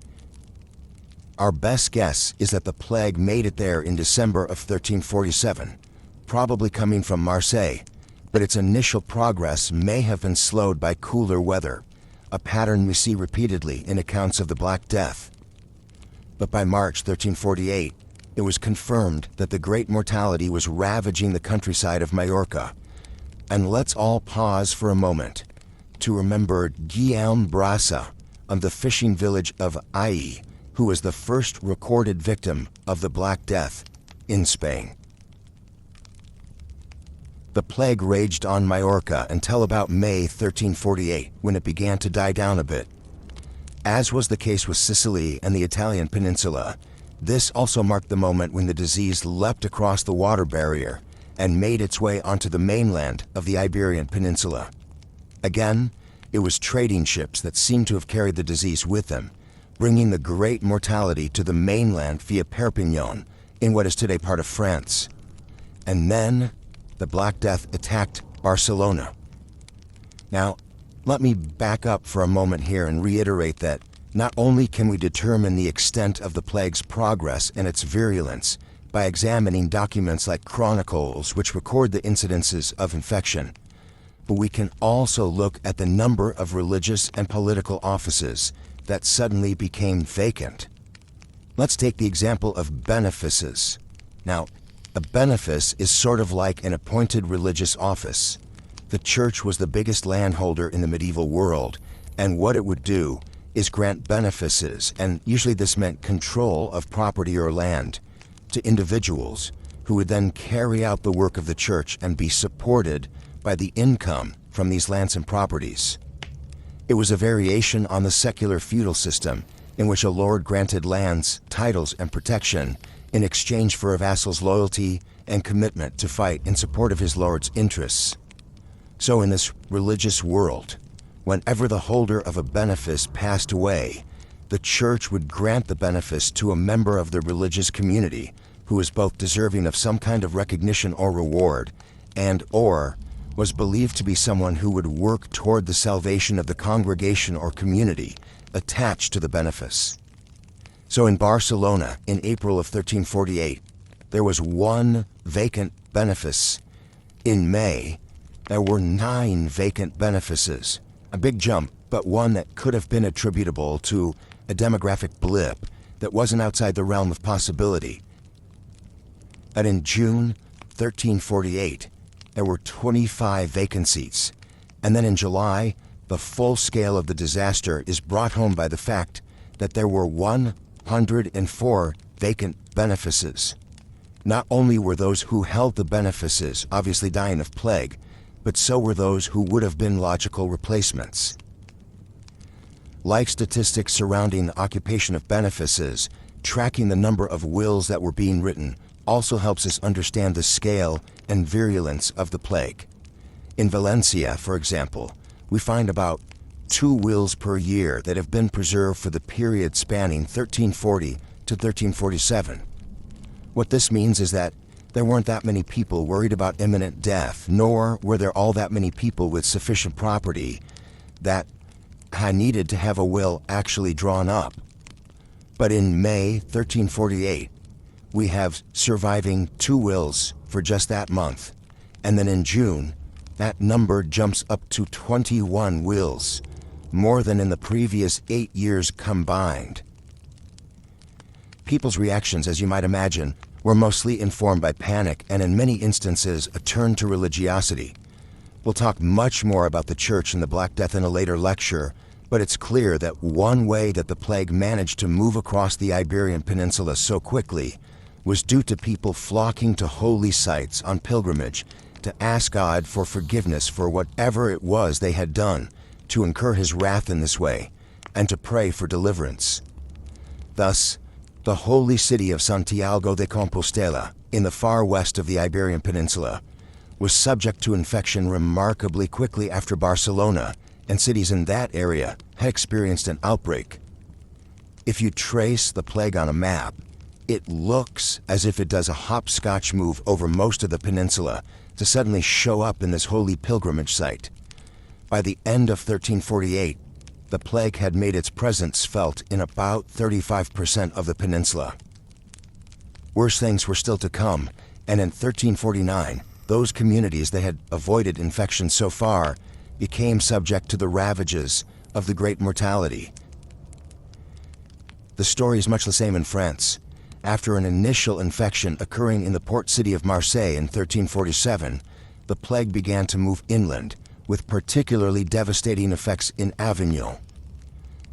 Our best guess is that the plague made it there in December of 1347, probably coming from Marseille, but its initial progress may have been slowed by cooler weather, a pattern we see repeatedly in accounts of the Black Death. But by March 1348, it was confirmed that the great mortality was ravaging the countryside of Majorca. And let's all pause for a moment to remember Guillaume Brassa of the fishing village of Ai, who was the first recorded victim of the Black Death in Spain. The plague raged on Majorca until about May 1348, when it began to die down a bit. As was the case with Sicily and the Italian peninsula, this also marked the moment when the disease leapt across the water barrier and made its way onto the mainland of the Iberian Peninsula. Again, it was trading ships that seemed to have carried the disease with them, bringing the great mortality to the mainland via Perpignan, in what is today part of France. And then the Black Death attacked Barcelona. Now, let me back up for a moment here and reiterate that not only can we determine the extent of the plague's progress and its virulence by examining documents like chronicles which record the incidences of infection, but we can also look at the number of religious and political offices that suddenly became vacant. Let's take the example of benefices. Now, a benefice is sort of like an appointed religious office. The church was the biggest landholder in the medieval world, and what it would do is grant benefices, and usually this meant control of property or land, to individuals who would then carry out the work of the church and be supported by the income from these lands and properties. It was a variation on the secular feudal system in which a lord granted lands, titles, and protection in exchange for a vassal's loyalty and commitment to fight in support of his lord's interests. So in this religious world, whenever the holder of a benefice passed away, the church would grant the benefice to a member of the religious community who was both deserving of some kind of recognition or reward and/or was believed to be someone who would work toward the salvation of the congregation or community attached to the benefice. So in Barcelona, in April of 1348, there was one vacant benefice. In May, there were 9 vacant benefices. A big jump, but one that could have been attributable to a demographic blip that wasn't outside the realm of possibility. And in June 1348, there were 25 vacant seats. And then in July, the full scale of the disaster is brought home by the fact that there were 104 vacant benefices. Not only were those who held the benefices obviously dying of plague, but so were those who would have been logical replacements. Like statistics surrounding the occupation of benefices, tracking the number of wills that were being written also helps us understand the scale and virulence of the plague. In Valencia, for example, we find about 2 wills per year that have been preserved for the period spanning 1340 to 1347. What this means is that there weren't that many people worried about imminent death, nor were there all that many people with sufficient property that needed to have a will actually drawn up. But in May 1348, we have surviving 2 wills for just that month. And then in June, that number jumps up to 21 wills more than in the previous 8 years combined. People's reactions, as you might imagine, were mostly informed by panic and in many instances a turn to religiosity. We'll talk much more about the church and the Black Death in a later lecture, but it's clear that one way that the plague managed to move across the Iberian Peninsula so quickly was due to people flocking to holy sites on pilgrimage to ask God for forgiveness for whatever it was they had done, to incur his wrath in this way, and to pray for deliverance. Thus, the holy city of Santiago de Compostela, in the far west of the Iberian Peninsula, was subject to infection remarkably quickly after Barcelona, and cities in that area had experienced an outbreak. If you trace the plague on a map, it looks as if it does a hopscotch move over most of the peninsula to suddenly show up in this holy pilgrimage site. By the end of 1348, the plague had made its presence felt in about 35% of the peninsula. Worse things were still to come, and in 1349, those communities that had avoided infection so far became subject to the ravages of the Great Mortality. The story is much the same in France. After an initial infection occurring in the port city of Marseille in 1347, the plague began to move inland, with particularly devastating effects in Avignon.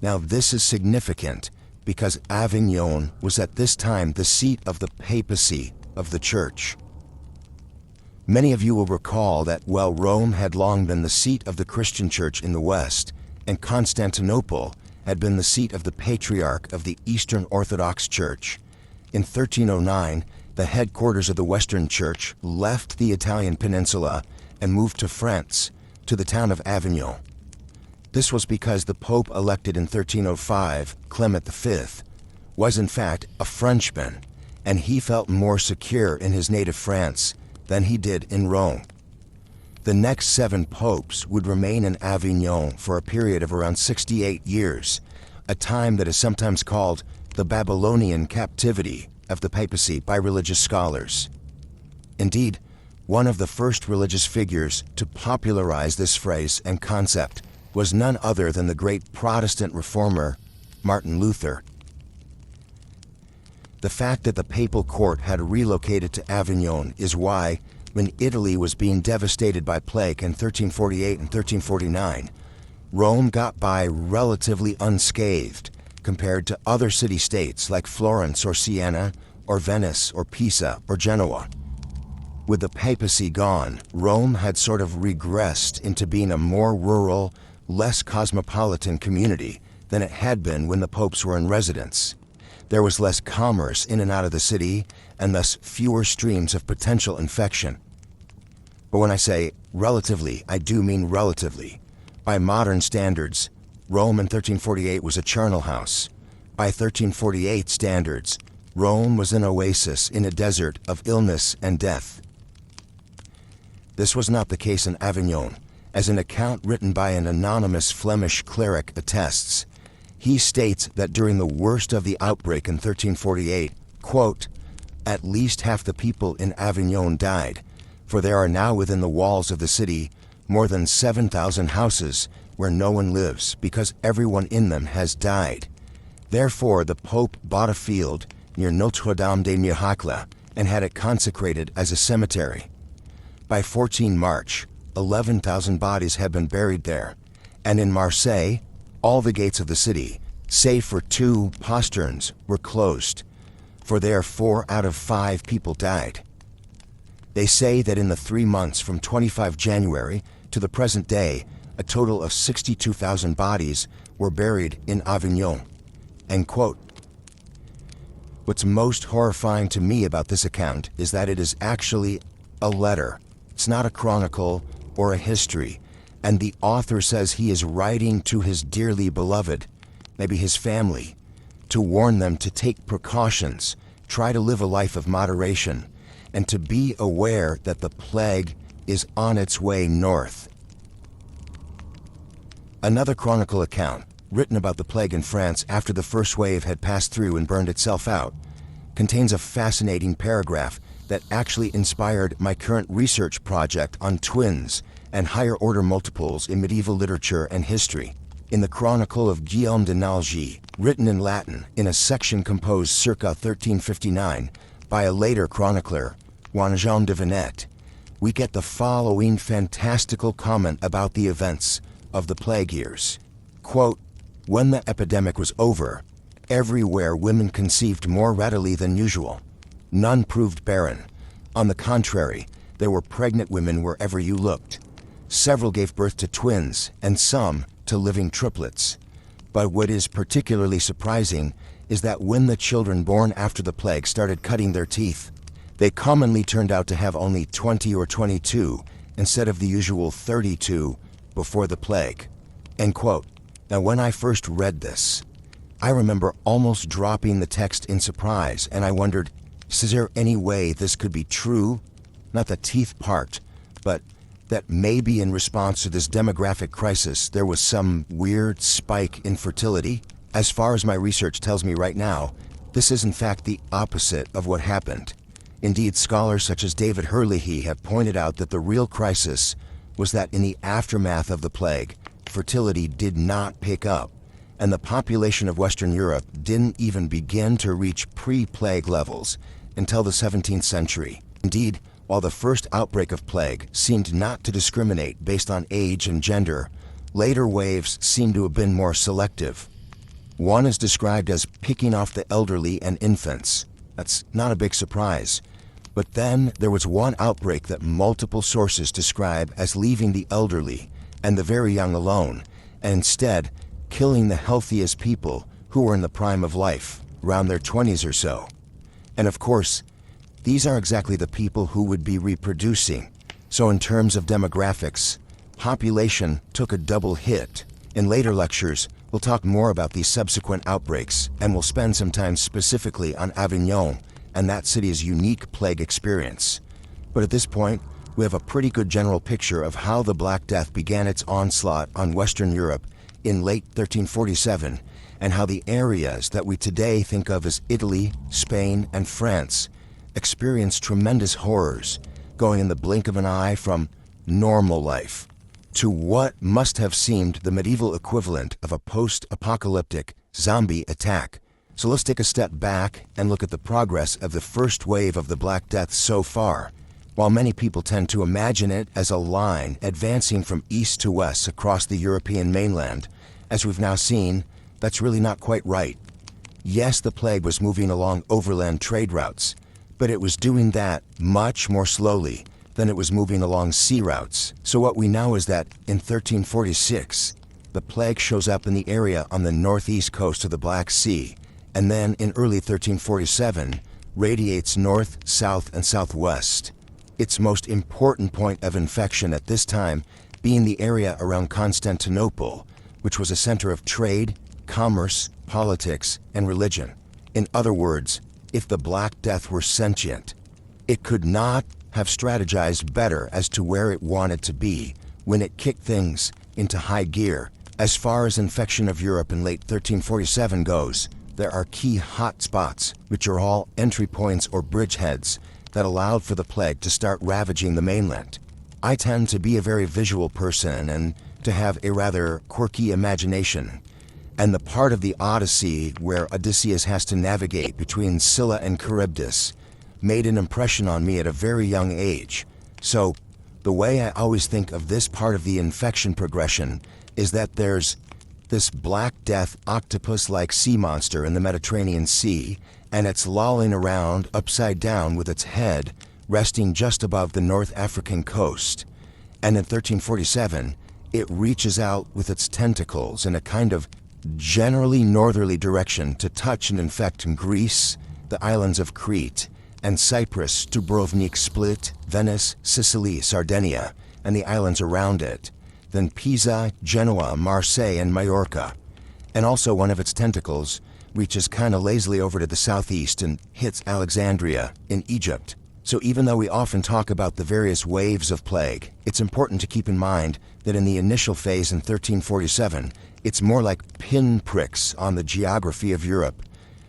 Now this is significant because Avignon was at this time the seat of the papacy of the church. Many of you will recall that while Rome had long been the seat of the Christian church in the West, and Constantinople had been the seat of the patriarch of the Eastern Orthodox Church, in 1309, the headquarters of the Western Church left the Italian peninsula and moved to France, to the town of Avignon. This was because the Pope elected in 1305, Clement V, was in fact a Frenchman, and he felt more secure in his native France than he did in Rome. The next 7 popes would remain in Avignon for a period of around 68 years, a time that is sometimes called the Babylonian captivity of the papacy by religious scholars. Indeed, one of the first religious figures to popularize this phrase and concept was none other than the great Protestant reformer, Martin Luther. The fact that the papal court had relocated to Avignon is why, when Italy was being devastated by plague in 1348 and 1349, Rome got by relatively unscathed compared to other city-states like Florence or Siena or Venice or Pisa or Genoa. With the papacy gone, Rome had sort of regressed into being a more rural, less cosmopolitan community than it had been when the popes were in residence. There was less commerce in and out of the city, and thus fewer streams of potential infection. But when I say relatively, I do mean relatively. By modern standards, Rome in 1348 was a charnel house. By 1348 standards, Rome was an oasis in a desert of illness and death. This was not the case in Avignon, as an account written by an anonymous Flemish cleric attests. He states that during the worst of the outbreak in 1348, quote, "At least half the people in Avignon died, for there are now within the walls of the city more than 7,000 houses where no one lives, because everyone in them has died. Therefore the Pope bought a field near Notre-Dame des Miracles and had it consecrated as a cemetery. By 14 March, 11,000 bodies had been buried there, and in Marseille, all the gates of the city, save for 2 posterns, were closed, for there 4 out of 5 people died. They say that in the 3 months from 25 January to the present day, a total of 62,000 bodies were buried in Avignon." End quote. What's most horrifying to me about this account is that it is actually a letter. It's not a chronicle or a history, and the author says he is writing to his dearly beloved, maybe his family, to warn them to take precautions, try to live a life of moderation, and to be aware that the plague is on its way north. Another chronicle account, written about the plague in France after the first wave had passed through and burned itself out, contains a fascinating paragraph that actually inspired my current research project on twins and higher order multiples in medieval literature and history. In the Chronicle of Guillaume de Nalgy, written in Latin in a section composed circa 1359 by a later chronicler, Juan Jean de Venette, we get the following fantastical comment about the events of the plague years. Quote, "When the epidemic was over, everywhere women conceived more readily than usual. None proved barren. On the contrary, there were pregnant women wherever you looked. Several gave birth to twins, and some to living triplets. But what is particularly surprising is that when the children born after the plague started cutting their teeth, they commonly turned out to have only 20 or 22 instead of the usual 32 before the plague." End quote. Now, when I first read this, I remember almost dropping the text in surprise, and I wondered, is there any way this could be true? Not the teeth part, but that maybe in response to this demographic crisis, there was some weird spike in fertility? As far as my research tells me right now, this is in fact the opposite of what happened. Indeed, scholars such as David Herlihy have pointed out that the real crisis was that in the aftermath of the plague, fertility did not pick up, and the population of Western Europe didn't even begin to reach pre-plague levels until the 17th century. Indeed, while the first outbreak of plague seemed not to discriminate based on age and gender, later waves seem to have been more selective. One is described as picking off the elderly and infants. That's not a big surprise. But then there was one outbreak that multiple sources describe as leaving the elderly and the very young alone, and instead killing the healthiest people who were in the prime of life, around their 20s or so. And of course, these are exactly the people who would be reproducing. So in terms of demographics, population took a double hit. In later lectures, we'll talk more about these subsequent outbreaks, and we'll spend some time specifically on Avignon and that city's unique plague experience. But at this point, we have a pretty good general picture of how the Black Death began its onslaught on Western Europe in late 1347, and how the areas that we today think of as Italy, Spain, and France experienced tremendous horrors, going in the blink of an eye from normal life to what must have seemed the medieval equivalent of a post-apocalyptic zombie attack. So let's take a step back and look at the progress of the first wave of the Black Death so far. While many people tend to imagine it as a line advancing from east to west across the European mainland, as we've now seen, that's really not quite right. Yes, the plague was moving along overland trade routes, but it was doing that much more slowly than it was moving along sea routes. So what we know is that in 1346, the plague shows up in the area on the northeast coast of the Black Sea, and then in early 1347, radiates north, south, and southwest. Its most important point of infection at this time being the area around Constantinople, which was a center of trade, commerce, politics, and religion. In other words, if the Black Death were sentient, it could not have strategized better as to where it wanted to be when it kicked things into high gear. As far as infection of Europe in late 1347 goes, there are key hot spots, which are all entry points or bridgeheads that allowed for the plague to start ravaging the mainland. I tend to be a very visual person and to have a rather quirky imagination. And the part of the Odyssey where Odysseus has to navigate between Scylla and Charybdis made an impression on me at a very young age. So the way I always think of this part of the infection progression is that there's this Black Death octopus-like sea monster in the Mediterranean Sea, and it's lolling around upside down with its head resting just above the North African coast. And in 1347, it reaches out with its tentacles in a kind of generally northerly direction to touch and infect Greece, the islands of Crete, and Cyprus, Dubrovnik, Split, Venice, Sicily, Sardinia, and the islands around it, then Pisa, Genoa, Marseille, and Majorca. And also one of its tentacles reaches kind of lazily over to the southeast and hits Alexandria in Egypt. So even though we often talk about the various waves of plague, it's important to keep in mind that in the initial phase in 1347, it's more like pinpricks on the geography of Europe,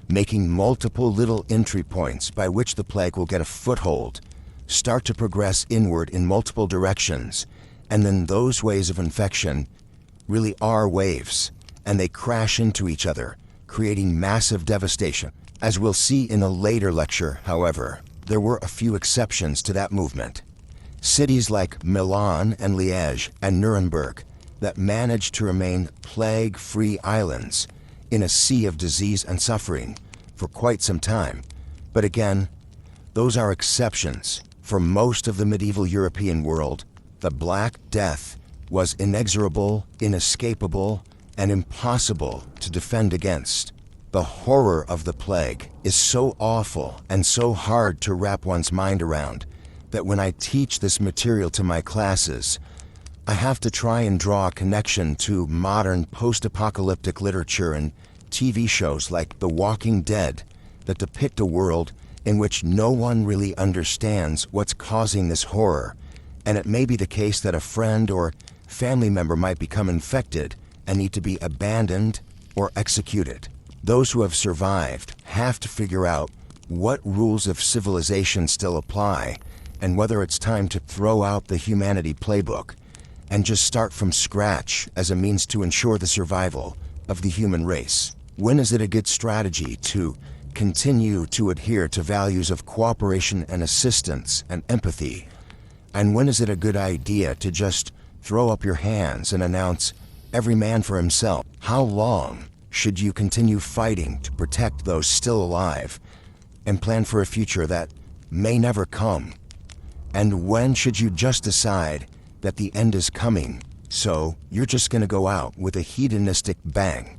making multiple little entry points by which the plague will get a foothold, start to progress inward in multiple directions, and then those ways of infection really are waves, and they crash into each other, creating massive devastation. As we'll see in a later lecture, however, there were a few exceptions to that movement. Cities like Milan and Liège and Nuremberg that managed to remain plague-free islands in a sea of disease and suffering for quite some time. But again, those are exceptions. For most of the medieval European world, the Black Death was inexorable, inescapable, and impossible to defend against. The horror of the plague is so awful and so hard to wrap one's mind around that when I teach this material to my classes, I have to try and draw a connection to modern post-apocalyptic literature and TV shows like The Walking Dead that depict a world in which no one really understands what's causing this horror, and it may be the case that a friend or family member might become infected and need to be abandoned or executed. Those who have survived have to figure out what rules of civilization still apply and whether it's time to throw out the humanity playbook and just start from scratch as a means to ensure the survival of the human race. When is it a good strategy to continue to adhere to values of cooperation and assistance and empathy? And when is it a good idea to just throw up your hands and announce every man for himself? How long should you continue fighting to protect those still alive and plan for a future that may never come? And when should you just decide that the end is coming, so you're just going to go out with a hedonistic bang?